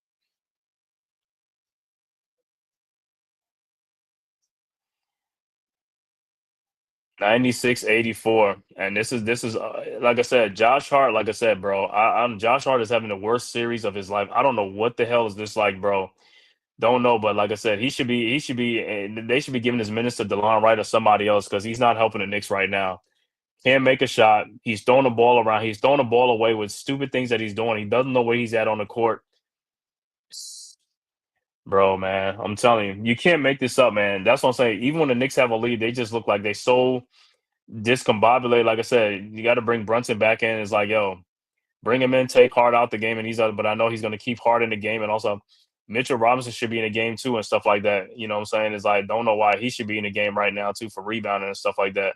96-84. And this is like I said, Josh Hart, like I said, bro. I'm Josh Hart is having the worst series of his life. I don't know what the hell is this like, bro. Don't know, but like I said, they should be giving his minutes to DeLon Wright or somebody else because he's not helping the Knicks right now. Can't make a shot. He's throwing the ball around. He's throwing the ball away with stupid things that he's doing. He doesn't know where he's at on the court. Bro, man, I'm telling you, you can't make this up, man. That's what I'm saying. Even when the Knicks have a lead, they just look like they so discombobulated. Like I said, you got to bring Brunson back in. It's like, yo, bring him in, take Hart out the game, and but I know he's going to keep Hart in the game, and also Mitchell Robinson should be in the game too, and stuff like that. You know what I'm saying? It's like, don't know why he should be in the game right now too for rebounding and stuff like that.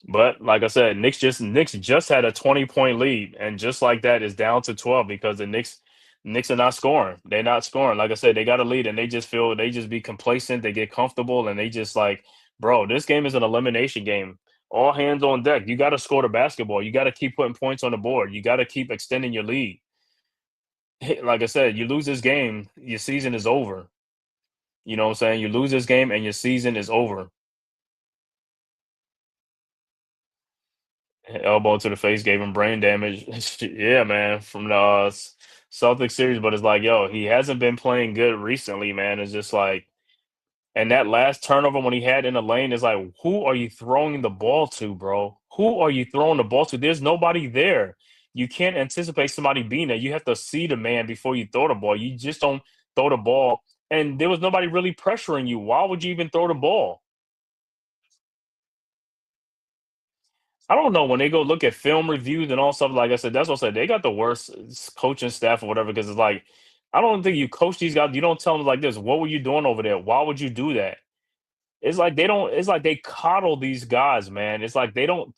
But like I said, Knicks just had a 20-point lead, and just like that is down to 12 because the Knicks are not scoring. They're not scoring. Like I said, they got a lead, and they just be complacent. They get comfortable, and they just like, bro, this game is an elimination game. All hands on deck. You got to score the basketball. You got to keep putting points on the board. You got to keep extending your lead. Like I said, you lose this game, your season is over. You know what I'm saying? You lose this game, and your season is over. Elbow to the face gave him brain damage. Yeah, man, from the Celtics series. But it's like, yo, he hasn't been playing good recently, man. It's just like, and that last turnover when he had in the lane is like, who are you throwing the ball to, bro? Who are you throwing the ball to? There's nobody there. You can't anticipate somebody being there. You have to see the man before you throw the ball. You just don't throw the ball. And there was nobody really pressuring you. Why would you even throw the ball? I don't know when they go look at film reviews and all stuff. Like I said, that's what I said. They got the worst coaching staff or whatever because it's like I don't think you coach these guys. You don't tell them like this. What were you doing over there? Why would you do that? It's like they don't. It's like they coddle these guys, man. It's like they don't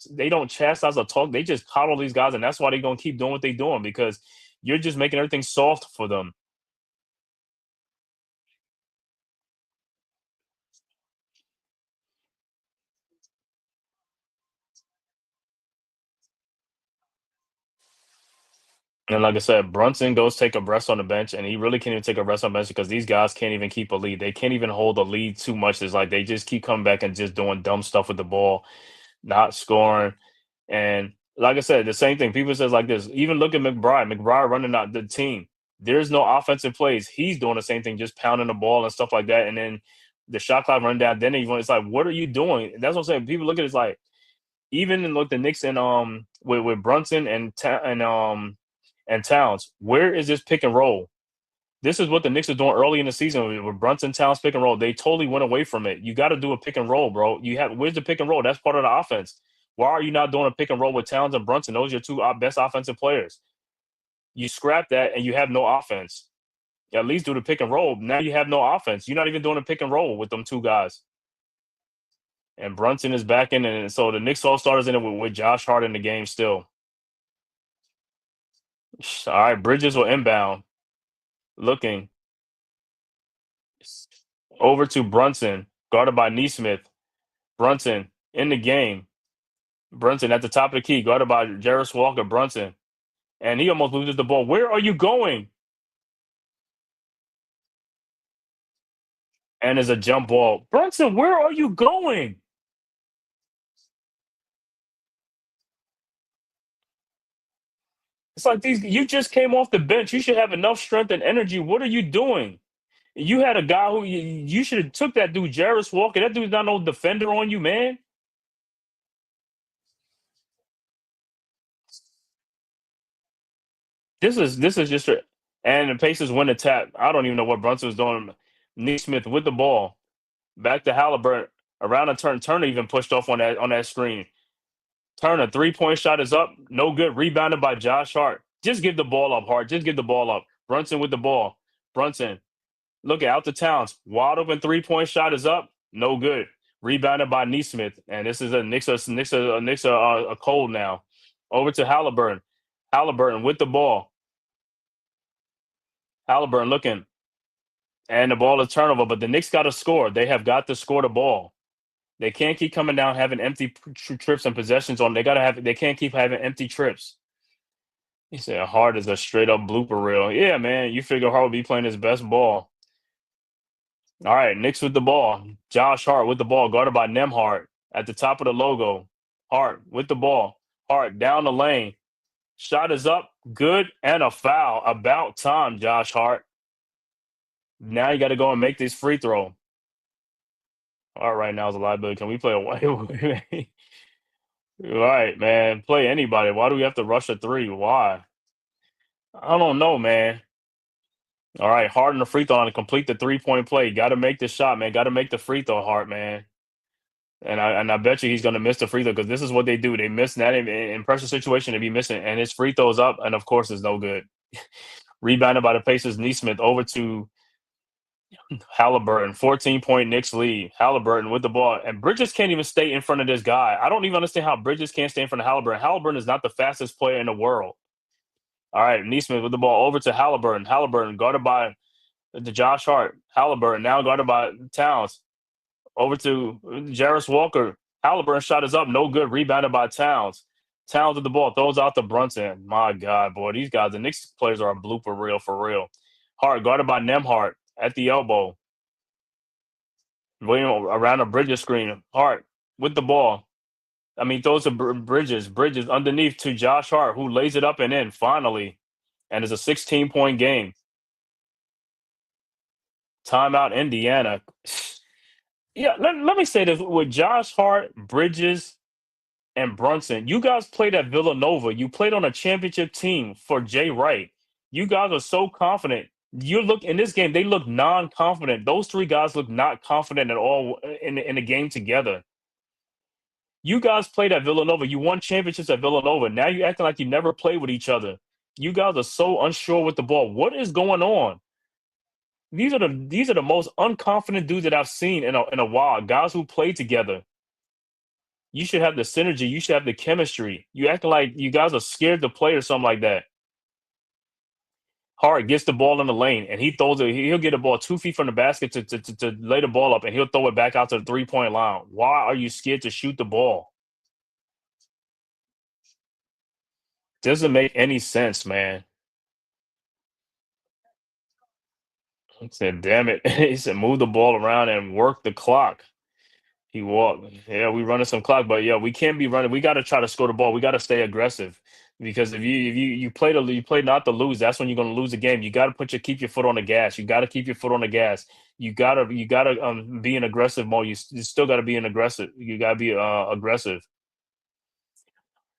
chastise or talk. They just coddle these guys, and that's why they're gonna keep doing what they're doing because you're just making everything soft for them. And like I said, Brunson goes take a rest on the bench, and he really can't even take a rest on the bench because these guys can't even keep a lead. They can't even hold a lead too much. It's like they just keep coming back and just doing dumb stuff with the ball, not scoring. And like I said, the same thing. People says like this. Even look at McBride. McBride running out the team. There's no offensive plays. He's doing the same thing, just pounding the ball and stuff like that. And then the shot clock run down. Then it's like, what are you doing? That's what I'm saying. People look at it like even in look the Knicks and with Brunson and Towns. Where is this pick and roll? This is what the Knicks are doing early in the season with Brunson Towns pick and roll. They totally went away from it. You got to do a pick and roll, bro. Where's the pick and roll? That's part of the offense. Why are you not doing a pick and roll with Towns and Brunson? Those are your two best offensive players. You scrap that and you have no offense. At least do the pick and roll. Now you have no offense. You're not even doing a pick and roll with them two guys. And Brunson is back in, and so the Knicks all starters in it with Josh Hart in the game still. All right, Bridges will inbound. Looking over to Brunson, guarded by Neesmith. Brunson in the game. Brunson at the top of the key, guarded by Jarris Walker. Brunson. And he almost loses the ball. Where are you going? And is a jump ball. Brunson, where are you going? It's like you just came off the bench. You should have enough strength and energy. What are you doing? You had a guy who you should have took that dude, Jarris Walker. That dude's not no defender on you, man. This is just and the Pacers win the tap. I don't even know what Brunson was doing. Neesmith with the ball. Back to Haliburton. Around a turn. Turner even pushed off on that screen. Turner, 3-point shot is up. No good. Rebounded by Josh Hart. Just give the ball up, Hart. Just give the ball up. Brunson with the ball. Brunson. Look out the Towns. Wide open 3-point shot is up. No good. Rebounded by Neesmith. And this is a Knicks are a cold now. Over to Haliburton. Haliburton with the ball. Haliburton looking. And the ball is turnover, but the Knicks got to score. They have got to score the ball. They can't keep coming down having empty trips and possessions on. They can't keep having empty trips. He said Hart is a straight up blooper reel. Yeah, man. You figure Hart will be playing his best ball. All right, Knicks with the ball. Josh Hart with the ball, guarded by Nemhart at the top of the logo. Hart with the ball. Hart down the lane. Shot is up. Good and a foul. About time, Josh Hart. Now you got to go and make this free throw. All right, now it's a liability. Can we play away? All right, man. Play anybody. Why do we have to rush a three? Why? I don't know, man. All right, Hart in the free throw line to complete the 3-point play. Got to make the shot, man. Got to make the free throw, Hart, man. And I bet you he's going to miss the free throw because this is what they do. They miss that in pressure situation. They be missing, and his free throw's up, and of course, it's no good. Rebounded by the Pacers, Neesmith over to Haliburton, 14-point Knicks lead. Haliburton with the ball, and Bridges can't even stay in front of this guy. I don't even understand how Bridges can't stay in front of Haliburton. Haliburton is not the fastest player in the world. All right, Neesmith with the ball over to Haliburton. Haliburton guarded by the Josh Hart. Haliburton now guarded by Towns. Over to Jarris Walker. Haliburton shot is up. No good. Rebounded by Towns. Towns with the ball. Throws out to Brunson. My God, boy. These guys, the Knicks players are a blooper reel for real. Hart guarded by Nemhart at the elbow. William around a Bridges screen. Hart with the ball. Throws to Bridges. Bridges underneath to Josh Hart, who lays it up and in finally. And it's a 16-point game. Timeout, Indiana. Yeah, let me say this. With Josh Hart, Bridges, and Brunson, you guys played at Villanova. You played on a championship team for Jay Wright. You guys are so confident. You look in this game, they look non-confident. Those three guys look not confident at all in the game together. You guys played at Villanova. You won championships at Villanova. Now you're acting like you never played with each other. You guys are so unsure with the ball. What is going on? These are the most unconfident dudes that I've seen in a while. Guys who play together. You should have the synergy. You should have the chemistry. You acting like you guys are scared to play or something like that. Hart gets the ball in the lane and he throws it. He'll get the ball 2 feet from the basket to lay the ball up, and he'll throw it back out to the 3-point line. Why are you scared to shoot the ball? Doesn't make any sense, man. He said, damn it. He said, move the ball around and work the clock. He walked. Yeah, we running some clock, but yeah, we can't be running. We got to try to score the ball. We got to stay aggressive because if you play not to lose, that's when you're going to lose the game. You got to keep your foot on the gas. You got to keep your foot on the gas. You got to be in aggressive mode. You still got to be in aggressive. You got to be aggressive.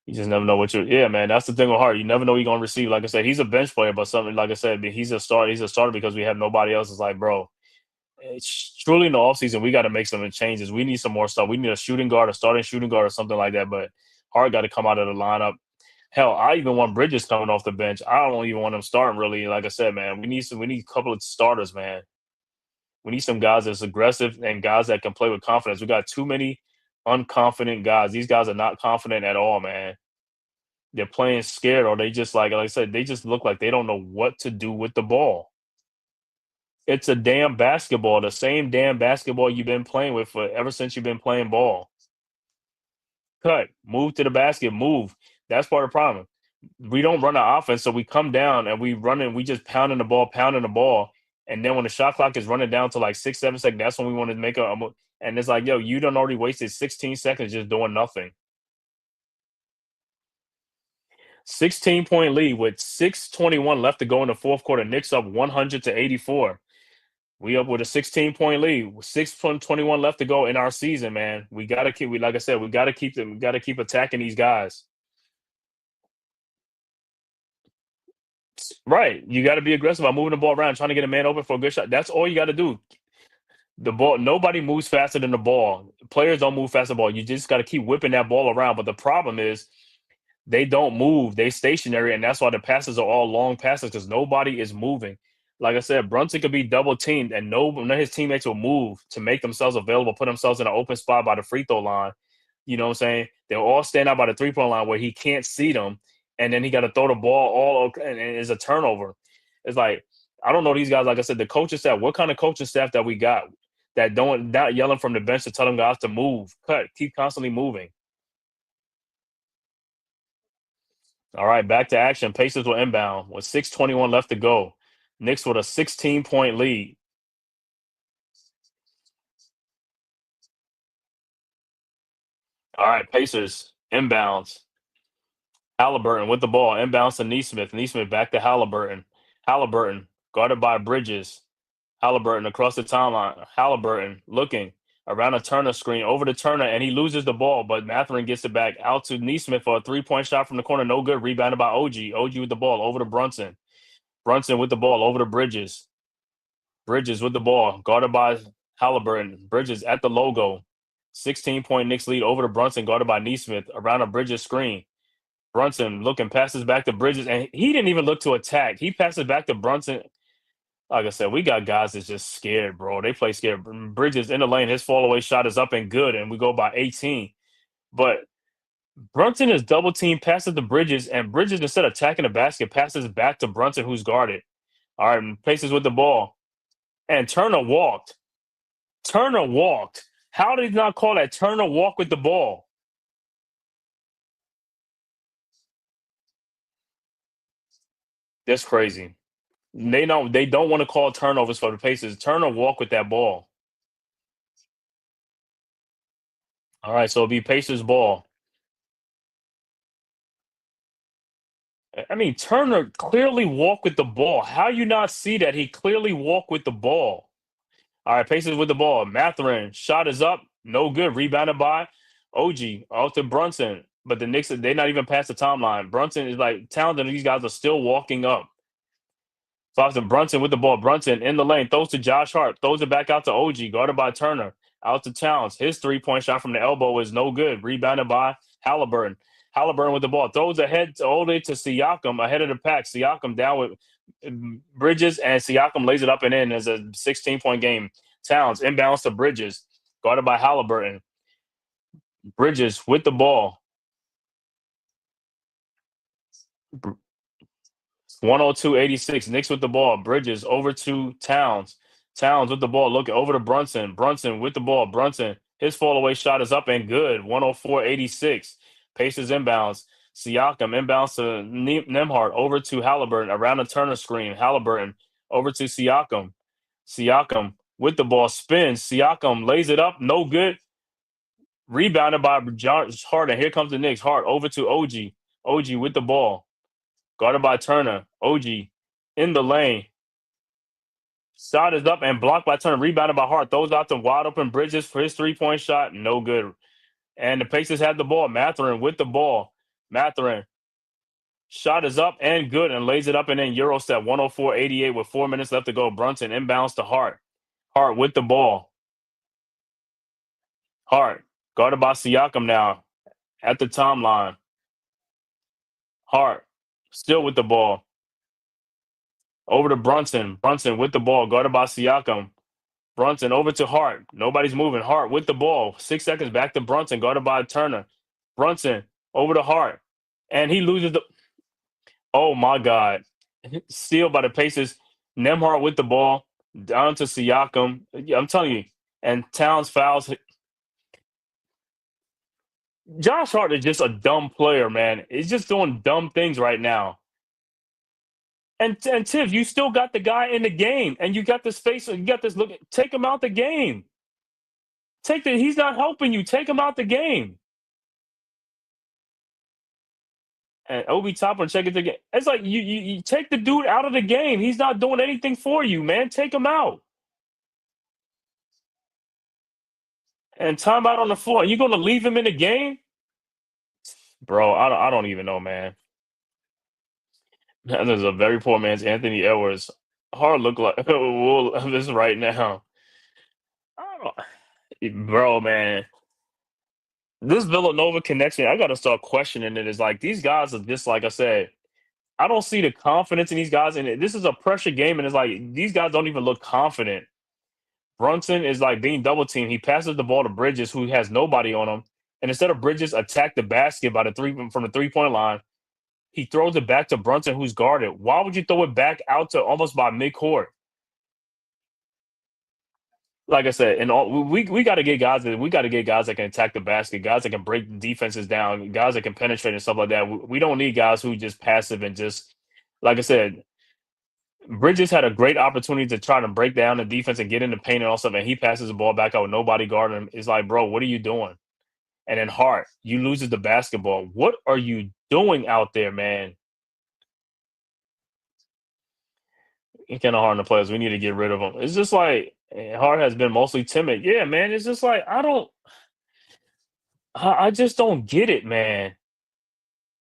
You just never know what you're. Yeah, man, that's the thing with Hart. You never know what you're going to receive. Like I said, he's a bench player, but something like I said, he's a starter. He's a starter because we have nobody else. It's like, bro. It's truly in the offseason, we got to make some changes. We need some more stuff. We need a shooting guard, a starting shooting guard, or something like that. But Hart got to come out of the lineup. Hell, I even want Bridges coming off the bench. I don't even want him starting really. Like I said, man, we need a couple of starters, man. We need some guys that's aggressive and guys that can play with confidence. We got too many unconfident guys. These guys are not confident at all, man. They're playing scared, or they just like I said, they just look like they don't know what to do with the ball. It's a damn basketball, the same damn basketball you've been playing with for ever since you've been playing ball. Cut, move to the basket, move. That's part of the problem. We don't run an offense, so we come down and we run and we just pounding the ball. And then when the shot clock is running down to like 6, 7 seconds, that's when we want to make a move. And it's like, yo, you done already wasted 16 seconds just doing nothing. 16-point lead with 6:21 left to go in the fourth quarter. Knicks up 100-84. We up with a 16-point lead. 6:21 left to go in our season, man. We gotta keep. Like I said, we gotta keep them. We gotta keep attacking these guys. Right. You got to be aggressive by moving the ball around, trying to get a man open for a good shot. That's all you got to do. The ball. Nobody moves faster than the ball. Players don't move faster than the ball. You just got to keep whipping that ball around. But the problem is they don't move. They stationary, and that's why the passes are all long passes because nobody is moving. Like I said, Brunson could be double teamed, and none of his teammates will move to make themselves available, put themselves in an open spot by the free throw line. You know what I'm saying? They'll all stand out by the 3-point line where he can't see them, and then he got to throw the ball all over, and it's a turnover. It's like I don't know these guys. Like I said, the coaching staff. What kind of coaching staff that we got that don't not yelling from the bench to tell them guys to move, cut, keep constantly moving. All right, back to action. Pacers will inbound with 6:21 left to go. Knicks with a 16-point lead. All right, Pacers inbounds. Haliburton with the ball. Inbounds to Neesmith. Neesmith back to Haliburton. Haliburton guarded by Bridges. Haliburton across the timeline. Haliburton looking around a Turner screen over to Turner, and he loses the ball, but Matherin gets it back out to Neesmith for a 3-point shot from the corner. No good. Rebounded by OG. OG with the ball over to Brunson. Brunson with the ball over to Bridges. Bridges with the ball, guarded by Haliburton. Bridges at the logo. 16-point Knicks lead over to Brunson, guarded by Neesmith around a Bridges screen. Brunson looking, passes back to Bridges, and he didn't even look to attack. He passes back to Brunson. Like I said, we got guys that's just scared, bro. They play scared. Bridges in the lane, his fall away shot is up and good, and we go by 18. But Brunson is double team, passes to Bridges, and Bridges, instead of attacking the basket, passes back to Brunson, who's guarded. All right, Pacers with the ball. And Turner walked. Turner walked. How did he not call that? Turner walk with the ball. That's crazy. They don't want to call turnovers for the Pacers. Turner walk with that ball. All right, so it'll be Pacers ball. I mean, Turner clearly walked with the ball. How you not see that? He clearly walked with the ball. All right, Pacers with the ball. Matherin, shot is up. No good. Rebounded by OG. Off to Brunson. But the Knicks, they're not even past the timeline. Brunson is like talented. These guys are still walking up. Boston Brunson with the ball. Brunson in the lane. Throws to Josh Hart. Throws it back out to OG. Guarded by Turner. Out to Towns. His 3-point shot from the elbow is no good. Rebounded by Haliburton. Haliburton with the ball. Throws ahead all the way to Siakam ahead of the pack. Siakam down with Bridges, and Siakam lays it up and in as a 16-point game. Towns inbounds to Bridges. Guarded by Haliburton. Bridges with the ball. 102-86. Knicks with the ball. Bridges over to Towns. Towns with the ball. Looking over to Brunson. Brunson with the ball. Brunson. His fall away shot is up and good. 104-86. Pacers inbounds. Siakam inbounds to Nembhard. Over to Haliburton. Around the Turner screen. Haliburton over to Siakam. Siakam with the ball. Spins. Siakam lays it up. No good. Rebounded by Josh Hart. And here comes the Knicks. Hart over to OG. OG with the ball. Guarded by Turner. OG in the lane. Shot is up and blocked by Turner. Rebounded by Hart. Throws out to wide open Bridges for his 3-point shot. No good. And the Pacers had the ball. Matherin with the ball. Matherin. Shot is up and good and lays it up and in Euro step. 104-88 with 4 minutes left to go. Brunson inbounds to Hart. Hart with the ball. Hart. Guarded by Siakam now at the timeline. Hart still with the ball. Over to Brunson. Brunson with the ball, guarded by Siakam. Brunson over to Hart. Nobody's moving. Hart with the ball. 6 seconds back to Brunson, guarded by Turner. Brunson over to Hart. And he loses the. Oh my God. Steal by the Pacers. Nemhart with the ball. Down to Siakam. Yeah, I'm telling you. And Towns fouls. Josh Hart is just a dumb player, man. He's just doing dumb things right now. And Tiff, you still got the guy in the game, and you got this face, you got this look. Take him out the game. He's not helping you. Take him out the game. And Obi Toppin check it again. It's like you take the dude out of the game. He's not doing anything for you, man. Take him out. And timeout on the floor. You going to leave him in the game, bro? I don't even know, man. There's a very poor man's Anthony Edwards. Hard look like well, this right now. I don't, bro, man. This Villanova connection, I got to start questioning it. Is like these guys are just like I said. I don't see the confidence in these guys, and this is a pressure game, and it's like these guys don't even look confident. Brunson is like being double teamed. He passes the ball to Bridges, who has nobody on him, and instead of Bridges attack the basket by the three from the 3 point line, he throws it back to Brunson, who's guarded. Why would you throw it back out to almost by midcourt? Like I said, and all we got to get guys that can attack the basket, guys that can break defenses down, guys that can penetrate and stuff like that. We don't need guys who just passive and just like I said. Bridges had a great opportunity to try to break down the defense and get in the paint and all stuff, and he passes the ball back out with nobody guarding him. It's like, bro, what are you doing? And then Hart, you loses the basketball. What are you doing out there, man? It's kind of hard on the players. We need to get rid of him. It's just like Hart has been mostly timid. Yeah, man. It's just like I just don't get it, man.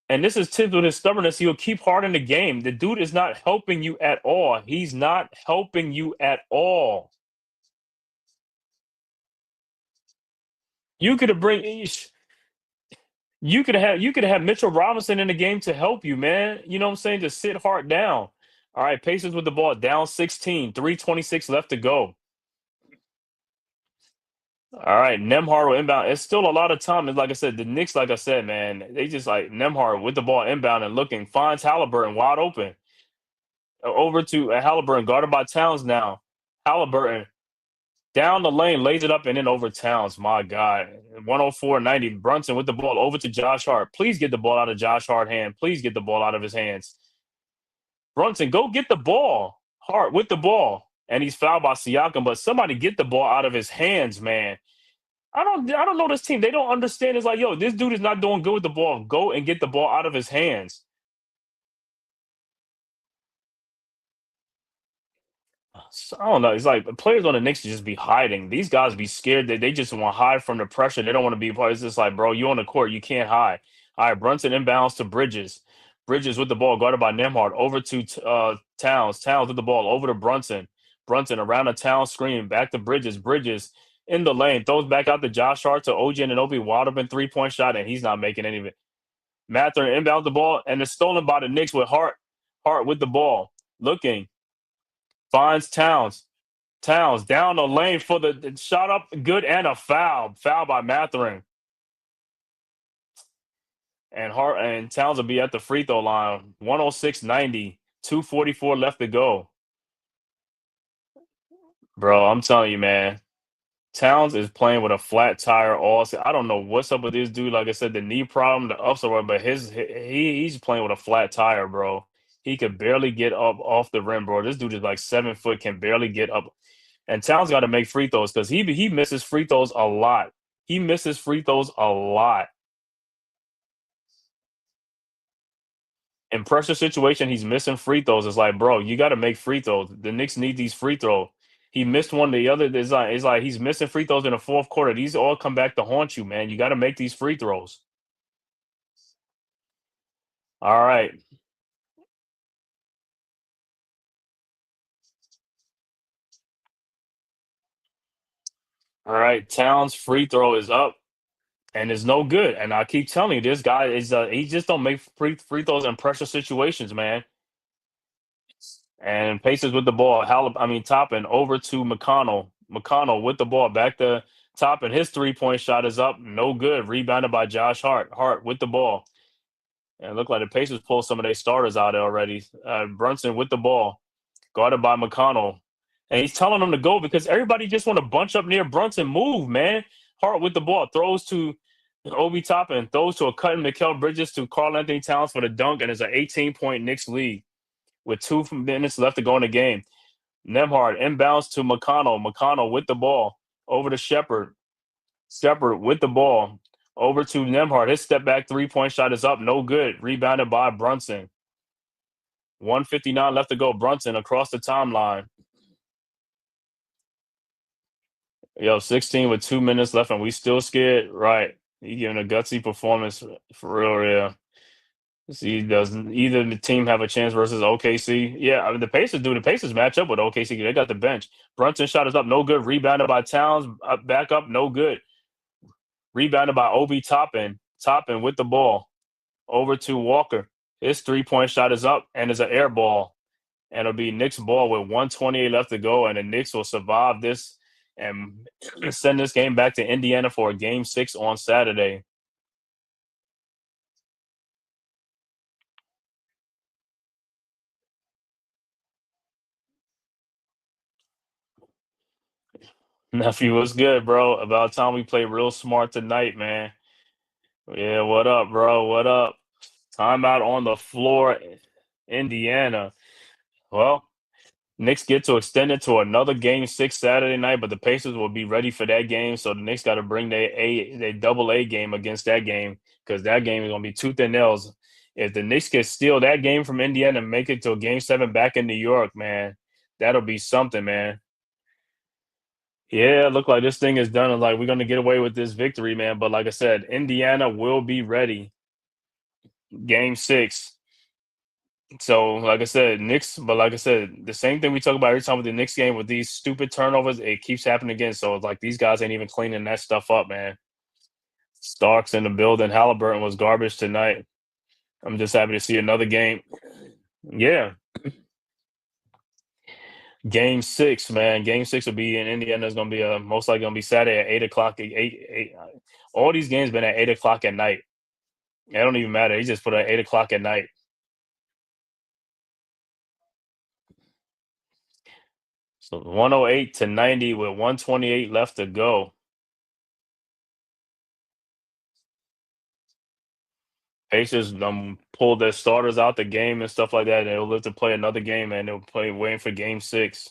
And this is Tibbs with his stubbornness. He'll keep Hart in the game. The dude is not helping you at all. He's not helping you at all. You could have bring you could have Mitchell Robinson in the game to help you, man. You know what I'm saying? To sit Hart down. All right, Pacers with the ball down 16, 3:26 left to go. All right, Nemhard will inbound. It's still a lot of time. It's like I said, the Knicks, like I said, man, they just like Nemhard with the ball inbound and looking, finds Haliburton wide open. Over to Haliburton, guarded by Towns now. Haliburton down the lane, lays it up and then over Towns. My God. 104-90. Brunson with the ball over to Josh Hart. Please get the ball out of Josh Hart's hand. Please get the ball out of his hands. Brunson, go get the ball. Hart with the ball. And he's fouled by Siakam, but somebody get the ball out of his hands, man. I don't know this team. They don't understand. It's like, yo, this dude is not doing good with the ball. Go and get the ball out of his hands. So, I don't know. It's like players on the Knicks should just be hiding. These guys be scared that they just want to hide from the pressure. They don't want to be a part. It's just like, bro, you on the court, you can't hide. All right, Brunson inbounds to Bridges. Bridges with the ball, guarded by Nemhard. Over to Towns. Towns with the ball over to Brunson. Brunson around the Towns screen. Back to Bridges. Bridges in the lane. Throws back out to Josh Hart to OG and Obi. Wide open 3 point shot, and he's not making any of it. Mathurin inbounds the ball, and it's stolen by the Knicks with Hart. Hart with the ball. Looking. Finds Towns. Towns down the lane for the shot up good and a foul. Foul by Mathurin. And Hart and Towns will be at the free throw line. 106-90. 2:44 left to go. Bro, I'm telling you, man. Towns is playing with a flat tire I don't know what's up with this dude. Like I said, the knee problem, the ups or but he's playing with a flat tire, bro. He could barely get up off the rim, bro. This dude is like 7 foot, can barely get up. And Towns got to make free throws because he misses free throws a lot. He misses free throws a lot. In pressure situation, he's missing free throws. It's like, bro, you got to make free throws. The Knicks need these free throws. He missed one. The other is like he's missing free throws in the fourth quarter. These all come back to haunt you, man. You got to make these free throws. All right. All right. Towns free throw is up. and it's no good. And I keep telling you, this guy is he just don't make free throws in pressure situations, man. And Pacers with the ball. Toppin over to McConnell. McConnell with the ball back to Toppin. His 3-point shot is up, no good. Rebounded by Josh Hart. Hart with the ball. And it looked like the Pacers pulled some of their starters out already. Brunson with the ball, guarded by McConnell. And he's telling them to go because everybody just want to bunch up near Brunson. Move, man. Hart with the ball. Throws to Obi Toppin. Throws to a cutting Mikal Bridges to Karl Anthony Towns for the dunk. And it's an 18-point Knicks lead with 2 minutes left to go in the game. Nembhard inbounds to McConnell. McConnell with the ball. Over to Shepard. Shepard with the ball. Over to Nembhard. His step back 3-point shot is up. No good. Rebounded by Brunson. 1:59 left to go. Brunson across the timeline. 16 with 2 minutes left, and we still scared. Right. He giving a gutsy performance for real, yeah. See, doesn't either the team have a chance versus OKC? Yeah, I mean the Pacers do. The Pacers match up with OKC. They got the bench. Brunson shot is up, no good. Rebounded by Towns, back up, no good. Rebounded by Obi Toppin. Toppin with the ball. Over to Walker. His 3-point shot is up and is an air ball. And it'll be Knicks ball with 1:28 left to go. And the Knicks will survive this and send this game back to Indiana for a game 6 on Saturday. Nephew, what's good, bro? About time we play real smart tonight, man. Yeah, what up, bro? What up? Timeout on the floor, Indiana. Well, Knicks get to extend it to another game 6 Saturday night, but the Pacers will be ready for that game. So the Knicks got to bring their double A game against that game because that game is gonna be tooth and nails. If the Knicks can steal that game from Indiana and make it to a game 7 back in New York, man, that'll be something, man. Yeah, look like this thing is done. Like we're gonna get away with this victory, man. But like I said, Indiana will be ready. Game 6. So, like I said, Knicks, but like I said, the same thing we talk about every time with the Knicks game with these stupid turnovers, it keeps happening again. So, it's like these guys ain't even cleaning that stuff up, man. Starks in the building. Haliburton was garbage tonight. I'm just happy to see another game. Yeah. Game 6, man. Game 6 will be in Indiana. It's going to be most likely going to be Saturday at 8 o'clock. All these games been at 8 o'clock at night. It don't even matter. He just put it at 8 o'clock at night. So 108 to 90 with 128 left to go. Pacers pulled their starters out the game and stuff like that. And they'll live to play another game, and they'll play waiting for game 6.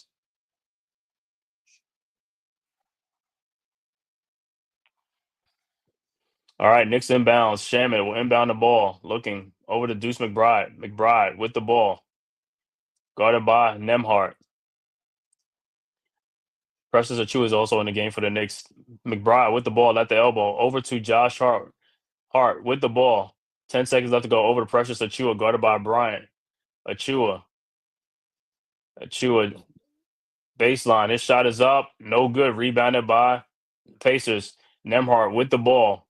All right, Knicks inbounds. Shaman will inbound the ball. Looking over to Deuce McBride. McBride with the ball. Guarded by Nembhard. Precious Achiuwa is also in the game for the Knicks. McBride with the ball at the elbow. Over to Josh Hart. Hart with the ball. 10 seconds left to go. Over to Precious Achiuwa, guarded by Bryant. Achiuwa. Baseline. His shot is up. No good. Rebounded by Pacers. Nembhard with the ball.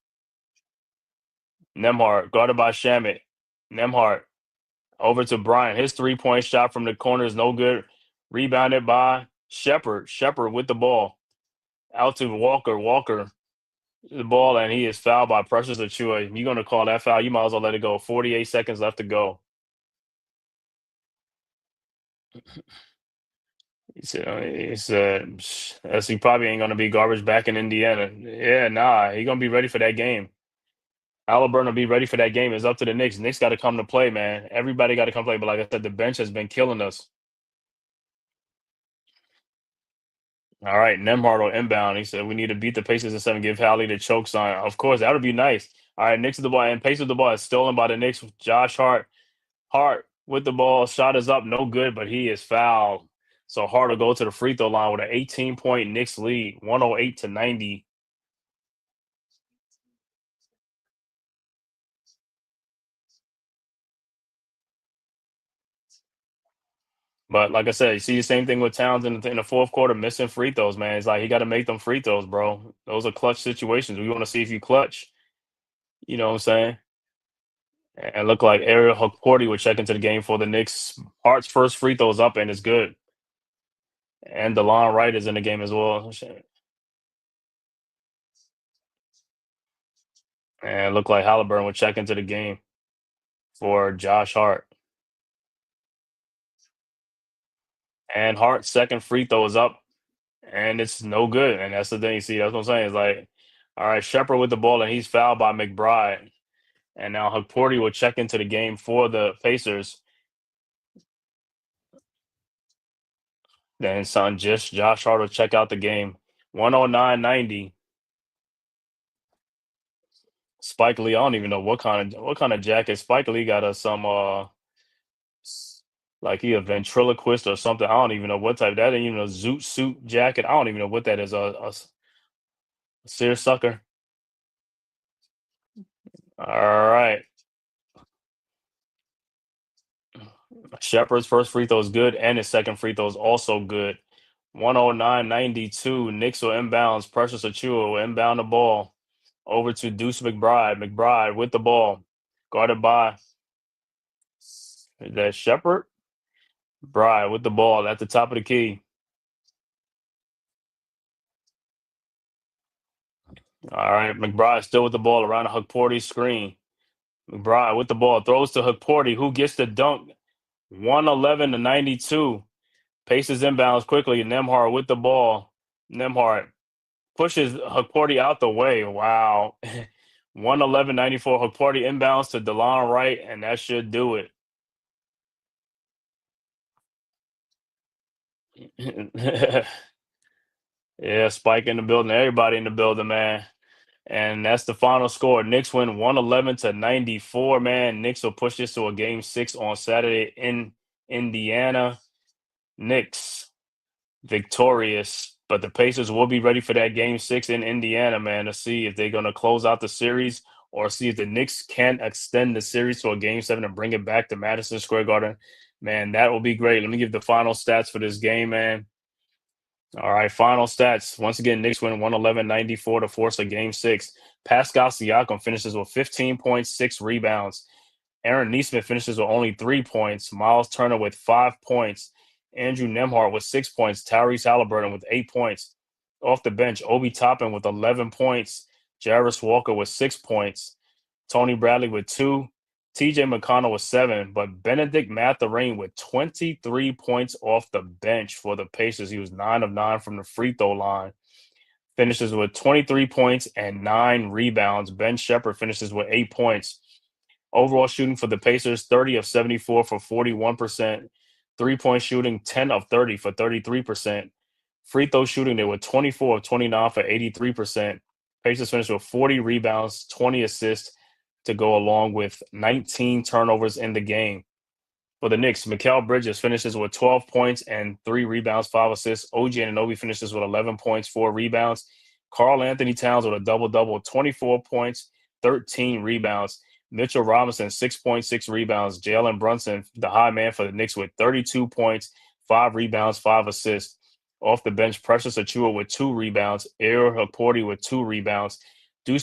Nembhard guarded by Shamit. Nembhard over to Bryant. His 3-point shot from the corner is no good. Rebounded by Shepard. Shepard with the ball. Out to Walker. Walker the ball, and he is fouled by Precious Achiuwa. You're going to call that foul, you might as well let it go. 48 seconds left to go. He said he probably ain't going to be garbage back in Indiana. Yeah, nah, he going to be ready for that game. Haliburton will be ready for that game. It's up to the Knicks. Knicks got to come to play, man. Everybody got to come play. But like I said, the bench has been killing us. All right, Nembhard will inbound. He said we need to beat the Pacers in 7, give Hallie the choke sign. Of course, that would be nice. All right, Knicks with the ball, and Pacers with the ball is stolen by the Knicks. Josh Hart. Hart with the ball. Shot is up, no good, but he is fouled. So Hart will go to the free throw line with an 18-point Knicks lead, 108 to 90. But like I said, you see the same thing with Towns in the fourth quarter, missing free throws, man. It's like he got to make them free throws, bro. Those are clutch situations. We want to see if you clutch. You know what I'm saying? And look like Ariel Hukporti would check into the game for the Knicks. Hart's first free throws up and it's good. And DeLon Wright is in the game as well. And look like Haliburton would check into the game for Josh Hart. And Hart's second free throw is up, and it's no good. And that's the thing. See, that's what I'm saying. It's like, all right, Shepard with the ball, and he's fouled by McBride. And now Hukporti will check into the game for the Pacers. Then son, just Josh Hart will check out the game. 109-90. Spike Lee, I don't even know what kind of jacket Spike Lee got us some like he a ventriloquist or something. I don't even know what type. That ain't even a zoot suit jacket. I don't even know what that is. A seersucker. All right. Shepard's first free throw is good, and his second free throw is also good. 109-92. Knicks will inbounds. Precious Achua will inbound the ball over to Deuce McBride. McBride with the ball, guarded by is that Shepard. Bride with the ball at the top of the key. All right, McBride still with the ball around the Hukporti screen. McBride with the ball throws to Hukporti, who gets the dunk. 111-92. Paces inbounds quickly. Nembhard with the ball. Nembhard pushes Hukporti out the way. Wow. 111-94. Hukporti inbounds to DeLon Wright, and that should do it. Yeah, Spike in the building. Everybody in the building, man. And that's the final score. Knicks win 111-94, man. Knicks will push this to a game 6 on Saturday in Indiana. Knicks victorious, but the Pacers will be ready for that game 6 in Indiana, man, to see if they're going to close out the series or see if the Knicks can extend the series to a game 7 and bring it back to Madison Square Garden. Man, that will be great. Let me give the final stats for this game, man. All right, final stats. Once again, Knicks win 111-94 to force a game 6. Pascal Siakam finishes with 15.6 rebounds. Aaron Nesmith finishes with only 3 points. Miles Turner with 5 points. Andrew Nembhard with 6 points. Tyrese Haliburton with 8 points. Off the bench, Obi Toppin with 11 points. Jarvis Walker with 6 points. Tony Bradley with 2. TJ McConnell with 7. But Benedict Mathurin with 23 points off the bench for the Pacers. He was 9 of 9 from the free throw line. Finishes with 23 points and 9 rebounds. Ben Shepherd finishes with 8 points. Overall shooting for the Pacers, 30 of 74 for 41%. Three-point shooting, 10 of 30 for 33%. Free throw shooting, they were 24 of 29 for 83%. Pacers finished with 40 rebounds, 20 assists to go along with 19 turnovers in the game. For the Knicks, Mikal Bridges finishes with 12 points and 3 rebounds, 5 assists. OG Anunoby finishes with 11 points, 4 rebounds. Karl Anthony Towns with a double-double, 24 points, 13 rebounds. Mitchell Robinson, 6.6 rebounds. Jalen Brunson, the high man for the Knicks, with 32 points, 5 rebounds, 5 assists. Off the bench, Precious Achua with 2 rebounds. Ariel Hukporti with 2 rebounds. 2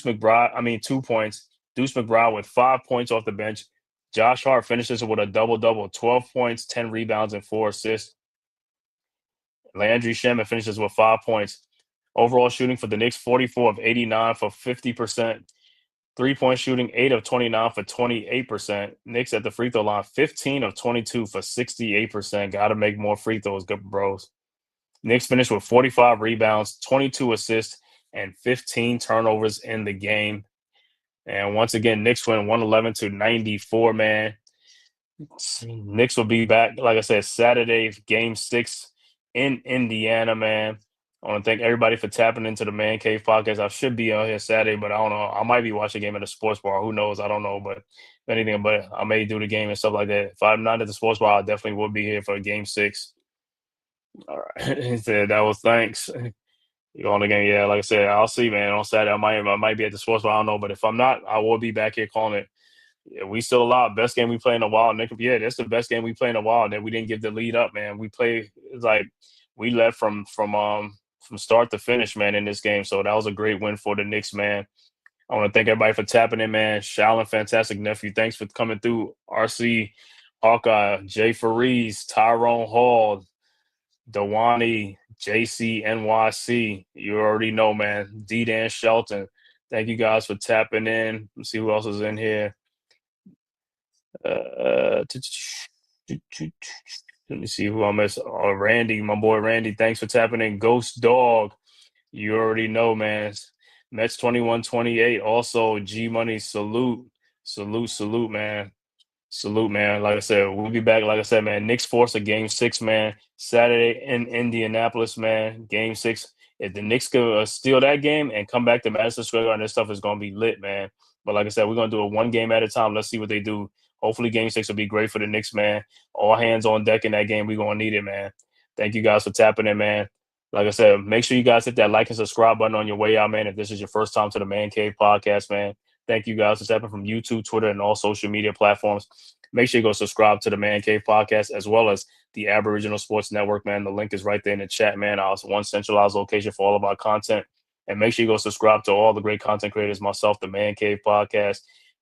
points. Deuce McBride with 5 points off the bench. Josh Hart finishes with a double-double, 12 points, 10 rebounds, and 4 assists. Landry Shamet finishes with 5 points. Overall shooting for the Knicks, 44 of 89 for 50%. Three-point shooting, 8 of 29 for 28%. Knicks at the free throw line, 15 of 22 for 68%. Got to make more free throws, good bros. Knicks finished with 45 rebounds, 22 assists, and 15 turnovers in the game. And once again, Knicks win 111-94, man. Knicks will be back, like I said, Saturday, game 6 in Indiana, man. I want to thank everybody for tapping into the Man Cave podcast. I should be on here Saturday, but I don't know. I might be watching a game at a sports bar. Who knows? I don't know. But if anything, but I may do the game and stuff like that. If I'm not at the sports bar, I definitely will be here for game 6. All right. He said that was thanks. You on the game? Yeah, like I said, I'll see, man. On Saturday, I might be at the sports bar. I don't know. But if I'm not, I will be back here calling it. Yeah, we still alive. Best game we play in a while. Nick, yeah, that's the best game we play in a while. That we didn't give the lead up, man. We play it's like we led from start to finish, man, in this game. So that was a great win for the Knicks, man. I want to thank everybody for tapping in, man. Shaolin, fantastic nephew. Thanks for coming through. RC, Hawkeye, Jay Farees, Tyrone Hall, Dewani, JC, NYC. You already know, man. D-Dan Shelton. Thank you guys for tapping in. Let's see who else is in here. Let me see who I missed. Randy, my boy Randy. Thanks for tapping in. Ghost Dog. You already know, man. Mets 21-28. Also, G Money, salute, man. Salute, man. Like I said, we'll be back. Like I said, man, Knicks force a game 6, man. Saturday in Indianapolis, man. Game 6. If the Knicks could steal that game and come back to Madison Square Garden, this stuff is going to be lit, man. But like I said, we're going to do it one game at a time. Let's see what they do. Hopefully, game 6 will be great for the Knicks, man. All hands on deck in that game. We're going to need it, man. Thank you guys for tapping in, man. Like I said, make sure you guys hit that like and subscribe button on your way out, man. If this is your first time to the Man Cave Podcast, man. Thank you guys for tapping from YouTube, Twitter, and all social media platforms. Make sure you go subscribe to the Man Cave Podcast as well as the Aboriginal Sports Network, man. The link is right there in the chat, man. It's one centralized location for all of our content. And make sure you go subscribe to all the great content creators, myself, the Man Cave Podcast,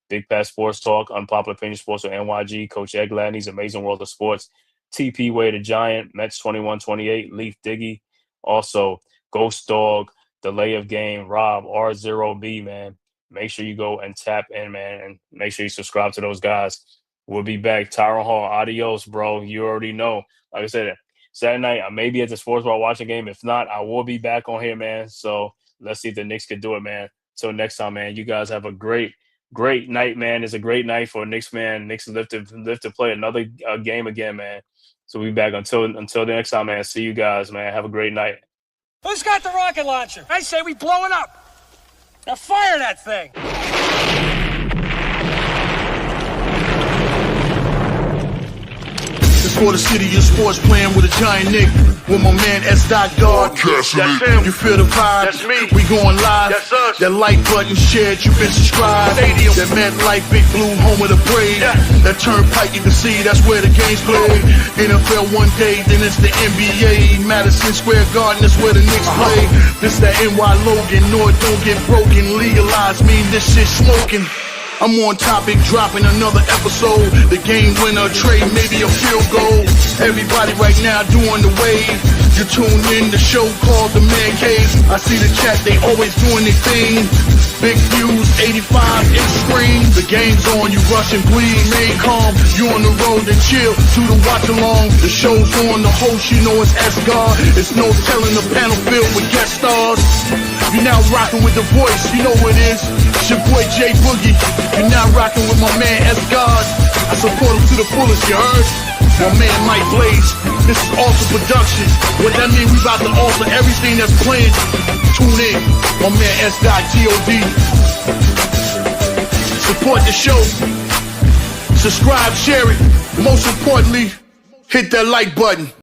Big Pat Sports Talk, Unpopular Opinion Sports with NYG, Coach Ed Gladney's Amazing World of Sports, TP Way the Giant, Mets 21-28, Leaf Diggy, also Ghost Dog, Delay of Game, Rob, R0B, man. Make sure you go and tap in, man, and make sure you subscribe to those guys. We'll be back. Tyrone Hall, adios, bro. You already know. Like I said, Saturday night, I may be at the sports bar watching a game. If not, I will be back on here, man. So let's see if the Knicks can do it, man. Till next time, man. You guys have a great night, man. It's a great night for Knicks, man. Knicks live to play another game again, man. So we'll be back until the next time, man. See you guys, man. Have a great night. Who's got the rocket launcher? I say we blow it up. Now fire that thing. It's for the city of sports, playing with a giant Nick. With my man S. Dot Dog. That's him. You feel the vibe? That's me. We going live. That's us. That like button shared, you been subscribed. Stadium. That MetLife Big Blue, home of the Braves. Yeah. That turnpike you can see, that's where the games played. NFL one day, then it's the NBA. Madison Square Garden, that's where the Knicks play. This that NY Logan, North don't get broken. Legalized mean this shit smoking. I'm on topic, dropping another episode. The game winner, trade, maybe a field goal. Everybody right now doing the wave. You tune in, the show called The Man Cave. I see the chat, they always doing their thing. Big views, 85 inch screen. The game's on, you rush and bleed. Remain calm, you on the road and chill. To the watch along, the show's on. The host, you know it's S-God. It's no telling, the panel filled with guest stars. You now rocking with the voice, you know what it is. It's your boy J Boogie. You now rocking with my man S-God. I support him to the fullest, you heard? My man Mike Blaze. This is awesome production. What that mean, we about to alter everything that's playing. Tune in, my man S.G.O.D. Support the show. Subscribe, share it. Most importantly, hit that like button.